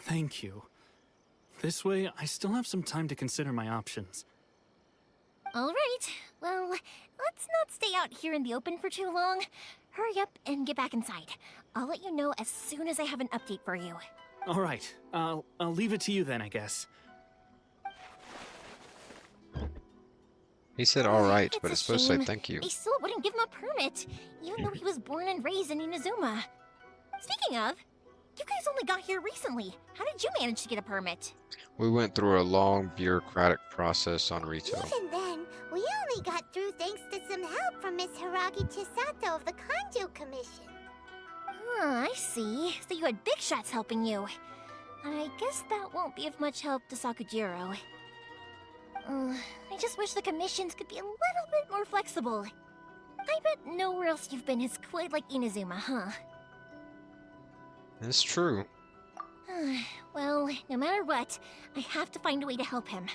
Thank you. This way, I still have some time to consider my options. All right. Well, let's not stay out here in the open for too long. Hurry up and get back inside. I'll let you know as soon as I have an update for you. All right, I'll leave it to you then, I guess. He said all right, but It's it's a supposed to say shame. thank you. They still wouldn't give him a permit, even though he was born and raised in Inazuma. Speaking of, you guys only got here recently. How did you manage to get a permit? We went through a long bureaucratic process on Rito. Even then, we only got through thanks to some help from Miss Hiragi Chisato of the Kanjo Commission. I see. So you had big shots helping you. I guess that won't be of much help to Sakujiro. I just wish the commissions could be a little bit more flexible. I bet nowhere else you've been is quite like Inazuma, huh? It's true. Well, no matter what, I have to find a way to help him.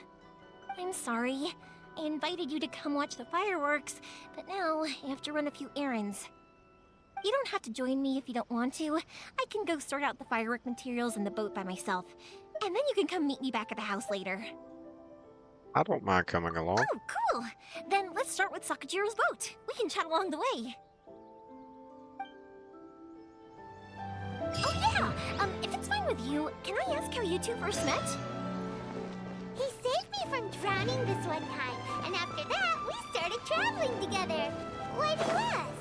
I'm sorry. I invited you to come watch the fireworks, but now I have to run a few errands. You don't have to join me if you don't want to. I can go sort out the firework materials in the boat by myself, and then you can come meet me back at the house later. I don't mind coming along. Oh, cool! Then let's start with Sakujiro's boat. We can chat along the way. Oh yeah! If it's fine with you, can I ask how you two first met? He saved me from drowning this one time, and after that, we started traveling together. Why do you ask?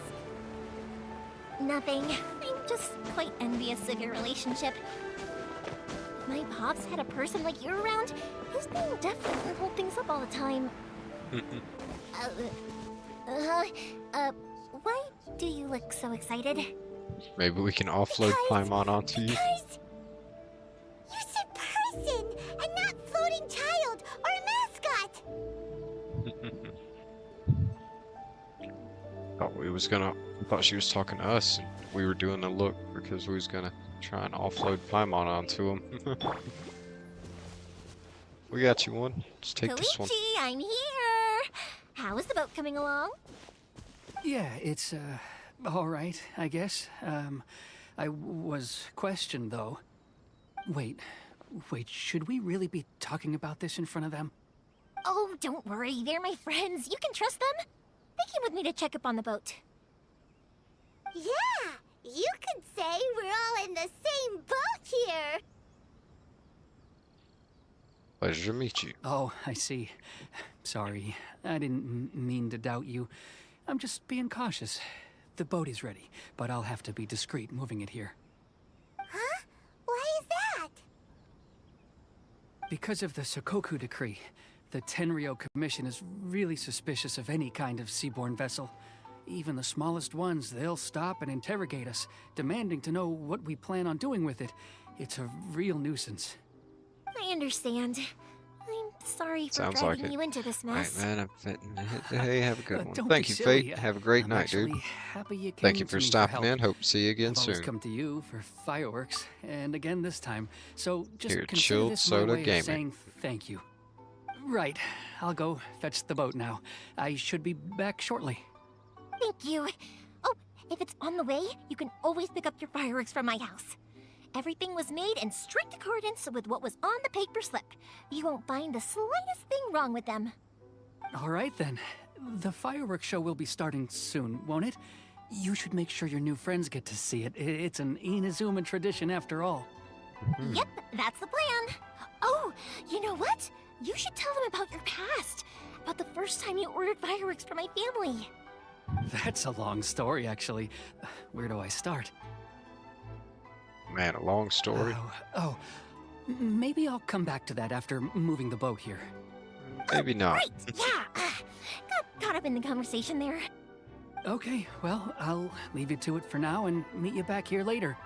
Nothing. I'm just quite envious of your relationship. If my pops had a person like you around, his being deaf would hold things up all the time. Why do you look so excited? Maybe we can offload Paimon onto you. Because you said person, and not floating child or a mascot. Thought she was talking to us, and we were doing the look because we was gonna try and offload Paimon onto him. We got you one. Just take this one. Koichi, I'm here! How is the boat coming along? Yeah, it's, all right, I guess. I was questioned, though. Wait, should we really be talking about this in front of them? Oh, don't worry, they're my friends. You can trust them. They came with me to check up on the boat. Yeah, you could say we're all in the same boat here. Pleasure to meet you. Oh, I see. Sorry, I didn't mean to doubt you. I'm just being cautious. The boat is ready, but I'll have to be discreet moving it here. Huh? Why is that? Because of the Sokoku decree, the Tenryo Commission is really suspicious of any kind of seaborne vessel. Even the smallest ones, they'll stop and interrogate us, demanding to know what we plan on doing with it. It's a real nuisance. I understand. I'm sorry for Sounds dragging like it. you into this mess. Alright, man, I'm fitting to hit the hay. Have a good one. Don't Thank be you, silly. Fate. Have a great I'm night, dude. actually happy you Thank came you to for me stopping help. in. Hope to see you again I've always soon. come to you for fireworks, and again this time. So just Here, consider Chilled this my Soda way Gaming. of saying thank you. Right, I'll go fetch the boat now. I should be back shortly. Thank you. Oh, if it's on the way, you can always pick up your fireworks from my house. Everything was made in strict accordance with what was on the paper slip. You won't find the slightest thing wrong with them. All right then. The fireworks show will be starting soon, won't it? You should make sure your new friends get to see it. It's an Inazuma tradition after all. Yep, that's the plan. Oh, you know what? You should tell them about your past. About the first time you ordered fireworks for my family. That's a long story, actually. Where do I start? Man, a long story. Maybe I'll come back to that after moving the boat here. Maybe not. Right, yeah. Got caught up in the conversation there. Okay, well, I'll leave you to it for now and meet you back here later.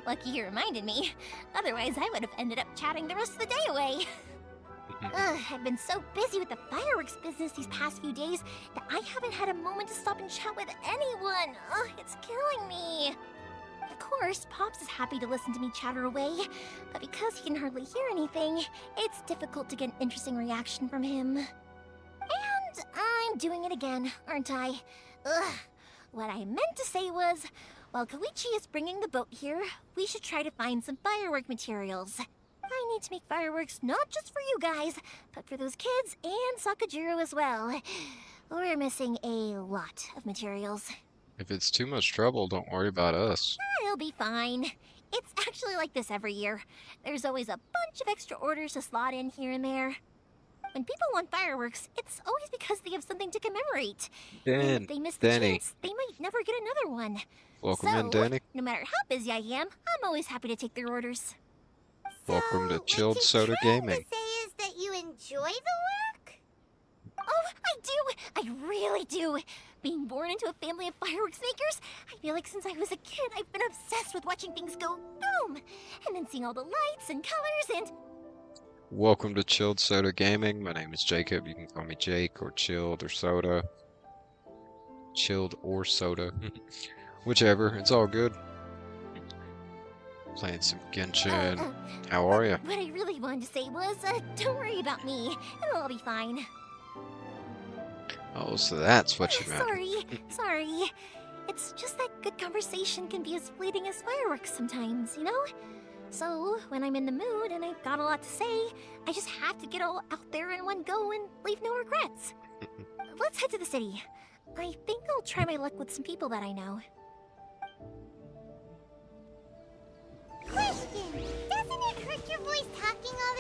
Lucky you reminded me. Otherwise, I would have ended up chatting the rest of the day away. I've been so busy with the fireworks business these past few days that I haven't had a moment to stop and chat with anyone. It's killing me. Of course, Pops is happy to listen to me chatter away, but because he can hardly hear anything, it's difficult to get an interesting reaction from him. And I'm doing it again, aren't I? What I meant to say was, while Koichi is bringing the boat here, we should try to find some firework materials. I need to make fireworks not just for you guys, but for those kids and Sakujiro as well. We're missing a lot of materials. If it's too much trouble, don't worry about us. It'll be fine. It's actually like this every year. There's always a bunch of extra orders to slot in here and there. When people want fireworks, it's always because they have something to commemorate. And if they miss the chance, they might never get another one. Welcome in, Danny. No matter how busy I am, I'm always happy to take their orders. Welcome to Chilled Soda Gaming. Say is that you enjoy the work? Oh, I do! I really do! Being born into a family of fireworks makers, I feel like since I was a kid, I've been obsessed with watching things go boom! And then seeing all the lights and colors and... Welcome to Chilled Soda Gaming. My name is Jacob. You can call me Jake or Chilled or Soda. Chilled or Soda. Whichever. It's all good. Playing some Genshin. How are you? What I really wanted to say was, don't worry about me. It'll all be fine. Oh, so that's what you meant. Sorry. It's just that good conversation can be as fleeting as fireworks sometimes, you know? So, when I'm in the mood and I've got a lot to say, I just have to get all out there in one go and leave no regrets. Let's head to the city. I think I'll try my luck with some people that I know. Question! Doesn't it hurt your voice talking all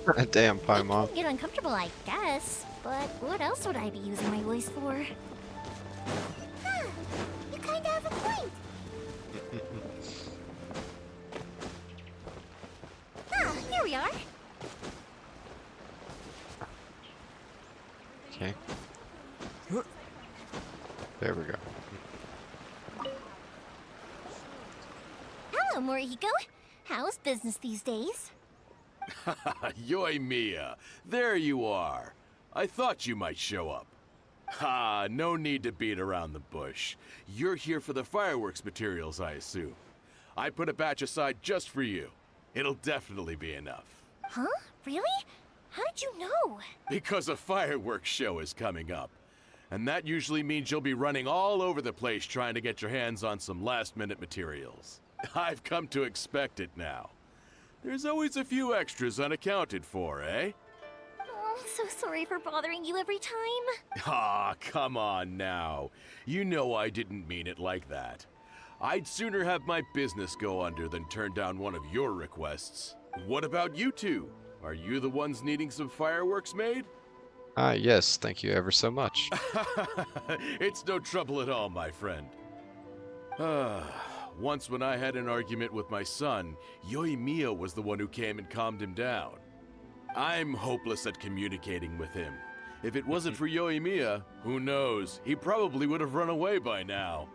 the time? Damn, Paimon. Get uncomfortable, I guess. But what else would I be using my voice for? Huh. You kinda have a point. Here we are. Okay. There we go. Hello, Morihiko. How's business these days? Yoi Mia, there you are. I thought you might show up. Ha, no need to beat around the bush. You're here for the fireworks materials, I assume. I put a batch aside just for you. It'll definitely be enough. Huh? Really? How did you know? Because a fireworks show is coming up. And that usually means you'll be running all over the place trying to get your hands on some last-minute materials. I've come to expect it now. There's always a few extras unaccounted for, eh? Oh, I'm so sorry for bothering you every time. Ah, come on now. You know I didn't mean it like that. I'd sooner have my business go under than turn down one of your requests. What about you two? Are you the ones needing some fireworks made? Yes, thank you ever so much. It's no trouble at all, my friend. Once when I had an argument with my son, Yoi Mia was the one who came and calmed him down. I'm hopeless at communicating with him. If it wasn't for Yoi Mia, who knows, he probably would have run away by now.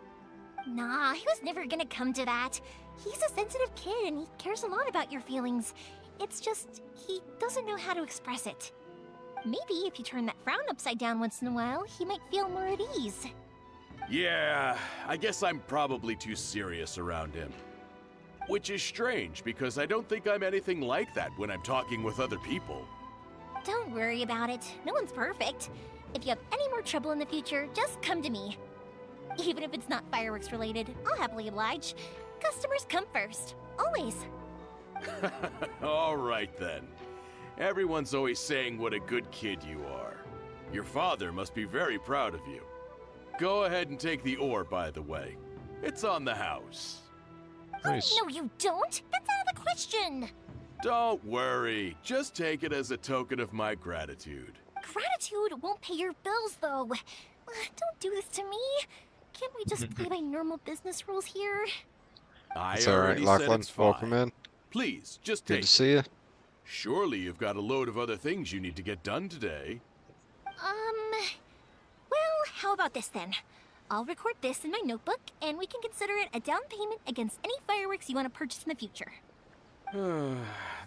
Nah, he was never gonna come to that. He's a sensitive kid and he cares a lot about your feelings. It's just, he doesn't know how to express it. Maybe if you turn that frown upside down once in a while, he might feel more at ease. Yeah, I guess I'm probably too serious around him. Which is strange, because I don't think I'm anything like that when I'm talking with other people. Don't worry about it. No one's perfect. If you have any more trouble in the future, just come to me. Even if it's not fireworks related, I'll happily oblige. Customers come first. Always. All right then. Everyone's always saying what a good kid you are. Your father must be very proud of you. Go ahead and take the ore, by the way. It's on the house. Nice. Oh, no, you don't. That's out of the question. Don't worry. Just take it as a token of my gratitude. Gratitude won't pay your bills, though. Don't do this to me. Can't we just play by normal business rules here? It's alright, Lachlan. Welcome in. Please, just Good take to see you. Surely you've got a load of other things you need to get done today. Well, how about this then? I'll record this in my notebook, and we can consider it a down payment against any fireworks you want to purchase in the future.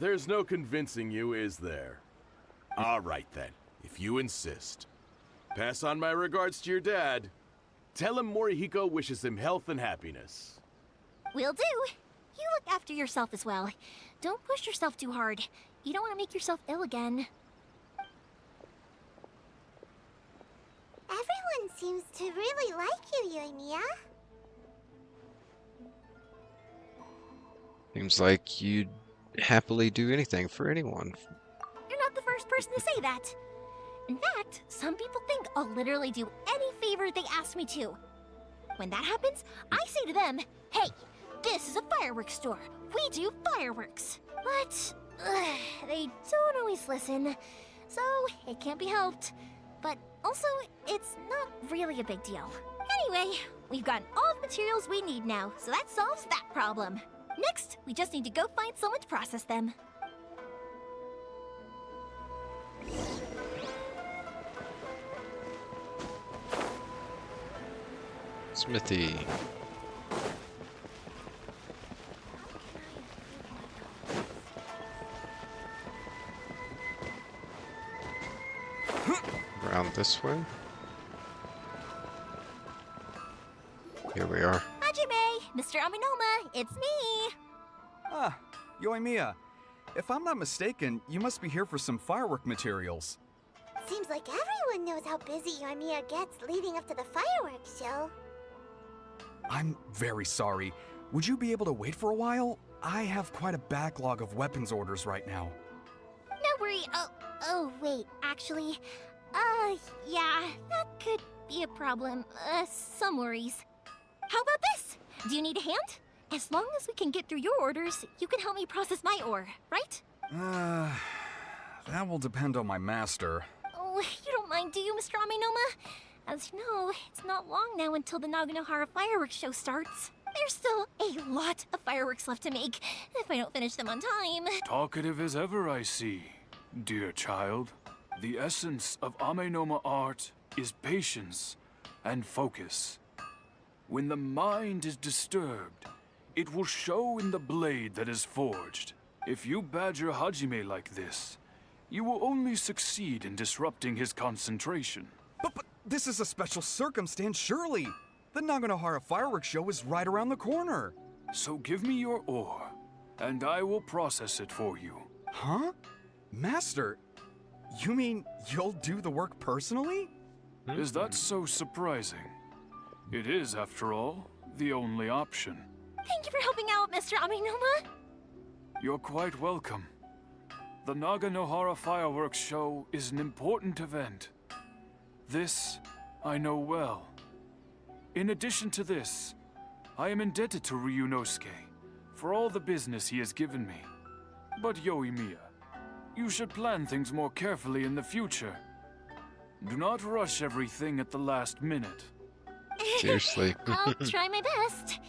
There's no convincing you, is there? All right then, if you insist. Pass on my regards to your dad. Tell him Morihiko wishes him health and happiness. Will do. You look after yourself as well. Don't push yourself too hard. You don't want to make yourself ill again. Everyone seems to really like you, Yoimiya. Seems like you'd happily do anything for anyone. You're not the first person to say that. In fact, some people think I'll literally do any favor they ask me to. When that happens, I say to them, hey, This is a fireworks store. We do fireworks. But they don't always listen, so it can't be helped. But also, it's not really a big deal. Anyway, we've gotten all the materials we need now, so that solves that problem. Next, we just need to go find someone to process them. Smithy. Around this way. Here we are. Hajime, Mr. Aminoma, it's me. Ah, Yoimiya. If I'm not mistaken, you must be here for some firework materials. Seems like everyone knows how busy Yoimiya gets leading up to the fireworks show. I'm very sorry. Would you be able to wait for a while? I have quite a backlog of weapons orders right now. No worry. Oh, wait, actually, yeah, that could be a problem. Some worries. How about this? Do you need a hand? As long as we can get through your orders, you can help me process my ore, right? That will depend on my master. Oh, you don't mind, do you, Mr. Aminoma? As you know, it's not long now until the Naganohara fireworks show starts. There's still a lot of fireworks left to make, if I don't finish them on time. Talkative as ever, I see, dear child. The essence of Amenoma art is patience and focus. When the mind is disturbed, it will show in the blade that is forged. If you badger Hajime like this, you will only succeed in disrupting his concentration. But this is a special circumstance, surely. The Naganohara fireworks show is right around the corner. So give me your ore, and I will process it for you. Huh? Master, you mean you'll do the work personally? Is that so surprising? It is, after all, the only option. Thank you for helping out, Mr. Aminoma. You're quite welcome. The Naganohara fireworks show is an important event. This I know well. In addition to this, I am indebted to Ryunosuke for all the business he has given me. But Yoimiya, you should plan things more carefully in the future. Do not rush everything at the last minute. Seriously. I'll try my best.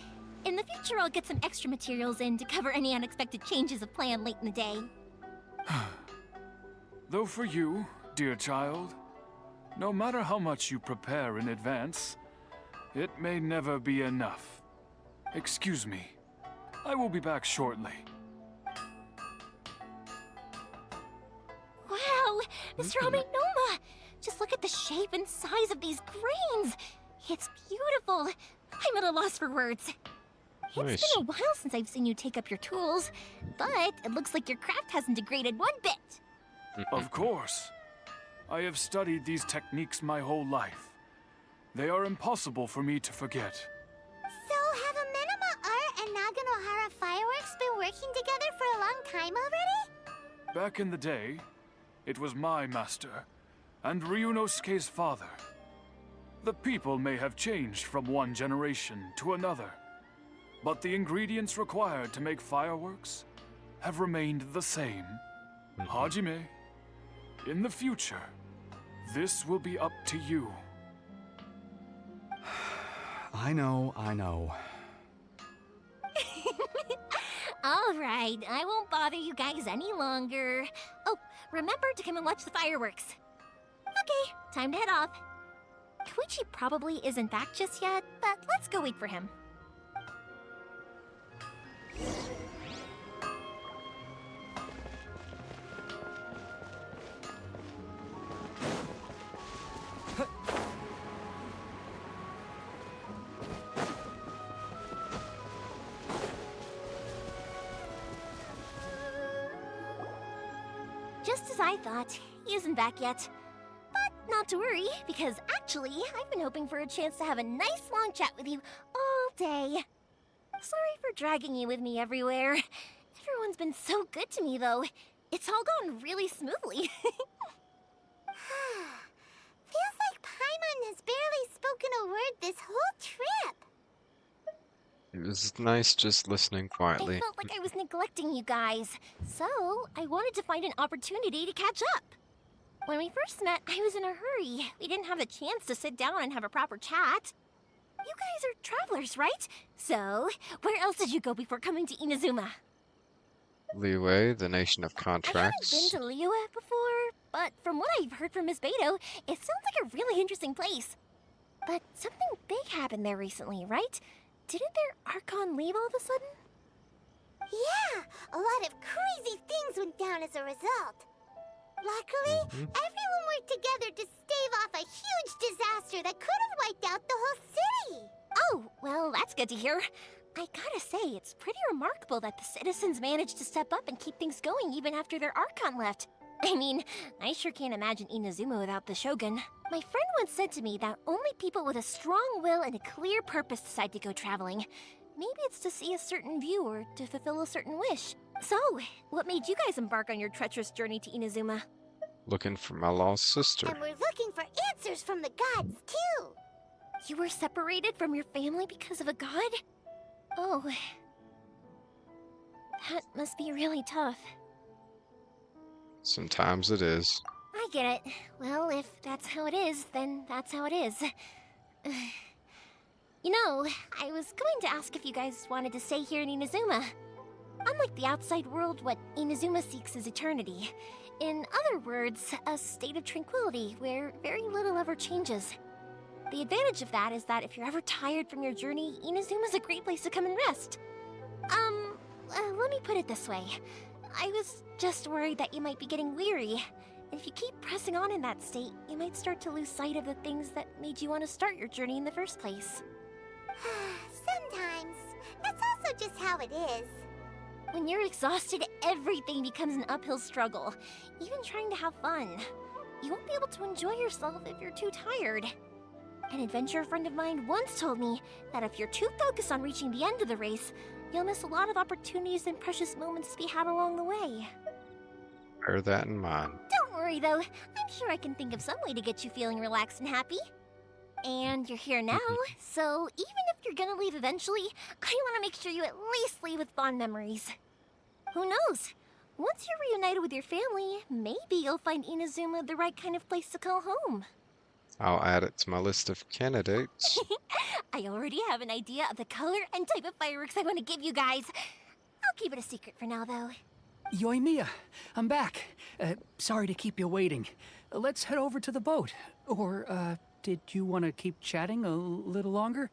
In the future, I'll get some extra materials in to cover any unexpected changes of plan late in the day. Though for you, dear child, no matter how much you prepare in advance, it may never be enough. Excuse me. I will be back shortly. Wow, Mr. Aminoma! Just look at the shape and size of these grains! It's beautiful! I'm at a loss for words. Nice. It's been a while since I've seen you take up your tools, but it looks like your craft hasn't degraded one bit. Of course. I have studied these techniques my whole life. They are impossible for me to forget. So, have Amenoma Art and Naganohara Fireworks been working together for a long time already? Back in the day, it was my master and Ryunosuke's father. The people may have changed from one generation to another, but the ingredients required to make fireworks have remained the same. Hajime, in the future, this will be up to you. I know. All right, I won't bother you guys any longer. Oh, remember to come and watch the fireworks. Okay, time to head off. Koichi probably isn't back just yet, but let's go wait for him. Just as I thought, he isn't back yet. But not to worry, because actually, I've been hoping for a chance to have a nice long chat with you all day. Sorry for dragging you with me everywhere. Everyone's been so good to me, though. It's all gone really smoothly. Feels like Paimon has barely spoken a word this whole trip. It was nice just listening I quietly. felt like I was neglecting you guys, so I wanted to find an opportunity to catch up. When we first met, I was in a hurry. We didn't have the chance to sit down and have a proper chat. You guys are travelers, right? So, where else did you go before coming to Inazuma? Liyue, the nation of contracts. I haven't been to Liyue before, but from what I've heard from Miss Beto, it sounds like a really interesting place. But something big happened there recently, right? Didn't their Archon leave all of a sudden? Yeah, a lot of crazy things went down as a result. Luckily, everyone worked together to stave off a huge disaster that could have wiped out the whole city. Oh, well, that's good to hear. I gotta say, it's pretty remarkable that the citizens managed to step up and keep things going even after their Archon left. I mean, I sure can't imagine Inazuma without the Shogun. My friend once said to me that only people with a strong will and a clear purpose decide to go traveling. Maybe it's to see a certain view or to fulfill a certain wish. So, what made you guys embark on your treacherous journey to Inazuma? Looking for my lost sister. And we're looking for answers from the gods, too. You were separated from your family because of a god? Oh. That must be really tough. Sometimes it is. I get it. Well, if that's how it is, then that's how it is. You know, I was going to ask if you guys wanted to stay here in Inazuma. Unlike the outside world, what Inazuma seeks is eternity. In other words, a state of tranquility where very little ever changes. The advantage of that is that if you're ever tired from your journey, Inazuma's a great place to come and rest. Let me put it this way. I was just worried that you might be getting weary. If you keep pressing on in that state, you might start to lose sight of the things that made you want to start your journey in the first place. Sometimes. That's also just how it is. When you're exhausted, everything becomes an uphill struggle. Even trying to have fun. You won't be able to enjoy yourself if you're too tired. An adventurer friend of mine once told me that if you're too focused on reaching the end of the race, you'll miss a lot of opportunities and precious moments to be had along the way. Bear that in mind. Don't worry though, I'm sure I can think of some way to get you feeling relaxed and happy. And you're here now, so even if you're gonna leave eventually, I want to make sure you at least leave with fond memories. Who knows? Once you're reunited with your family, maybe you'll find Inazuma the right kind of place to call home. I'll add it to my list of candidates. I already have an idea of the color and type of fireworks I want to give you guys. I'll keep it a secret for now, though. Yoimiya, I'm back. Sorry to keep you waiting. Let's head over to the boat. Or, did you want to keep chatting a little longer?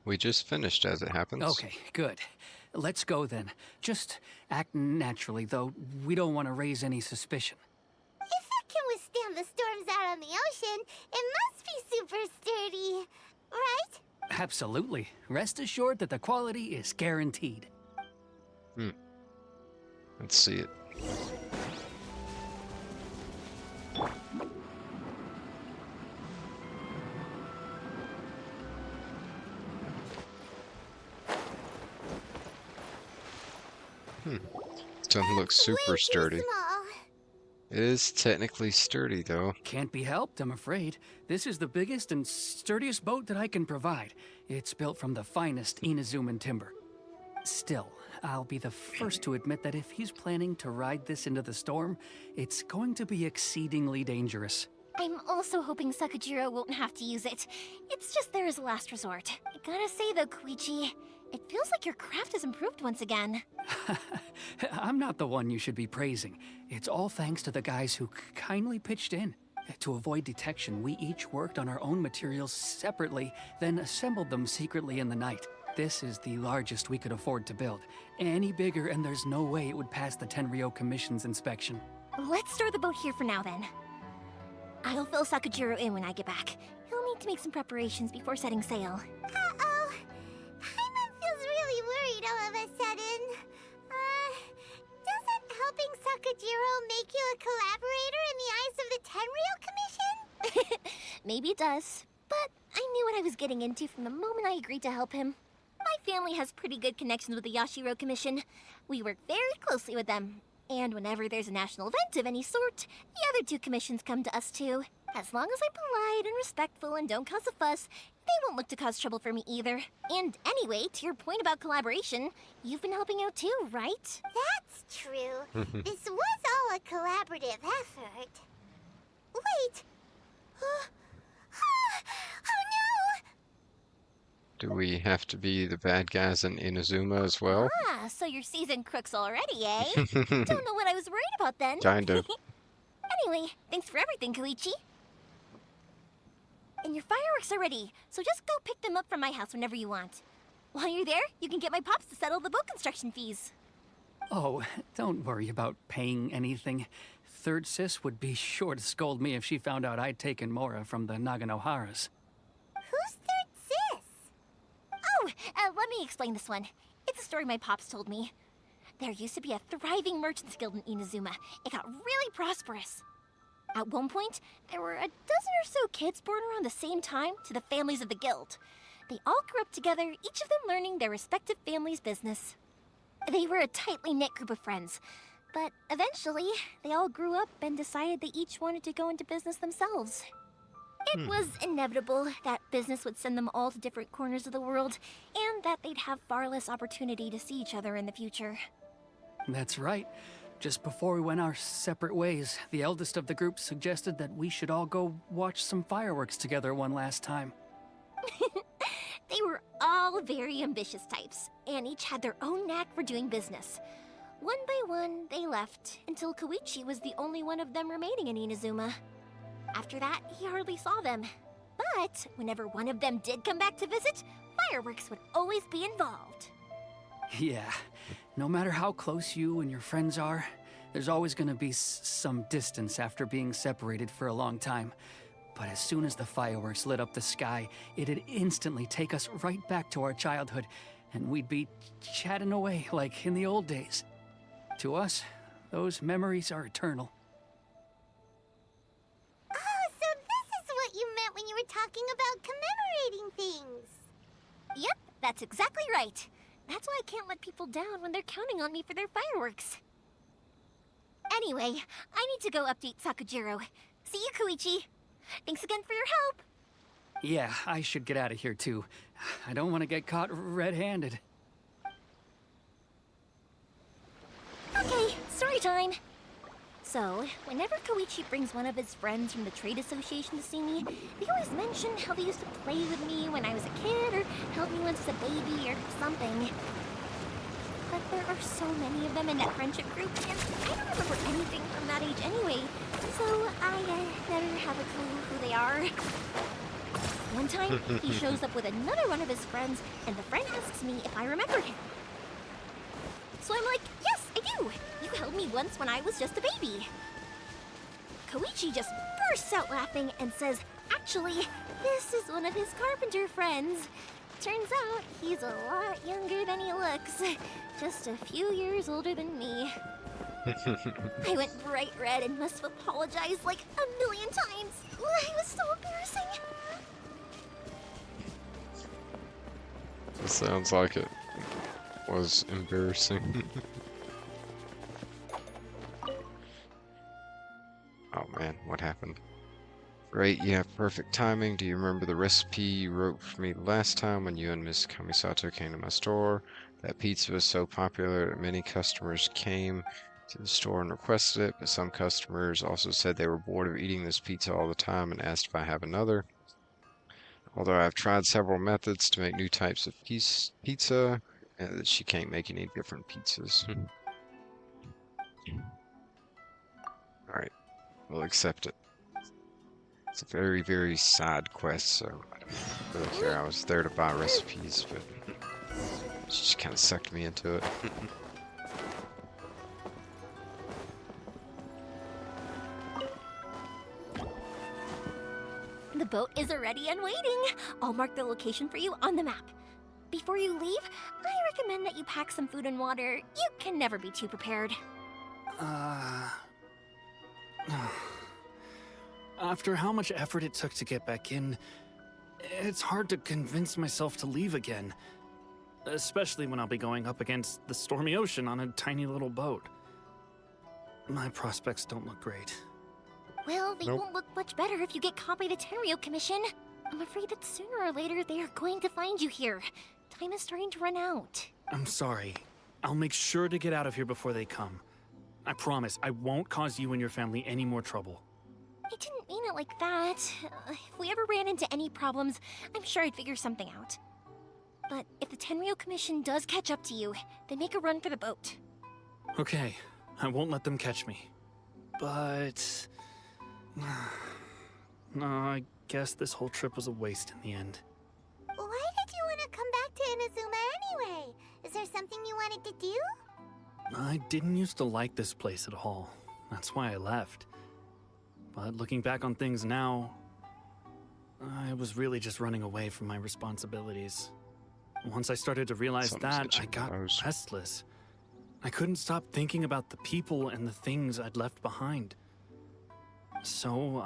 We just finished, as it happens. Okay, good. Let's go then. Just act naturally, though. We don't want to raise any suspicion. If it can withstand the storms out on the ocean, it must be super sturdy, right? Absolutely. Rest assured that the quality is guaranteed. Let's see it. Doesn't look super sturdy. It is technically sturdy, though. Can't be helped, I'm afraid. This is the biggest and sturdiest boat that I can provide. It's built from the finest Inazuman timber. Still, I'll be the first to admit that if he's planning to ride this into the storm, it's going to be exceedingly dangerous. I'm also hoping Sakajiro won't have to use it. It's just there as a last resort. I gotta say though, Koichi, it feels like your craft has improved once again. I'm not the one you should be praising. It's all thanks to the guys who kindly pitched in. To avoid detection, we each worked on our own materials separately, then assembled them secretly in the night. This is the largest we could afford to build. Any bigger and there's no way it would pass the Tenryou Commission's inspection. Let's store the boat here for now then. I'll fill Sakajiro in when I get back. He'll need to make some preparations before setting sail. Uh-oh. Paimon feels really worried all of a sudden. Doesn't helping Sakajiro make you a collaborator in the eyes of the Tenryou Commission? Maybe it does, but I knew what I was getting into from the moment I agreed to help him. My family has pretty good connections with the Yashiro Commission. We work very closely with them. And whenever there's a national event of any sort, the other two commissions come to us too. As long as I'm polite and respectful and don't cause a fuss, they won't look to cause trouble for me either. And anyway, to your point about collaboration, you've been helping out too, right? That's true. This was all a collaborative effort. Wait! Oh no! Do we have to be the bad guys in Inazuma as well? Ah, so you're seasoned crooks already, eh? Don't know what I was worried about then. Kind of. Anyway, thanks for everything, Koichi. And your fireworks are ready, so just go pick them up from my house whenever you want. While you're there, you can get my pops to settle the boat construction fees. Oh, don't worry about paying anything. Third Sis would be sure to scold me if she found out I'd taken Mora from the Naganoharas. Who's Third Sis? Oh, let me explain this one. It's a story my pops told me. There used to be a thriving merchants guild in Inazuma. It got really prosperous. At one point, there were a dozen or so kids born around the same time to the families of the guild. They all grew up together, each of them learning their respective family's business. They were a tightly knit group of friends, but eventually, they all grew up and decided they each wanted to go into business themselves. It was inevitable that business would send them all to different corners of the world, and that they'd have far less opportunity to see each other in the future. That's right. Just before we went our separate ways, the eldest of the group suggested that we should all go watch some fireworks together one last time. They were all very ambitious types, and each had their own knack for doing business. One by one, they left, until Koichi was the only one of them remaining in Inazuma. After that, he hardly saw them. But whenever one of them did come back to visit, fireworks would always be involved. Yeah, no matter how close you and your friends are, there's always gonna be some distance after being separated for a long time. But as soon as the fireworks lit up the sky, it'd instantly take us right back to our childhood, and we'd be chatting away like in the old days. To us, those memories are eternal. Oh, so this is what you meant when you were talking about commemorating things. Yep, that's exactly right. That's why I can't let people down when they're counting on me for their fireworks. Anyway, I need to go update Sakujiro. See you, Koichi. Thanks again for your help. Yeah, I should get out of here too. I don't want to get caught red-handed. Okay, story time. So, whenever Koichi brings one of his friends from the trade association to see me, they always mention how they used to play with me when I was a kid, or help me once as a baby, or something. But there are so many of them in that friendship group, and I don't remember anything from that age anyway, so I never have a clue who they are. One time, he shows up with another one of his friends, and the friend asks me if I remember him. So I'm like, yes, I do. You held me once when I was just a baby. Koichi just bursts out laughing and says, actually, this is one of his carpenter friends. Turns out he's a lot younger than he looks. Just a few years older than me. I went bright red and must have apologized like a million times. It was so embarrassing. It sounds like it was embarrassing. Oh man, what happened? Great, you have perfect timing. Do you remember the recipe you wrote for me last time when you and Miss Kamisato came to my store? That pizza was so popular that many customers came to the store and requested it, but some customers also said they were bored of eating this pizza all the time and asked if I have another. Although I've tried several methods to make new types of pizza, and she can't make any different pizzas. Alright, we'll accept it. It's a very, very side quest, so I don't really care. I was there to buy recipes, but she just kind of sucked me into it. The boat is ready and waiting. I'll mark the location for you on the map. Before you leave, I recommend that you pack some food and water. You can never be too prepared. After how much effort it took to get back in, it's hard to convince myself to leave again. Especially when I'll be going up against the stormy ocean on a tiny little boat. my prospects don't look great. Well, they Nope. won't look much better if you get caught by the Tenryo Commission. I'm afraid that sooner or later they are going to find you here. Time is starting to run out. I'm sorry. I'll make sure to get out of here before they come. I promise, I won't cause you and your family any more trouble. I didn't mean it like that. If we ever ran into any problems, I'm sure I'd figure something out. But if the Tenryo Commission does catch up to you, then make a run for the boat. Okay, I won't let them catch me. But... no, I guess this whole trip was a waste in the end. Why did you want to come back to Inazuma anyway? Is there something you wanted to do? I didn't used to like this place at all. That's why I left. But looking back on things now, I was really just running away from my responsibilities. Once I started to realize that, I got restless. I couldn't stop thinking about the people and the things I'd left behind. So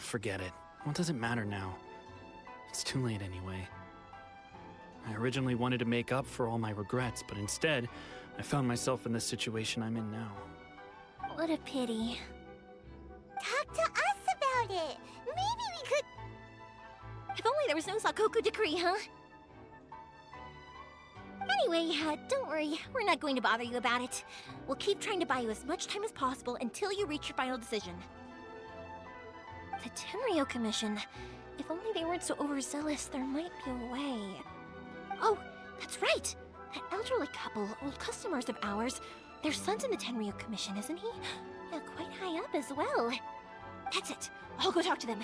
forget it. What does it matter now? It's too late anyway. I originally wanted to make up for all my regrets, but instead, I found myself in the situation I'm in now. What a pity. Talk to us about it. Maybe we could... If only there was no Sakoku decree, huh? Anyway, don't worry. We're not going to bother you about it. We'll keep trying to buy you as much time as possible until you reach your final decision. The Tenryo Commission. If only they weren't so overzealous, there might be a way. Oh, that's right! That elderly couple, old customers of ours, their son's in the Tenryo Commission, isn't he? Quite high up as well. That's it. I'll go talk to them.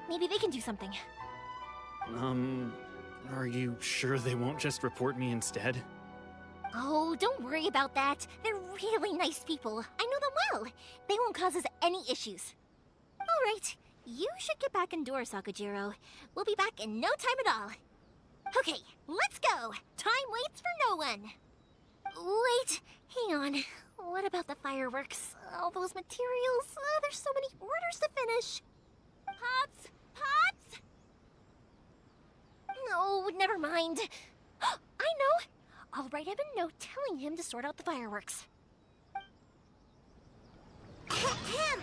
Maybe they can do something. Are you sure they won't just report me instead? Oh, don't worry about that. They're really nice people. I know them well. They won't cause us any issues. All right. You should get back indoors, Sakujiro. We'll be back in no time at all. Okay, let's go. Time waits for no one. Wait, hang on. What about the fireworks? All those materials? There's so many orders to finish. Pops! Pops! No, never mind. I know. I'll write him a note telling him to sort out the fireworks. Ahem.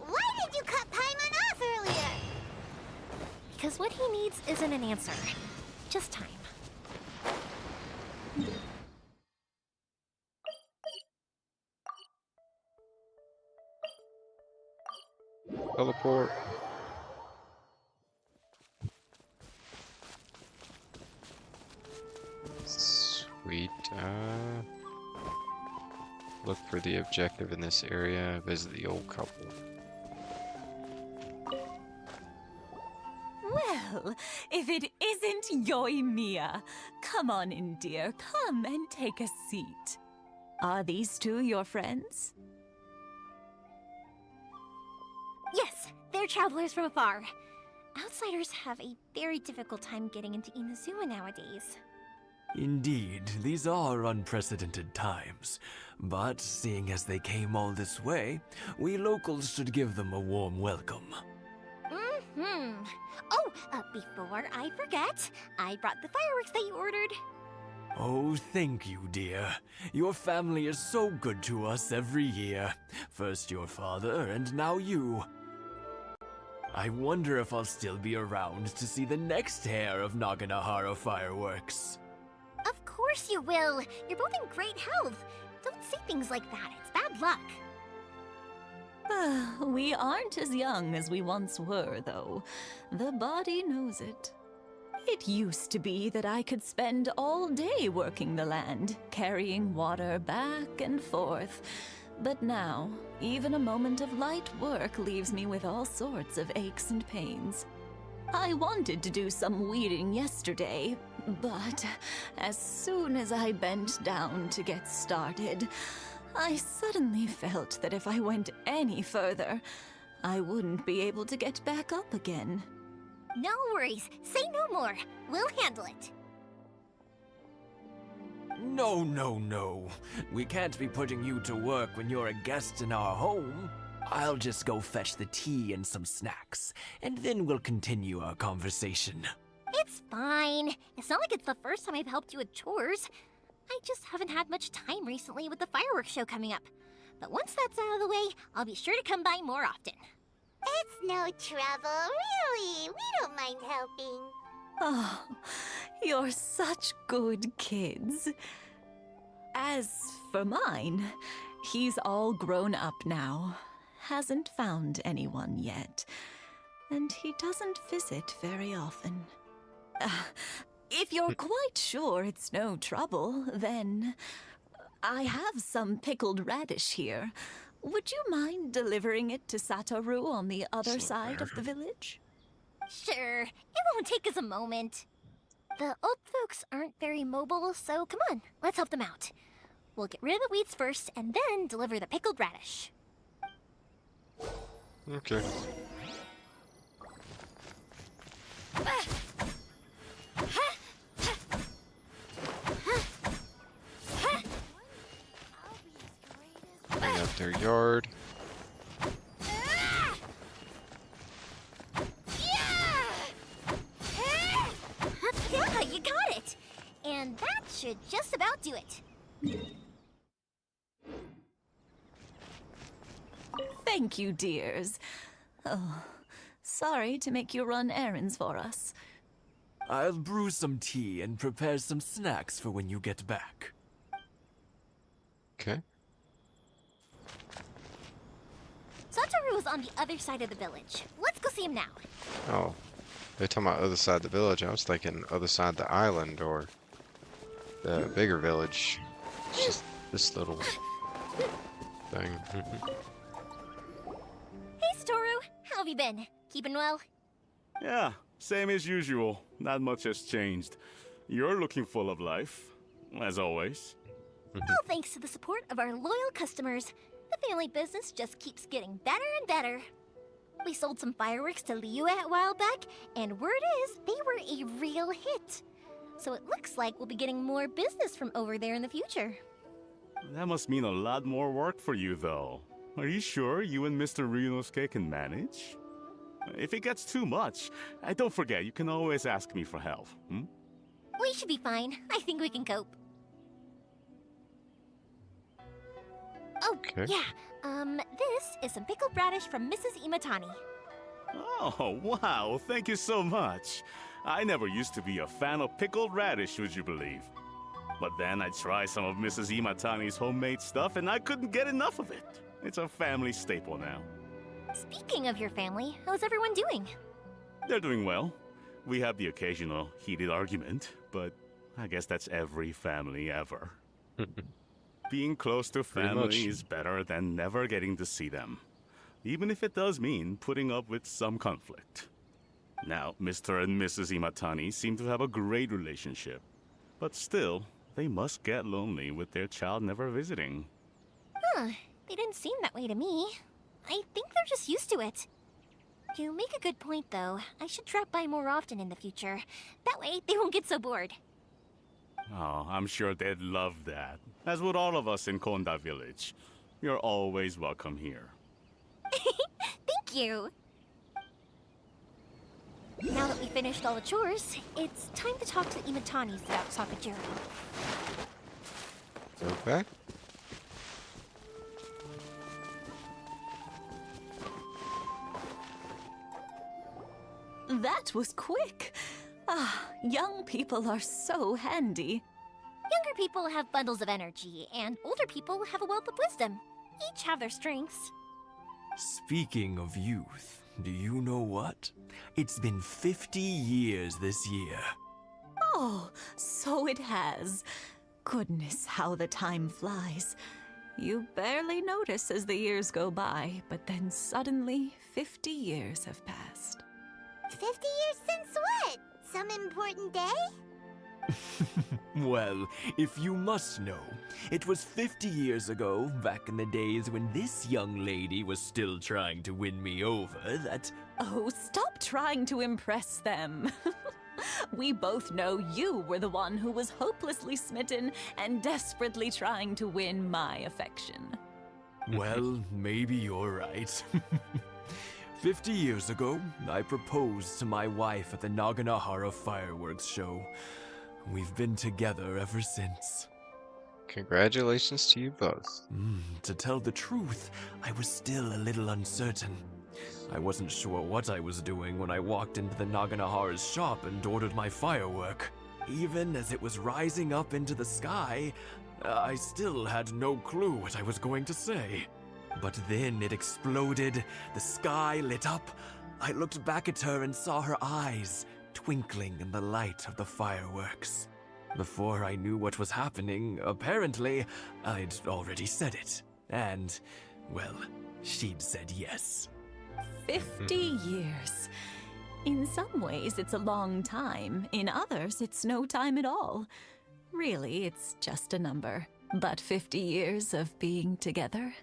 Why did you cut Paimon off earlier? Because what he needs isn't an answer, just time. Teleport. Sweet. Look for the objective in this area. Visit the old couple. Well, if it isn't Yoimiya, come on in, dear. Come and take a seat. Are these two your friends? Yes, they're travelers from afar. Outsiders have a very difficult time getting into Inazuma nowadays. Indeed, these are unprecedented times. But seeing as they came all this way, we locals should give them a warm welcome. Mm-hmm. Oh, before I forget, I brought the fireworks that you ordered. Oh, thank you, dear. Your family is so good to us every year. First your father, and now you. I wonder if I'll still be around to see the next hair of Naganahara fireworks. Of course you will. You're both in great health. Don't say things like that. It's bad luck. We aren't as young as we once were, though. The body knows it. It used to be that I could spend all day working the land, carrying water back and forth. But now, even a moment of light work leaves me with all sorts of aches and pains. I wanted to do some weeding yesterday, but as soon as I bent down to get started, I suddenly felt that if I went any further, I wouldn't be able to get back up again. No worries. Say no more. We'll handle it. No, no, no. We can't be putting you to work when you're a guest in our home. I'll just go fetch the tea and some snacks, and then we'll continue our conversation. It's fine. It's not like it's the first time I've helped you with chores. I just haven't had much time recently with the fireworks show coming up. But once that's out of the way, I'll be sure to come by more often. It's no trouble, really. We don't mind helping. Oh, you're such good kids. As for mine, he's all grown up now. Hasn't found anyone yet. And he doesn't visit very often. If you're quite sure it's no trouble, then I have some pickled radish here. Would you mind delivering it to Satoru on the other side of the village? Sure, it won't take us a moment. The old folks aren't very mobile, so come on, let's help them out. We'll get rid of the weeds first, and then deliver the pickled radish. Okay. Clean up their yard. Yeah, you got it! And that should just about do it. Thank you, dears. Oh, sorry to make you run errands for us. I'll brew some tea and prepare some snacks for when you get back. Okay. Satoru is on the other side of the village. Let's go see him now. Oh. They're talking about other side of the village. I was thinking other side of the island or the bigger village. It's just this little thing. Hey, Satoru. How have you been? Keeping well? Yeah, same as usual. Not much has changed. You're looking full of life, as always. All thanks to the support of our loyal customers, the family business just keeps getting better and better. We sold some fireworks to Liyue a while back, and word is they were a real hit. So it looks like we'll be getting more business from over there in the future. That must mean a lot more work for you, though. Are you sure you and Mr. Ryunosuke can manage? If it gets too much, don't forget, you can always ask me for help, hmm? We should be fine. I think we can cope. Oh, okay. Yeah. This is some pickled radish from Mrs. Imatani. Oh, wow, thank you so much. I never used to be a fan of pickled radish, would you believe? But then I tried some of Mrs. Imatani's homemade stuff and I couldn't get enough of it. It's a family staple now. Speaking of your family, how's everyone doing? They're doing well. We have the occasional heated argument, but I guess that's every family ever. Being close to family is better than never getting to see them, even if it does mean putting up with some conflict. Now, Mr. and Mrs. Imatani seem to have a great relationship, but still, they must get lonely with their child never visiting. Huh, they didn't seem that way to me. I think they're just used to it. You make a good point, though. I should drop by more often in the future. That way, they won't get so bored. Oh, I'm sure they'd love that, as would all of us in Konda Village. You're always welcome here. Thank you! Now that we finished all the chores, it's time to talk to the Imatanis about Sakajiro. Okay. That was quick. Ah, young people are so handy. Younger people have bundles of energy, and older people have a wealth of wisdom. Each have their strengths. Speaking of youth, do you know what? It's been 50 years this year. Oh, so it has. Goodness, how the time flies. You barely notice as the years go by, but then suddenly 50 years have passed. 50 years since what? Some important day? Well, if you must know, it was 50 years ago, back in the days when this young lady was still trying to win me over, that... Oh, stop trying to impress them. We both know you were the one who was hopelessly smitten and desperately trying to win my affection. Well, maybe you're right. 50 years ago, I proposed to my wife at the Naganahara fireworks show. We've been together ever since. Congratulations to you both. To tell the truth, I was still a little uncertain. I wasn't sure what I was doing when I walked into the Naganahara's shop and ordered my firework. Even as it was rising up into the sky, I still had no clue what I was going to say. But then it exploded, the sky lit up. I looked back at her and saw her eyes twinkling in the light of the fireworks. Before I knew what was happening, apparently, I'd already said it. And, well, she'd said yes. 50 years. In some ways, it's a long time. In others, it's no time at all. Really, it's just a number. But 50 years of being together?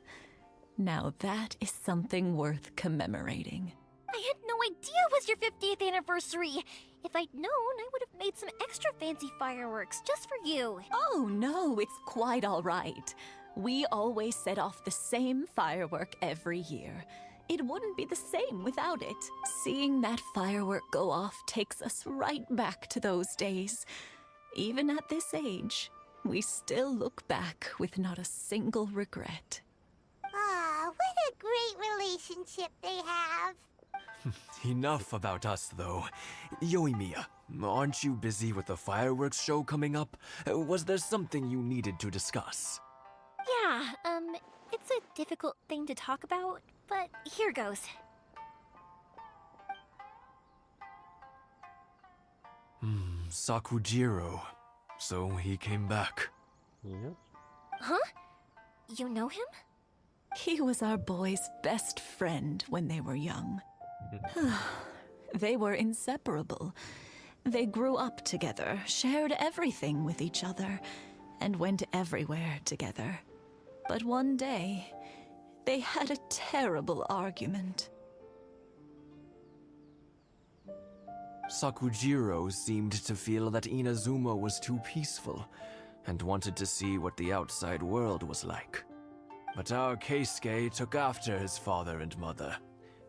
Now that is something worth commemorating. I had no idea it was your 50th anniversary. If I'd known, I would have made some extra fancy fireworks just for you. Oh no, it's quite all right. We always set off the same firework every year. It wouldn't be the same without it. Seeing that firework go off takes us right back to those days. Even at this age, we still look back with not a single regret. Ah, what a great relationship they have. Enough about us, though. Yoimiya, aren't you busy with the fireworks show coming up? Was there something you needed to discuss? Yeah, it's a difficult thing to talk about, but here goes. Sakujiro. So he came back. Yep. Huh? You know him? He was our boys' best friend when they were young. They were inseparable. They grew up together, shared everything with each other, and went everywhere together. But one day, they had a terrible argument. Sakujiro seemed to feel that Inazuma was too peaceful, and wanted to see what the outside world was like. But our Keisuke took after his father and mother.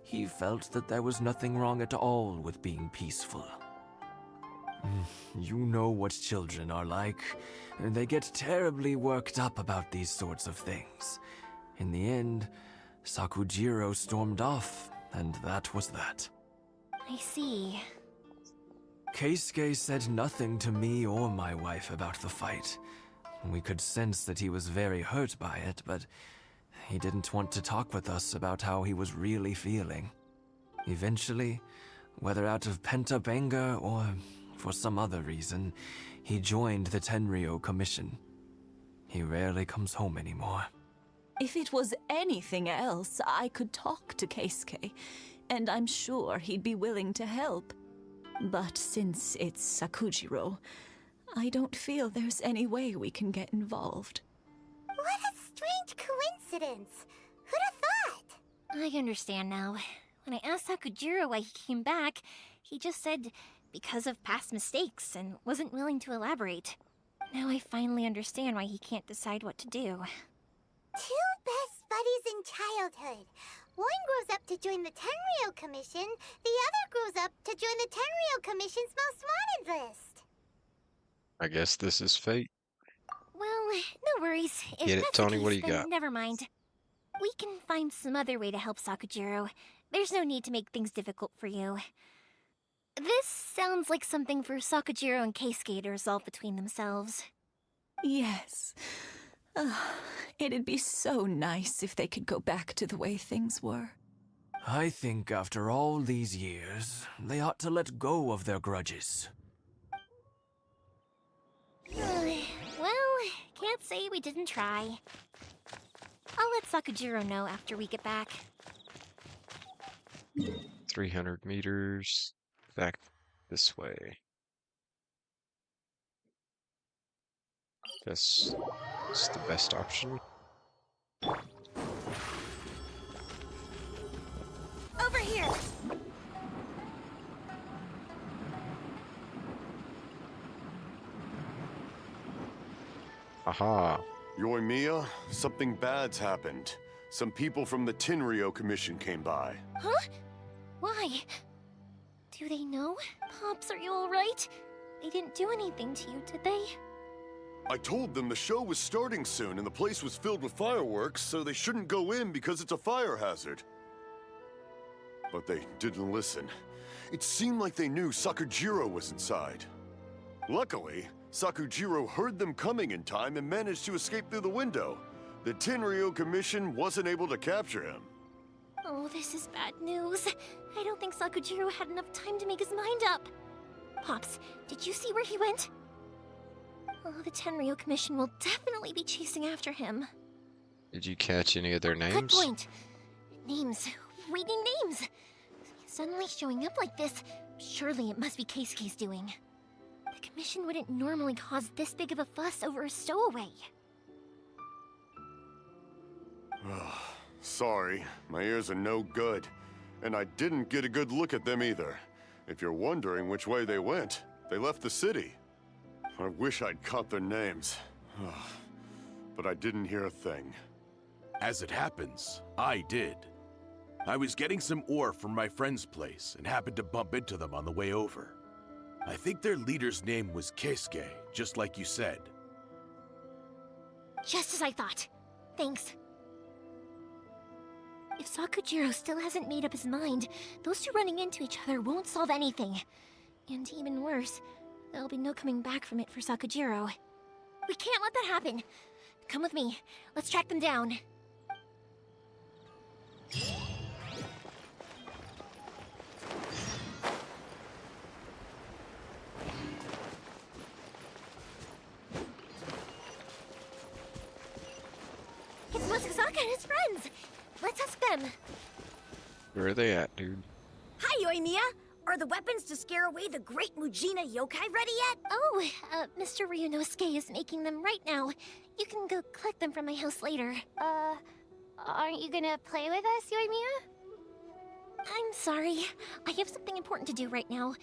He felt that there was nothing wrong at all with being peaceful. You know what children are like. They get terribly worked up about these sorts of things. In the end, Sakujiro stormed off, and that was that. I see. Keisuke said nothing to me or my wife about the fight. We could sense that he was very hurt by it, but he didn't want to talk with us about how he was really feeling. Eventually, whether out of pent-up anger or for some other reason, he joined the Tenryou Commission. He rarely comes home anymore. If it was anything else, I could talk to Keisuke, and I'm sure he'd be willing to help. But since it's Sakujiro, I don't feel there's any way we can get involved. What a strange coincidence. Who'd have thought? I understand now. When I asked Sakujiro why he came back, he just said because of past mistakes and wasn't willing to elaborate. Now I finally understand why he can't decide what to do. Two best buddies in childhood. One grows up to join the Tenryou Commission, the other grows up to join the Tenryou Commission's most wanted list. I guess this is fate. Well, no worries. If Get it, that's Tony? the What do case, you then got? never mind. We can find some other way to help Sakujiro. There's no need to make things difficult for you. This sounds like something for Sakujiro and Keisuke to resolve between themselves. Yes. It'd be so nice if they could go back to the way things were. I think after all these years, they ought to let go of their grudges. Well, can't say we didn't try. I'll let Sakujiro know after we get back. 300 meters. Back this way. Guess it's the best option. Over here! Aha. Yoimiya, something bad's happened. Some people from the Tenryou Commission came by. Huh? Why? Do they know? Pops, are you alright? They didn't do anything to you, did they? I told them the show was starting soon and the place was filled with fireworks, so they shouldn't go in because it's a fire hazard. But they didn't listen. It seemed like they knew Sakujiro was inside. Luckily, Sakujiro heard them coming in time and managed to escape through the window. The Tenryo Commission wasn't able to capture him. Oh, this is bad news. I don't think Sakujiro had enough time to make his mind up. Pops, did you see where he went? Oh, the Tenryo Commission will definitely be chasing after him. Did you catch any of their names? Good point. Names. Reading names. Suddenly showing up like this, surely it must be Keisuke's doing. The Commission wouldn't normally cause this big of a fuss over a stowaway. Sorry, my ears are no good. And I didn't get a good look at them either. If you're wondering which way they went, they left the city. I wish I'd caught their names. But I didn't hear a thing. As it happens, I did. I was getting some ore from my friend's place and happened to bump into them on the way over. I think their leader's name was Keisuke, just like you said. Just as I thought. Thanks. If Sakujiro still hasn't made up his mind, those two running into each other won't solve anything. And even worse, there'll be no coming back from it for Sakujiro. We can't let that happen. Come with me. Let's track them down. It's Masazaka and his friends! Let's ask them. Where are they at, dude? Hi, Yoimiya! Are the weapons to scare away the great Mujina yokai ready yet? Oh, Mr. Ryunosuke is making them right now. You can go collect them from my house later. Aren't you gonna play with us, Yoimiya? I'm sorry. I have something important to do right now.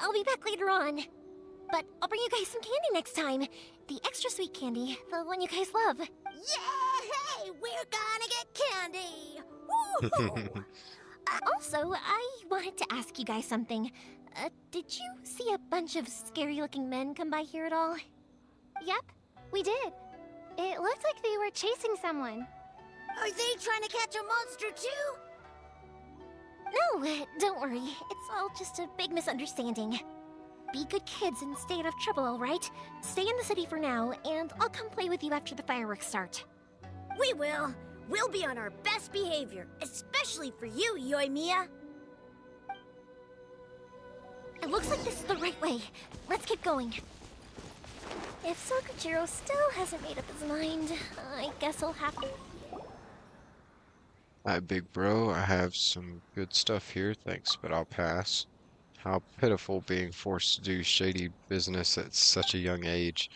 I'll be back later on. But I'll bring you guys some candy next time. The extra sweet candy, the one you guys love. Yay! We're gonna get candy! Woo! Also, I wanted to ask you guys something. Did you see a bunch of scary-looking men come by here at all? Yep, we did. It looked like they were chasing someone. Are they trying to catch a monster too? No, don't worry. It's all just a big misunderstanding. Be good kids and stay out of trouble, alright? Stay in the city for now, and I'll come play with you after the fireworks start. We will. We'll be on our best behavior, especially for you, Yoimiya. It looks like this is the right way. Let's keep going. If Sakujiro still hasn't made up his mind, I guess I'll have to... Hi, big bro. I have some good stuff here, thanks, but I'll pass. How pitiful being forced to do shady business at such a young age.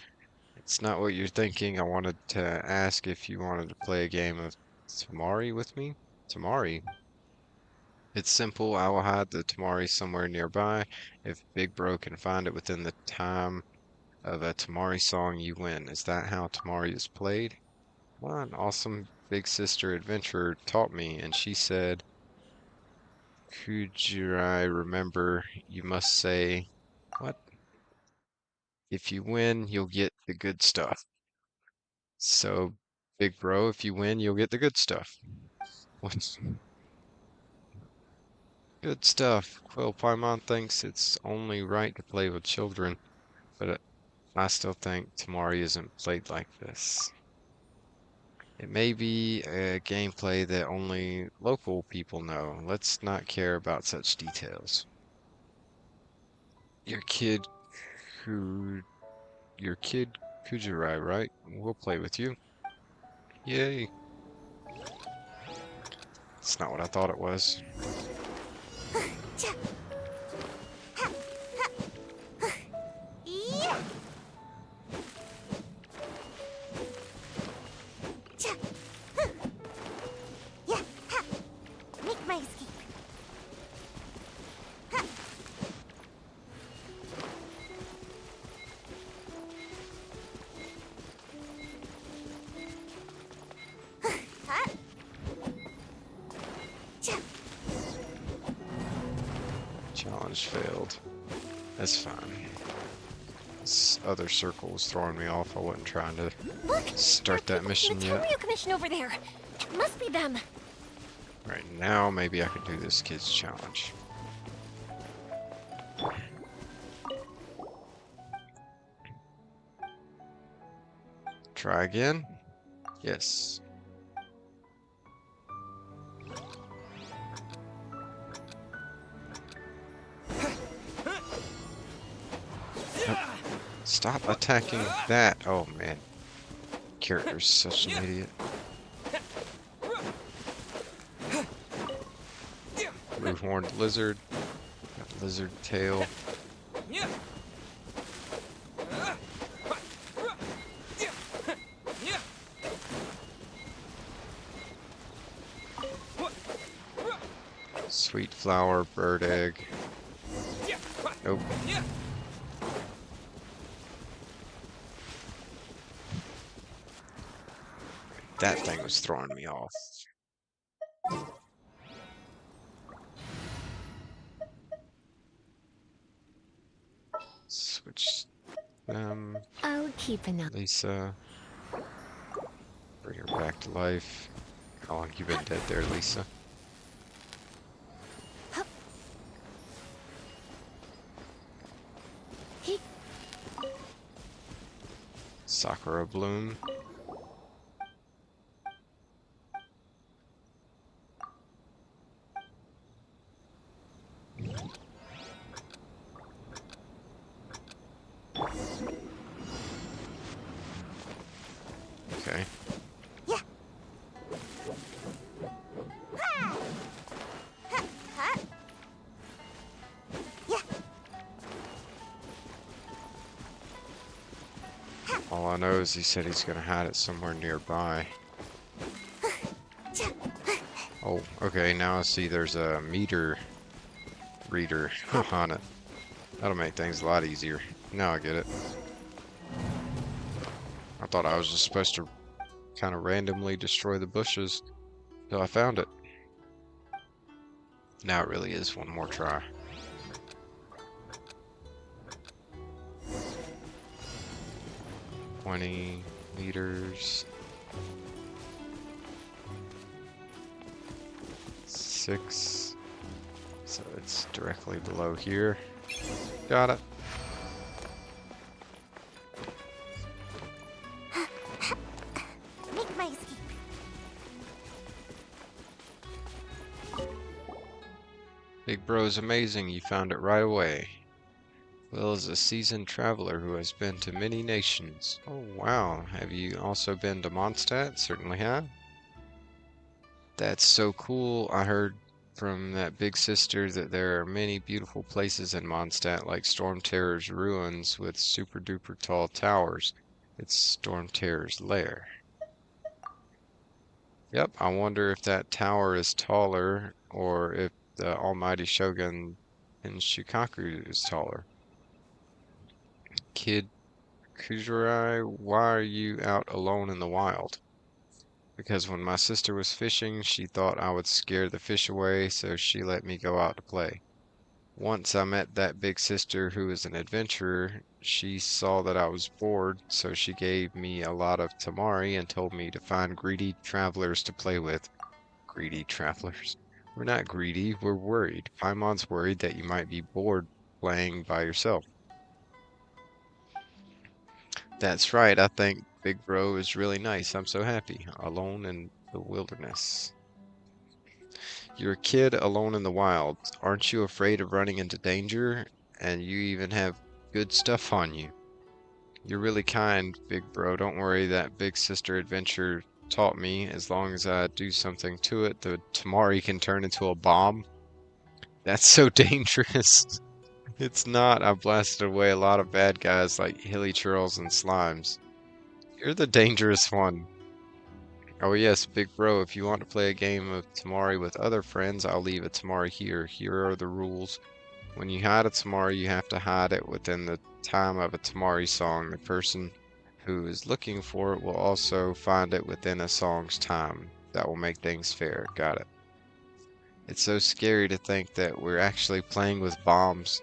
It's not what you're thinking. I wanted to ask if you wanted to play a game of Tamari with me? Tamari? It's simple. I will hide the Tamari somewhere nearby. If Big Bro can find it within the time of a Tamari song, you win. Is that how Tamari is played? Well, an awesome big sister adventurer taught me, and she said, Kujirai, remember, you must say, what? If you win, you'll get the good stuff. So, Big Bro, if you win, you'll get the good stuff. What's good stuff? Quill Paimon thinks it's only right to play with children, but I still think Tamari isn't played like this. It may be a gameplay that only local people know. Let's not care about such details. Your kid Kujirai, right? We'll play with you. Yay. It's not what I thought it was. Make my escape. Challenge failed. That's fine. This other circle was throwing me off. I wasn't trying to Look! start that mission The yet. Tenryu Commission over there! It must be them! Right now, maybe I can do this kid's challenge. Try again. Yes. Stop attacking that. Oh man. Character's such an idiot. Blue-horned lizard. Got lizard tail. Sweet flower, bird egg. Nope. That thing was throwing me off. Switch them. I'll keep an eye. Lisa. Bring her back to life. How long you been dead there, Lisa? Sakura Bloom. Okay. Yeah. All I know is he said he's gonna hide it somewhere nearby. Oh, okay, now I see there's a meter reader on it. That'll make things a lot easier. Now I get it. I thought I was just supposed to kind of randomly destroy the bushes till I found it. Now it really is one more try. $20 meters. 6. So it's directly below here. Got it. Make my escape. Big Bro's amazing. You found it right away. Will is a seasoned traveler who has been to many nations. Oh wow. Have you also been to Mondstadt? Certainly have. That's so cool. I heard from that big sister that there are many beautiful places in Mondstadt, like Storm Terror's ruins with super duper tall towers. It's Storm Terror's lair. Yep, I wonder if that tower is taller or if the almighty Shogun in Shikaku is taller. Kid Kujurai, why are you out alone in the wild? Because when my sister was fishing, she thought I would scare the fish away, so she let me go out to play. Once I met that big sister who is an adventurer. She saw that I was bored, so she gave me a lot of tamari and told me to find greedy travelers to play with. Greedy travelers? We're not greedy, we're worried. Paimon's worried that you might be bored playing by yourself. That's right, I think Big Bro is really nice. I'm so happy. Alone in the wilderness. You're a kid alone in the wild. Aren't you afraid of running into danger? And you even have good stuff on you. You're really kind, Big Bro. Don't worry, that big sister adventure taught me as long as I do something to it, the tamari can turn into a bomb. That's so dangerous. It's not. I blasted away a lot of bad guys like hilly churls and slimes. You're the dangerous one. Oh yes, Big Bro, if you want to play a game of tamari with other friends, I'll leave a tamari here. Here are the rules. When you hide a tamari, you have to hide it within the time of a tamari song. The person who is looking for it will also find it within a song's time. That will make things fair. Got it. It's so scary to think that we're actually playing with bombs.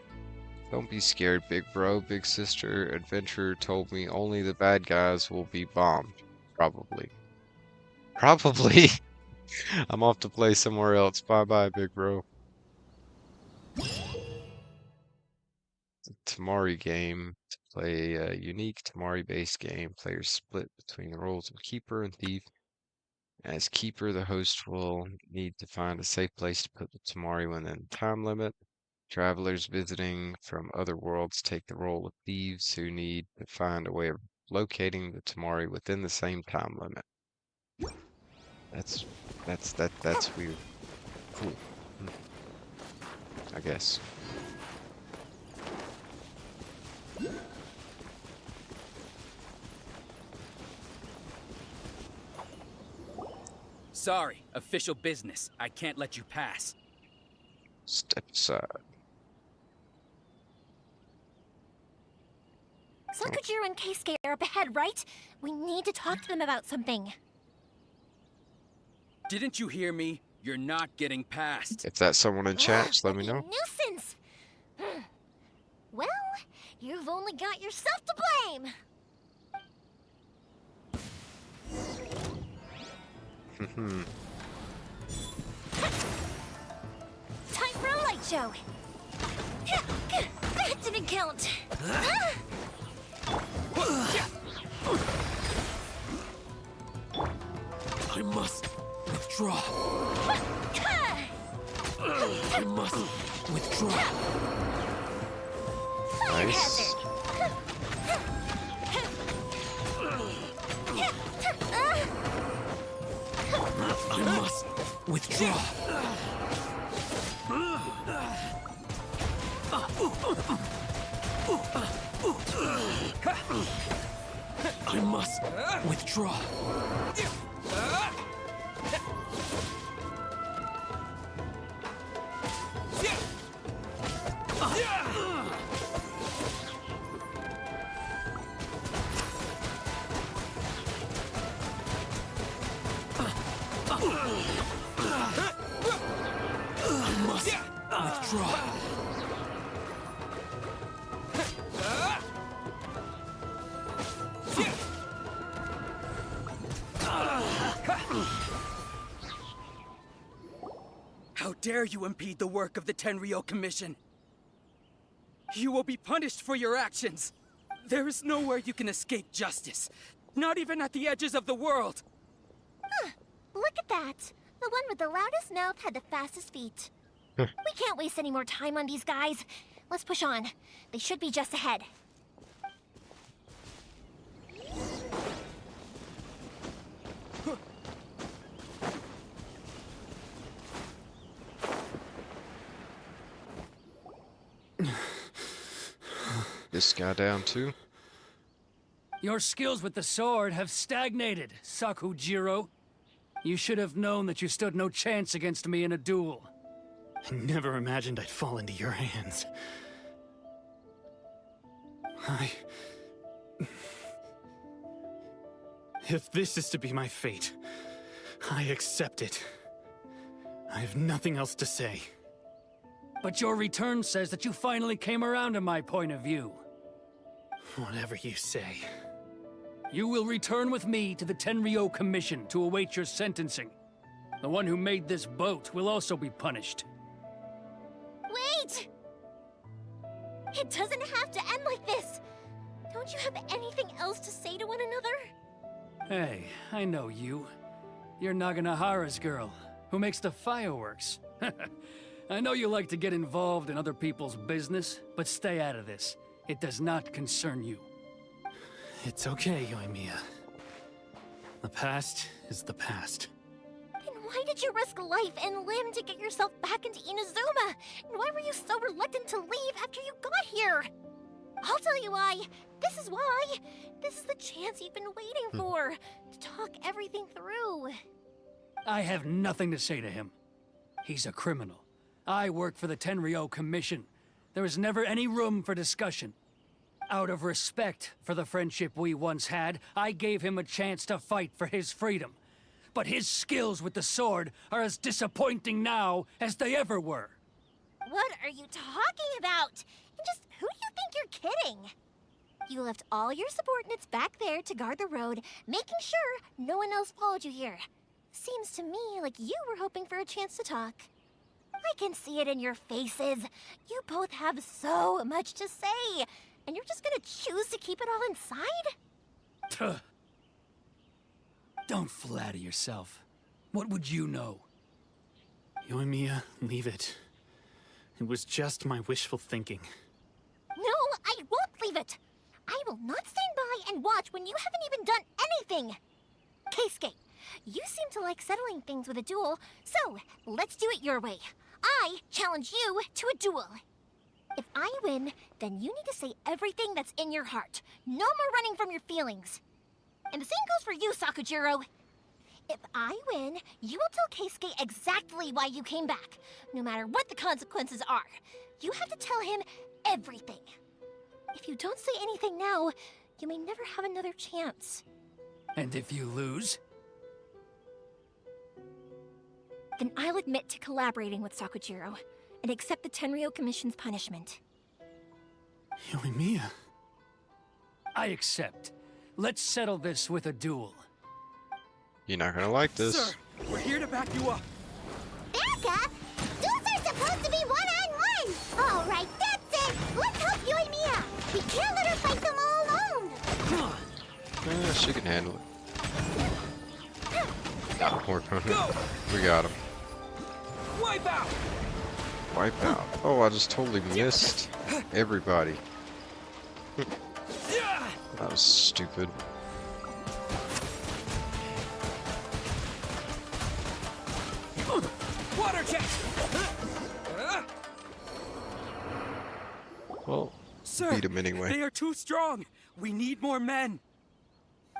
Don't be scared, big bro. Big sister adventurer told me only the bad guys will be bombed. Probably. Probably. I'm off to play somewhere else. Bye bye, big bro. Tamari game. To play a unique Tamari-based game, players split between the roles of keeper and thief. As keeper, the host will need to find a safe place to put the Tamari within the time limit. Travelers visiting from other worlds take the role of thieves who need to find a way of locating the Tamari within the same time limit. That's weird. Cool. I guess. Sorry, official business. I can't let you pass. Step aside. Sakujiro and Keisuke are up ahead, right? We need to talk to them about something. Didn't you hear me? You're not getting past. If that's someone in chat, just let me know. Nuisance! Well, you've only got yourself to blame! Time for a light show! That didn't count! I must withdraw. I must withdraw. Nice. I must withdraw. I must withdraw. I must withdraw. How dare you impede the work of the Tenryou Commission? You will be punished for your actions. There is nowhere you can escape justice. Not even at the edges of the world. Look at that. The one with the loudest mouth had the fastest feet. We can't waste any more time on these guys. Let's push on. They should be just ahead. This guy down too. Your skills with the sword have stagnated, Sakujiro. You should have known that you stood no chance against me in a duel. I never imagined I'd fall into your hands. If this is to be my fate, I accept it. I have nothing else to say. But your return says that you finally came around to my point of view. Whatever you say. You will return with me to the Tenryou Commission to await your sentencing. The one who made this boat will also be punished. Wait! It doesn't have to end like this! Don't you have anything else to say to one another? Hey, I know you. You're Naganohara's girl, who makes the fireworks. I know you like to get involved in other people's business, but stay out of this. It does not concern you. It's okay, Yoimiya. The past is the past. Then why did you risk life and limb to get yourself back into Inazuma? And why were you so reluctant to leave after you got here? I'll tell you why. This is why. This is the chance you've been waiting for, to talk everything through. I have nothing to say to him. He's a criminal. I work for the Tenryou Commission. There is never any room for discussion. Out of respect for the friendship we once had, I gave him a chance to fight for his freedom. But his skills with the sword are as disappointing now as they ever were. What are you talking about? Just who do you think you're kidding? You left all your subordinates back there to guard the road, making sure no one else followed you here. Seems to me like you were hoping for a chance to talk. I can see it in your faces. You both have so much to say, and you're just gonna choose to keep it all inside? Tuh. Don't flatter yourself. What would you know? Yoimiya, leave it. It was just my wishful thinking. No, I won't leave it. I will not stand by and watch when you haven't even done anything. Keisuke, you seem to like settling things with a duel, so let's do it your way. I challenge you to a duel. If I win, then you need to say everything that's in your heart. No more running from your feelings. And the same goes for you, Sakujiro. If I win, you will tell Keisuke exactly why you came back, no matter what the consequences are. You have to tell him everything. If you don't say anything now, you may never have another chance. And if you lose? Then I'll admit to collaborating with Sakujiro and accept the Tenryou Commission's punishment. Yoimiya. I accept. Let's settle this with a duel. You're not gonna like this. Sir, we're here to back you up. Back up? Duels are supposed to be one-on-one! All right, that's it! Let's help Yoimiya! We can't let her fight them all alone! She can handle it. We're gonna... We got him. Wipe out! Wipe out. Oh, I just totally missed everybody. That was stupid. Water jet! Well, Sir, beat him anyway. They are too strong. We need more men.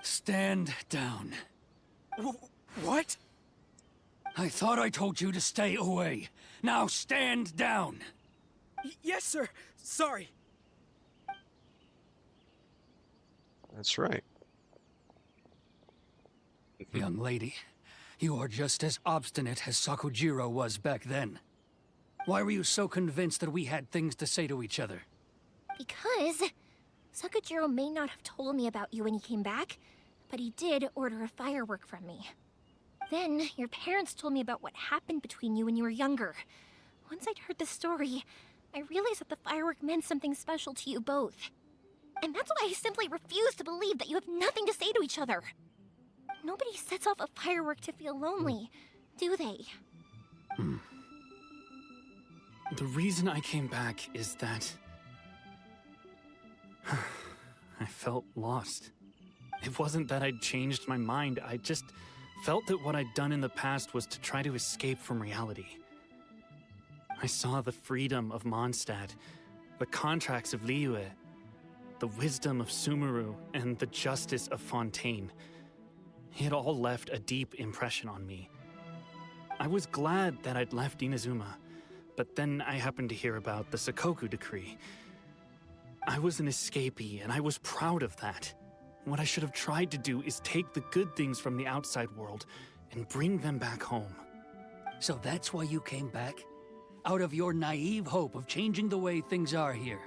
Stand down. What? I thought I told you to stay away. Now stand down. Yes, sir. Sorry. That's right. Young lady, you are just as obstinate as Sakujiro was back then. Why were you so convinced that we had things to say to each other? Because Sakujiro may not have told me about you when he came back, but he did order a firework from me. Then, your parents told me about what happened between you when you were younger. Once I'd heard the story, I realized that the firework meant something special to you both. And that's why I simply refuse to believe that you have nothing to say to each other. Nobody sets off a firework to feel lonely, do they? The reason I came back is that... I felt lost. It wasn't that I'd changed my mind, I just felt that what I'd done in the past was to try to escape from reality. I saw the freedom of Mondstadt, the contracts of Liyue, the wisdom of Sumeru, and the justice of Fontaine. It all left a deep impression on me. I was glad that I'd left Inazuma, but then I happened to hear about the Sakoku decree. I was an escapee, and I was proud of that. What I should have tried to do is take the good things from the outside world and bring them back home. So that's why you came back? Out of your naive hope of changing the way things are here?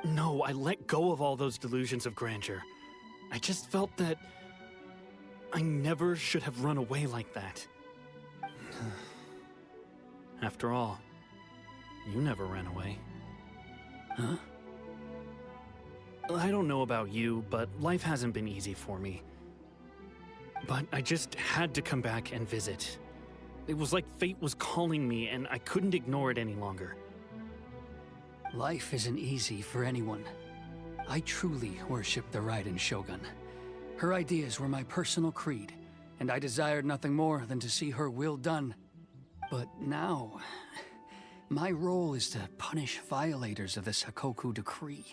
No, I let go of all those delusions of grandeur. I just felt that I never should have run away like that. After all, you never ran away. Huh? I don't know about you, but life hasn't been easy for me. But I just had to come back and visit. It was like fate was calling me, and I couldn't ignore it any longer. Life isn't easy for anyone. I truly worship the Raiden Shogun. Her ideas were my personal creed, and I desired nothing more than to see her will done. But now, my role is to punish violators of the Sakoku decree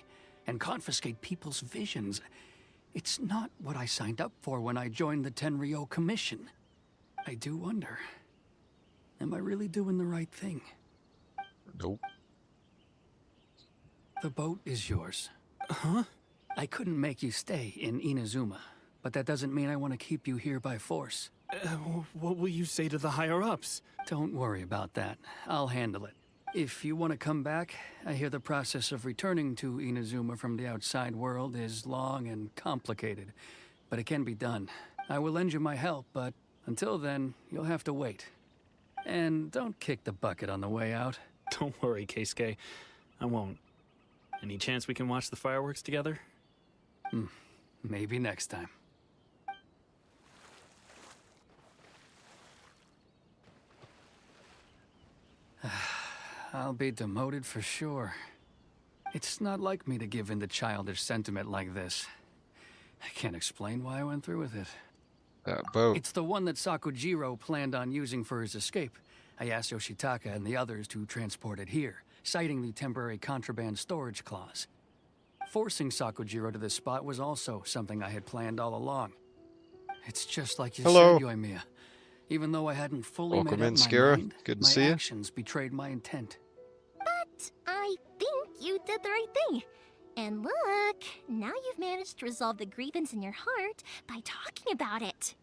and confiscate people's visions. It's not what I signed up for when I joined the Tenryou Commission. I do wonder, am I really doing the right thing? Nope. The boat is yours. Huh? I couldn't make you stay in Inazuma, but that doesn't mean I want to keep you here by force. What will you say to the higher-ups? Don't worry about that. I'll handle it. If you want to come back, I hear the process of returning to Inazuma from the outside world is long and complicated, but it can be done. I will lend you my help, but until then, you'll have to wait. And don't kick the bucket on the way out. Don't worry, Keisuke. I won't. Any chance we can watch the fireworks together? Maybe next time. I'll be demoted for sure. It's not like me to give in to childish sentiment like this. I can't explain why I went through with it. That boat. It's the one that Sakujiro planned on using for his escape. I asked Yoshitaka and the others to transport it here, citing the temporary contraband storage clause. Forcing Sakujiro to this spot was also something I had planned all along. It's just like you Hello. said, Yoimiya. Even though I hadn't fully Welcome made up in, my Skira. mind, Good to my see you. actions betrayed my intent. But I think you did the right thing. And look, now you've managed to resolve the grievance in your heart by talking about it.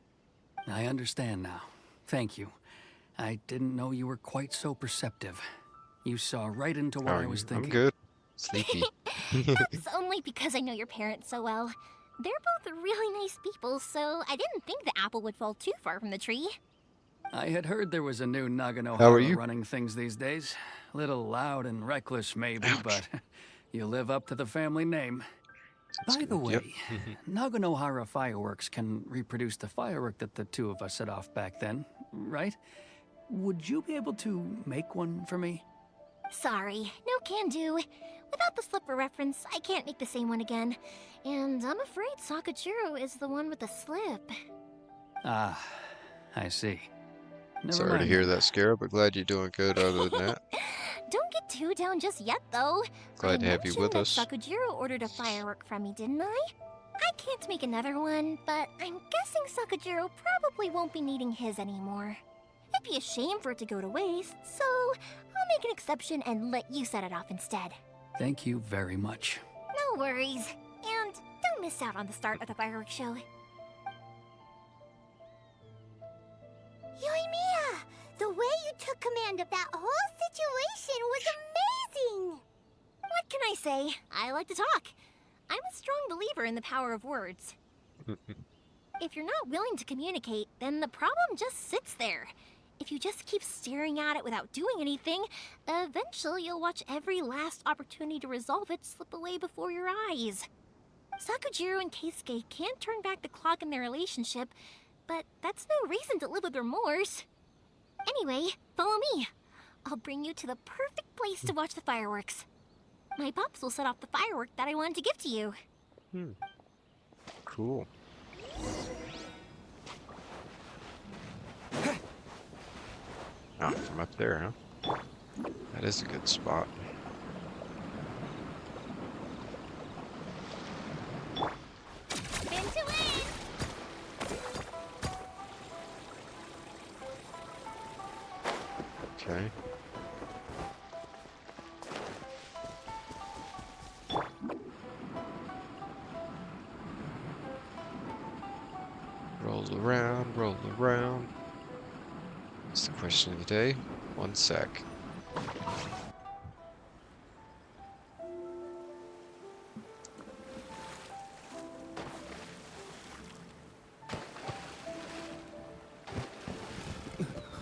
I understand now. Thank you. I didn't know you were quite so perceptive. You saw right into what I was thinking. I'm good. Sleepy. That's only because I know your parents so well. They're both really nice people, so I didn't think the apple would fall too far from the tree. I had heard there was a new How are Naganohara you? running things these days. Little loud and reckless, maybe, but you live up to the family name. By the way, Yep. Naganohara fireworks can reproduce the firework that the two of us set off back then, right? Would you be able to make one for me? Sorry, no can do. Without the slipper reference, I can't make the same one again. And I'm afraid Sakujiro is the one with the slip. Ah, I see. Never Sorry to mind hear then. that, Skara, but glad you're doing good other than that. Don't get too down just yet, though. Glad to have you with I us. mentioned that Sakujiro ordered a firework from me, didn't I? I can't make another one, but I'm guessing Sakujiro probably won't be needing his anymore. It'd be a shame for it to go to waste, so I'll make an exception and let you set it off instead. Thank you very much. No worries. And don't miss out on the start of the fireworks show. Yoimiya, the way you took command of that whole situation was amazing! What can I say? I like to talk. I'm a strong believer in the power of words. If you're not willing to communicate, then the problem just sits there. If you just keep staring at it without doing anything, eventually you'll watch every last opportunity to resolve it slip away before your eyes. Sakujiro and Keisuke can't turn back the clock in their relationship, but that's no reason to live with remorse. Anyway, follow me. I'll bring you to the perfect place to watch the fireworks. My pops will set off the firework that I wanted to give to you. Cool. Oh, from up there, huh? That is a good spot. Spin to win! Okay. Roll around, roll around. That's the question of the day. 1 sec.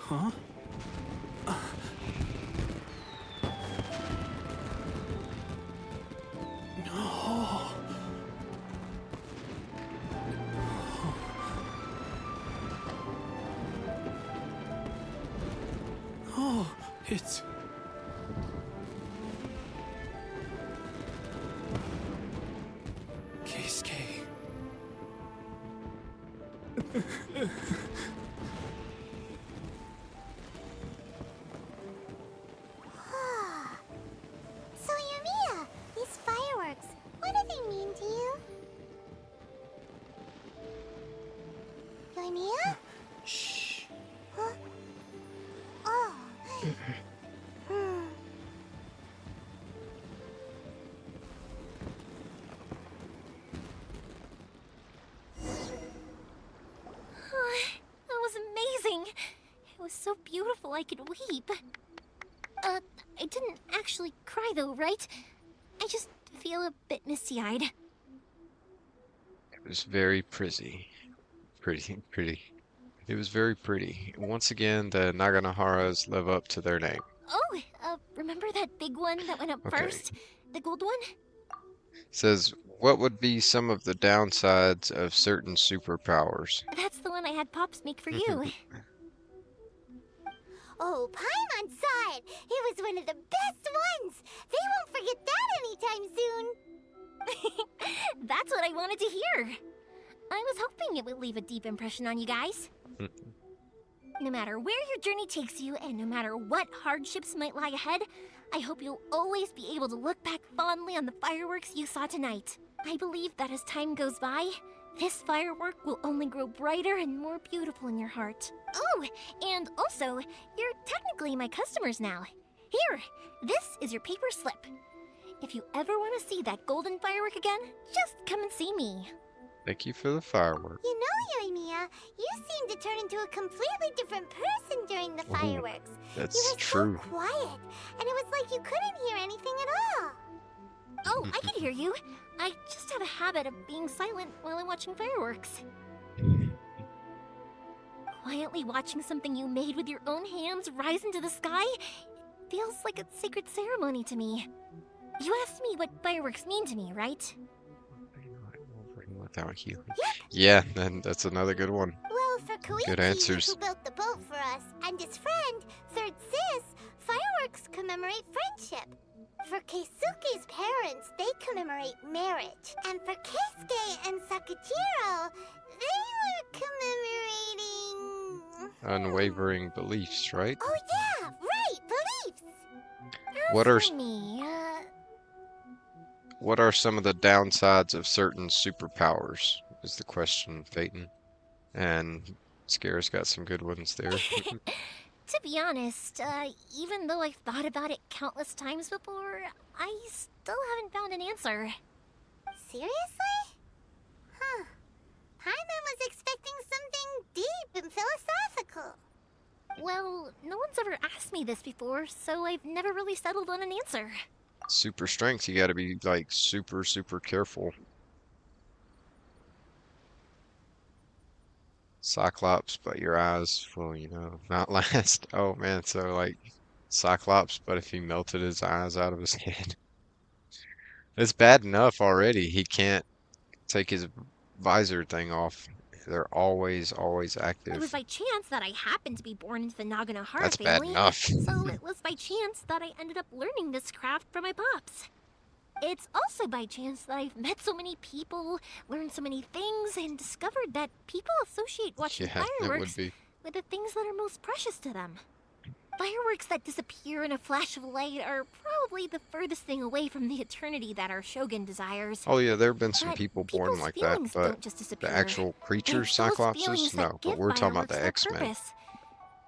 Huh? No. Oh, it's... Keisuke. So, Yoimiya, these fireworks, what do they mean to you? Yoimiya? Shh. Huh? Oh. That was amazing. It was so beautiful I could weep. I didn't actually cry though, right? I just feel a bit misty-eyed. It was very pretty. Pretty. It was very pretty. Once again, the Naganoharas live up to their name. Oh, remember that big one that went up Okay. first? The gold one? Says, what would be some of the downsides of certain superpowers? That's the one I had Pops make for you. Oh, Paimon saw it! It was one of the best ones! They won't forget that anytime soon! That's what I wanted to hear. I was hoping it would leave a deep impression on you guys. No matter where your journey takes you, and no matter what hardships might lie ahead, I hope you'll always be able to look back fondly on the fireworks you saw tonight. I believe that as time goes by, this firework will only grow brighter and more beautiful in your heart. Oh, and also, you're technically my customers now. Here, this is your paper slip. If you ever want to see that golden firework again, just come and see me. Thank you for the firework. You know, Yoimiya, you seemed to turn into a completely different person during the fireworks. That's you were true. so quiet, and it was like you couldn't hear anything at all. Oh, I can hear you. I just have a habit of being silent while I'm watching fireworks. Quietly watching something you made with your own hands rise into the sky feels like a sacred ceremony to me. You asked me what fireworks mean to me, right? Without healing. Yeah, and that's another good one. Well, for Koichi, Good answers. who built the boat for us, and his friend, Third Sis, fireworks commemorate friendship. For Keisuke's parents, they commemorate marriage. And for Keisuke and Sakajiro, they were commemorating... Unwavering beliefs, right? Oh yeah, right, beliefs! What are For me, what are some of the downsides of certain superpowers? Is the question, Phaeton. And Scare's got some good ones there. to be honest, even though I've thought about it countless times before, I still haven't found an answer. Seriously? Huh. Paimon was expecting something deep and philosophical. Well, no one's ever asked me this before, so I've never really settled on an answer. Super strength, you gotta be like super careful. Cyclops, but your eyes will, you know, not last. Oh man, so like Cyclops, but if he melted his eyes out of his head. It's bad enough already. He can't take his visor thing off. They're always It was active. by chance that I happened to be born into the Naganohara That's bad family. enough. So it was by chance that I ended up learning this craft from my pops. It's also by chance that I've met so many people, learned so many things, and discovered that people associate watching Yeah, it would fireworks be. with the things that are most precious to them. Fireworks that disappear in a flash of light are probably the furthest thing away from the eternity that our Shogun desires. Oh yeah, there have been some But people born people's like that, feelings but don't just disappear. the actual creatures, It's those Cyclopses, feelings that no. But give we're talking about the fireworks their X-Men. purpose.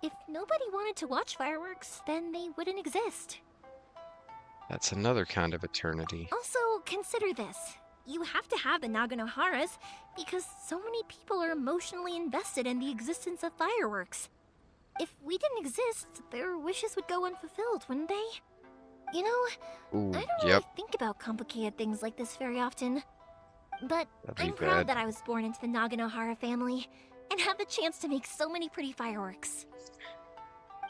If nobody wanted to watch fireworks, then they wouldn't exist. That's another kind of eternity. Also, consider this. You have to have the Naganoharas because so many people are emotionally invested in the existence of fireworks. If we didn't exist, their wishes would go unfulfilled, wouldn't they? You know, Ooh, I don't really think about complicated things like this very often. But That'd be I'm proud bad. that I was born into the Naganohara family and have the chance to make so many pretty fireworks.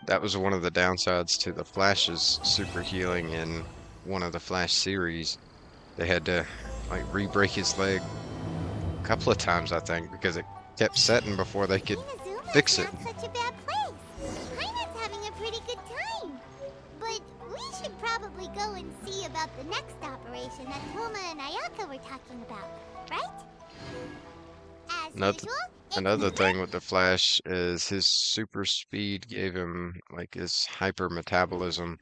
That was one of the downsides to the Flash's super healing in one of the Flash series. They had to like re-break his leg a couple of times, I think, because it kept setting before they could fix it. Not such a bad place. Paimon's having a pretty good time. But we should probably go and see about the next operation that Toma and Ayaka were talking about, right? As usual, Another thing with the Flash is his super speed gave him like his hyper metabolism,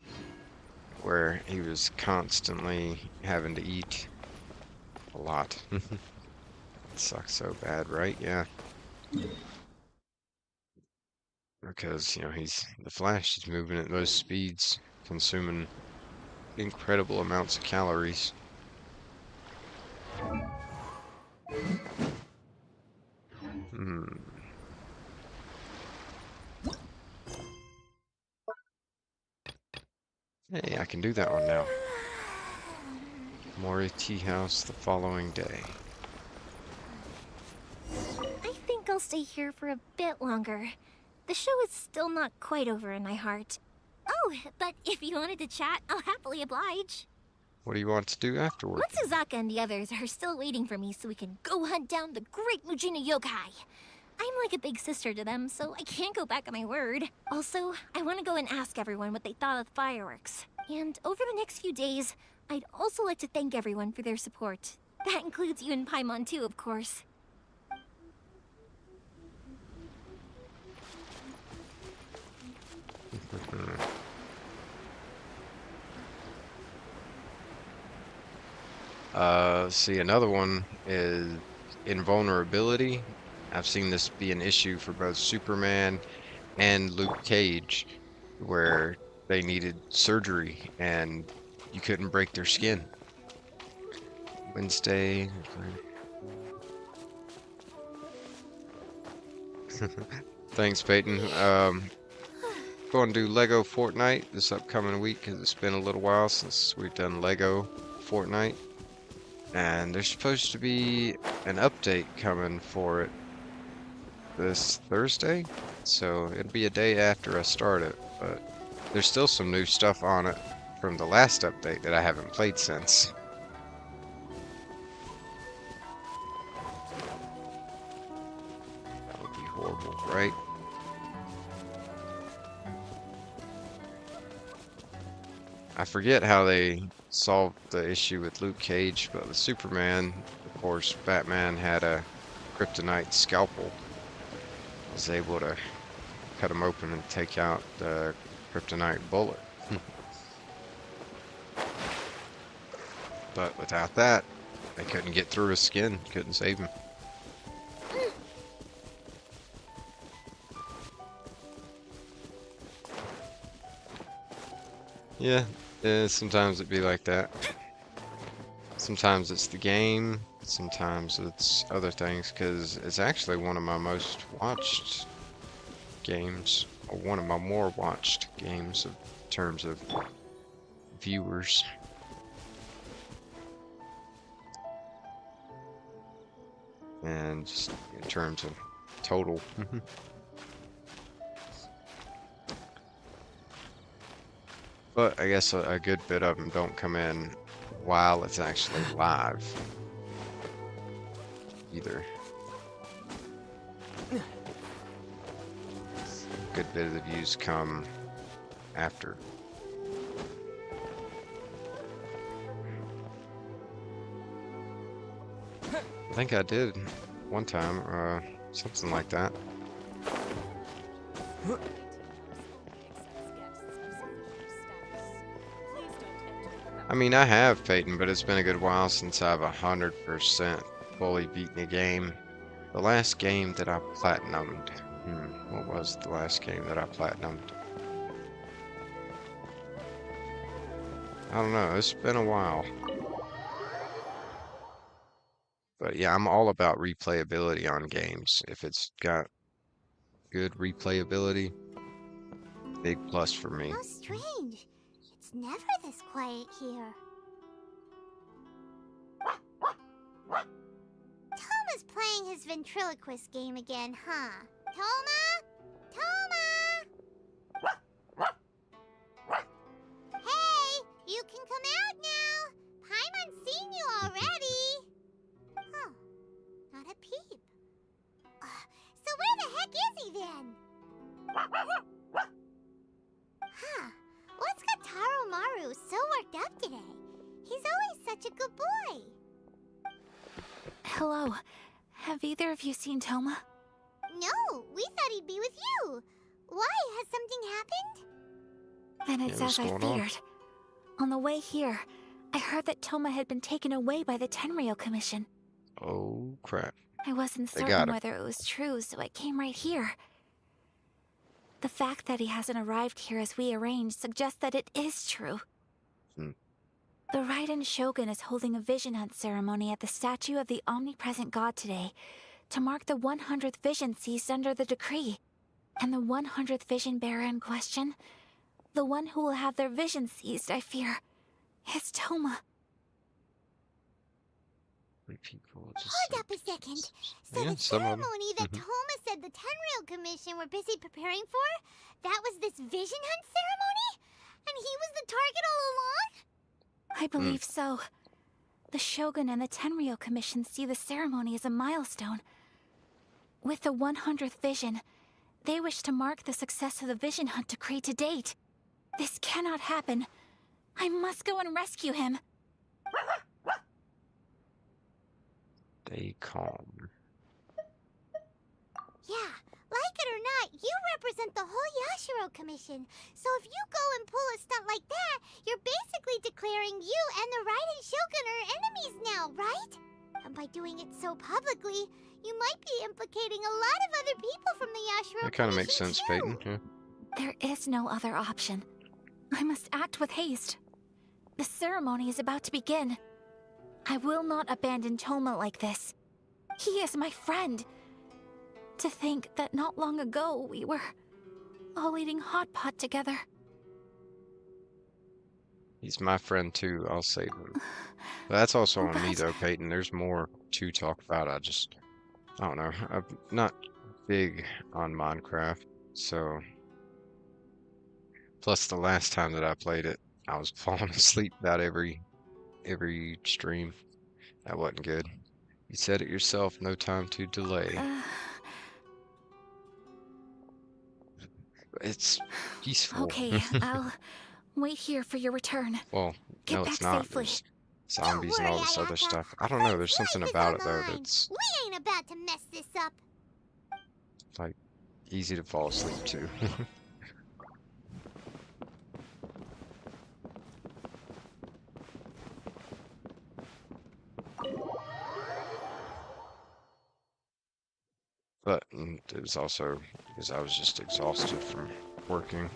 where he was constantly having to eat a lot. It sucks so bad, right? Yeah. Because, you know, he's the Flash, he's moving at those speeds, consuming incredible amounts of calories. Hmm. Hey, I can do that one now. Mori Tea House the following day. I think I'll stay here for a bit longer. The show is still not quite over in my heart. Oh, but if you wanted to chat, I'll happily oblige. What do you want to do afterward? Matsuzaka and the others are still waiting for me so we can go hunt down the great Mujina yokai. I'm like a big sister to them, so I can't go back on my word. Also, I want to go and ask everyone what they thought of the fireworks. And over the next few days, I'd also like to thank everyone for their support. That includes you and Paimon too, of course. See, another one is invulnerability. I've seen this be an issue for both Superman and Luke Cage, where they needed surgery and you couldn't break their skin. Wednesday. Thanks, Peyton. Going to do Lego Fortnite this upcoming week because it's been a little while since we've done Lego Fortnite. And there's supposed to be an update coming for it this Thursday, so it'll be a day after I start it, but there's still some new stuff on it from the last update that I haven't played since. That would be horrible, right? I forget how they solved the issue with Luke Cage, but with Superman, of course, Batman had a kryptonite scalpel. Was able to cut him open and take out the kryptonite bullet. But without that, they couldn't get through his skin, couldn't save him. Yeah, sometimes it'd be like that. Sometimes it's the game, sometimes it's other things, because it's actually one of my most watched games, or one of my more watched games in terms of viewers. And just in terms of total. But I guess a good bit of them don't come in while it's actually live either. A good bit of the views come after. I think I did one time, something like that. I mean, I have Peyton, but it's been a good while since I've 100% fully beaten a game. The last game that I platinumed. What was the last game that I platinumed? I don't know, it's been a while. But yeah, I'm all about replayability on games. If it's got good replayability, big plus for me. How strange. It's never this quiet here. Toma's playing his ventriloquist game again, huh? Toma? Toma! Hey, you can come out now. Paimon's seen you already. Huh, not a peep. So where the heck is he then? Huh, what's got Taro Maru so worked up today? He's always such a good boy. Hello. Have either of you seen Toma? No, we thought he'd be with you. Why? Has something happened? Then it's as I feared. On the way here, I heard that Toma had been taken away by the Tenryou Commission. Oh, crap. I wasn't certain whether it was true, so I came right here. The fact that he hasn't arrived here as we arranged suggests that it is true. The Raiden Shogun is holding a vision hunt ceremony at the statue of the omnipresent god today to mark the 100th vision seized under the decree. And the 100th vision bearer in question, The one who will have their vision seized, I fear, is Toma. Hold up a second. So Yeah, the some of 'em. ceremony that Toma said the Tenryou Commission were busy preparing for, that was this vision hunt ceremony? And he was the target all along? I believe so. The Shogun and the Tenryou Commission see the ceremony as a milestone. With the 100th vision, they wish to mark the success of the vision hunt decree to date. This cannot happen. I must go and rescue him. Stay calm. Yeah, like it or not, you represent the whole Yashiro Commission. So if you go and pull a stunt like that, you're basically declaring you and the Raiden Shogun are enemies now, right? And by doing it so publicly, you might be implicating a lot of other people from the Yashiro That kind of Commission makes sense, too. Peyton. Yeah. There is no other option. I must act with haste. The ceremony is about to begin. I will not abandon Toma like this. He is my friend. To think that not long ago we were all eating hot pot together. He's my friend too. I'll save him. But that's also on me though, Peyton. There's more to talk about. I don't know. I'm not big on Minecraft, so. Plus, the last time that I played it, I was falling asleep about every stream. That wasn't good. You said it yourself. No time to delay. It's peaceful. Okay, I'll wait here for your return. Well, Get no, back it's not. safely. There's zombies and all this other stuff. I don't know. There's something about it though that's We ain't about to mess this up. like easy to fall asleep to. But it was also because I was just exhausted from working.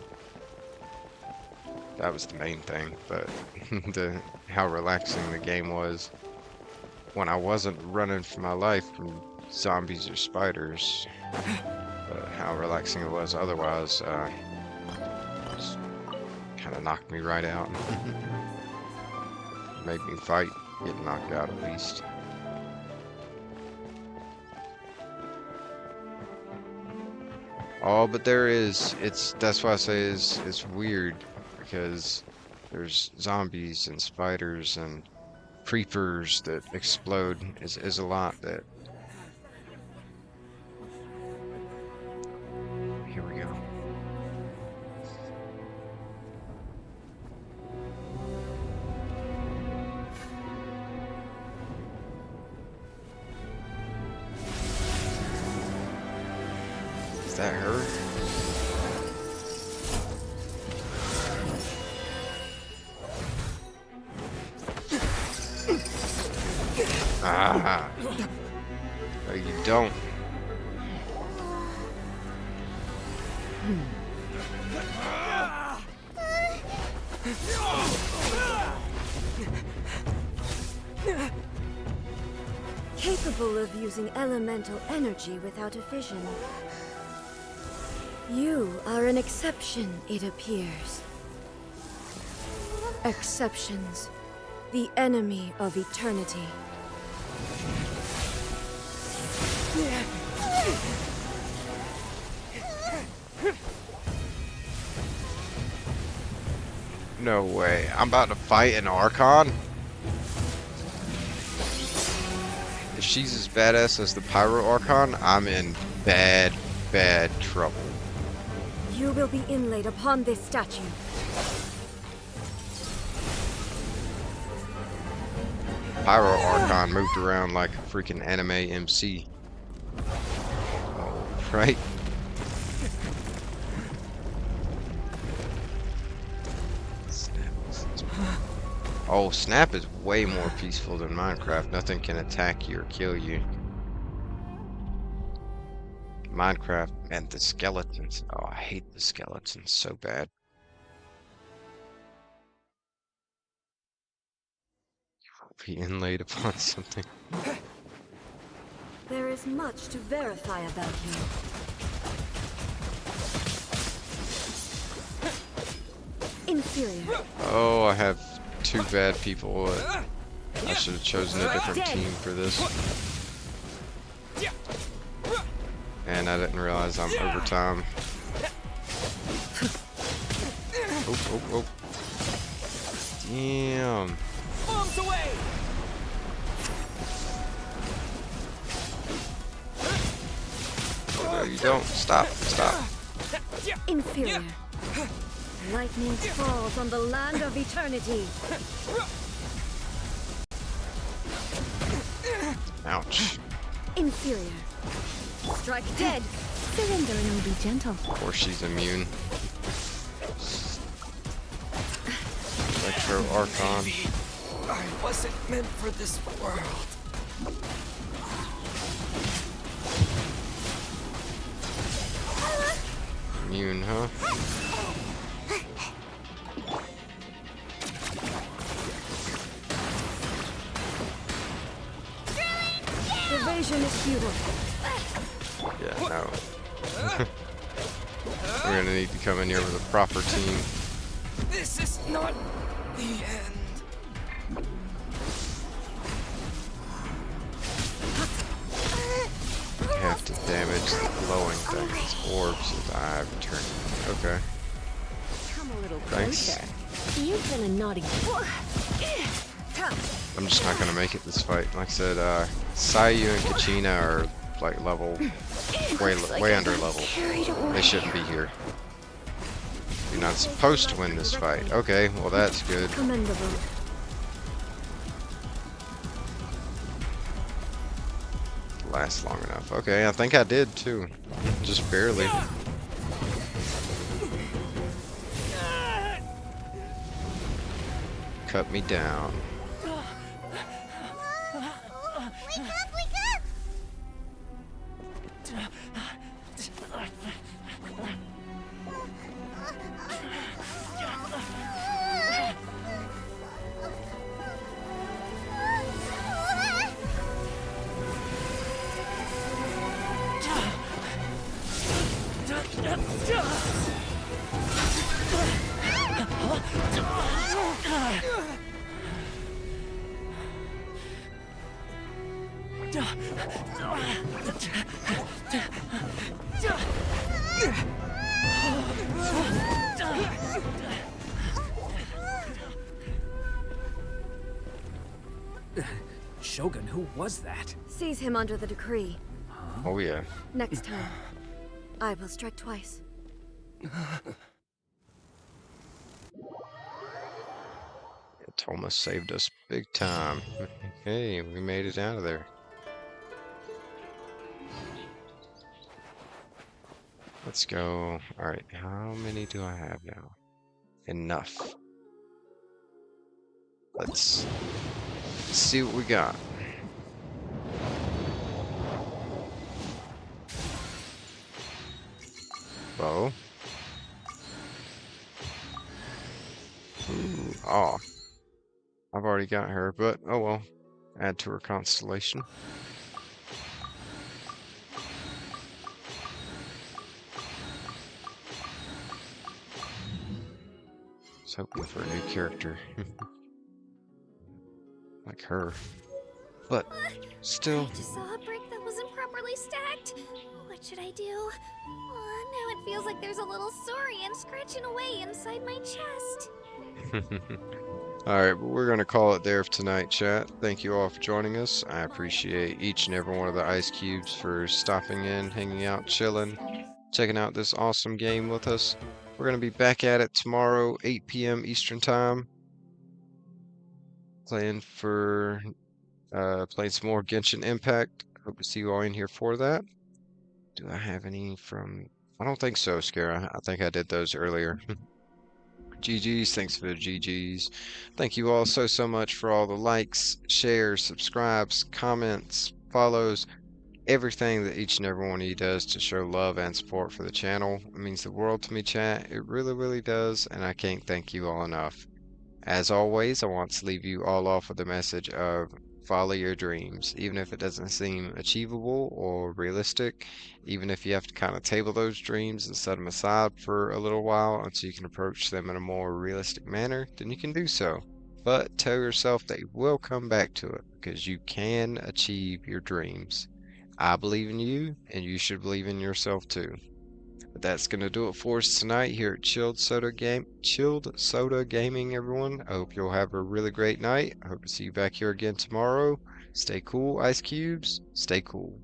That was the main thing, but how relaxing the game was when I wasn't running for my life from zombies or spiders. But how relaxing it was otherwise, just kind of knocked me right out. Made me fight, get knocked out at least. Oh, but there is, that's why I say it's weird, because there's zombies and spiders and creepers that explode is a lot that. Here we go. Is that her? Ah. No, you don't. Capable of using elemental energy without a fission. You are an exception, it appears. Exceptions. The enemy of eternity. No way. I'm about to fight an Archon? If she's as badass as the Pyro Archon, I'm in bad, bad trouble. You will be inlaid upon this statue. Pyro Archon moved around like a freaking anime MC. Oh, right? Oh, Snap is way more peaceful than Minecraft. Nothing can attack you or kill you. Minecraft and the skeletons. Oh, I hate the skeletons so bad. Be inlaid upon something. There is much to verify about you. Inferior. Oh, I have two bad people. I should have chosen a different team for this. And I didn't realize I'm overtime. Oh. Damn. Bombs away! Oh, no, you don't. Stop. Inferior. Lightning falls on the land of eternity. Ouch. Inferior. Strike dead. Surrender and will be gentle. Of course she's immune. Electro Archon. I wasn't meant for this world. Immune, huh? Evasion is futile. Yeah, no. We're gonna need to come in here with a proper team. This is not the end. I have to damage the glowing things. Orbs with eye return. Okay. Come a little Thanks. closer. You've been a naughty boy. I'm just not gonna make it this fight. Like I said, Sayu and Kachina are like level way under level. They shouldn't be here. You're not supposed to win this fight. Okay, well that's good. Commendable. Last long enough. Okay, I think I did too. Just barely. Cut me down. Shogun, who was that? Seize him under the decree. Oh yeah. Next time, I will strike twice. Thomas saved us big time. Hey, we made it out of there. Let's go. Alright, how many do I have now? Enough. Let's see what we got. Bow. Ooh, oh. I've already got her, but oh well. Add to her constellation. I was hoping for a new character. Like her. But still. I just saw a brick that wasn't properly stacked. What should I do? Now it feels like there's a little saurian scratching away inside my chest. Alright, but we're going to call it there for tonight, chat. Thank you all for joining us. I appreciate each and every one of the ice cubes for stopping in, hanging out, chilling, checking out this awesome game with us. We're going to be back at it tomorrow, 8 p.m. Eastern Time. Playing some more Genshin Impact. Hope to see you all in here for that. Do I have any from... I don't think so, Scare. I think I did those earlier. GG's, thanks for the GG's. Thank you all so much for all the likes, shares, subscribes, comments, follows, everything that each and every one of you does to show love and support for the channel. It means the world to me, chat. It really does, and I can't thank you all enough. As always, I want to leave you all off with the message of follow your dreams, even if it doesn't seem achievable or realistic, even if you have to kind of table those dreams and set them aside for a little while until you can approach them in a more realistic manner, then you can do so. But tell yourself that you will come back to it because you can achieve your dreams. I believe in you, and you should believe in yourself too. But that's gonna do it for us tonight here at Chilled Soda Gaming, everyone. I hope you'll have a really great night. I hope to see you back here again tomorrow. Stay cool, Ice Cubes. Stay cool.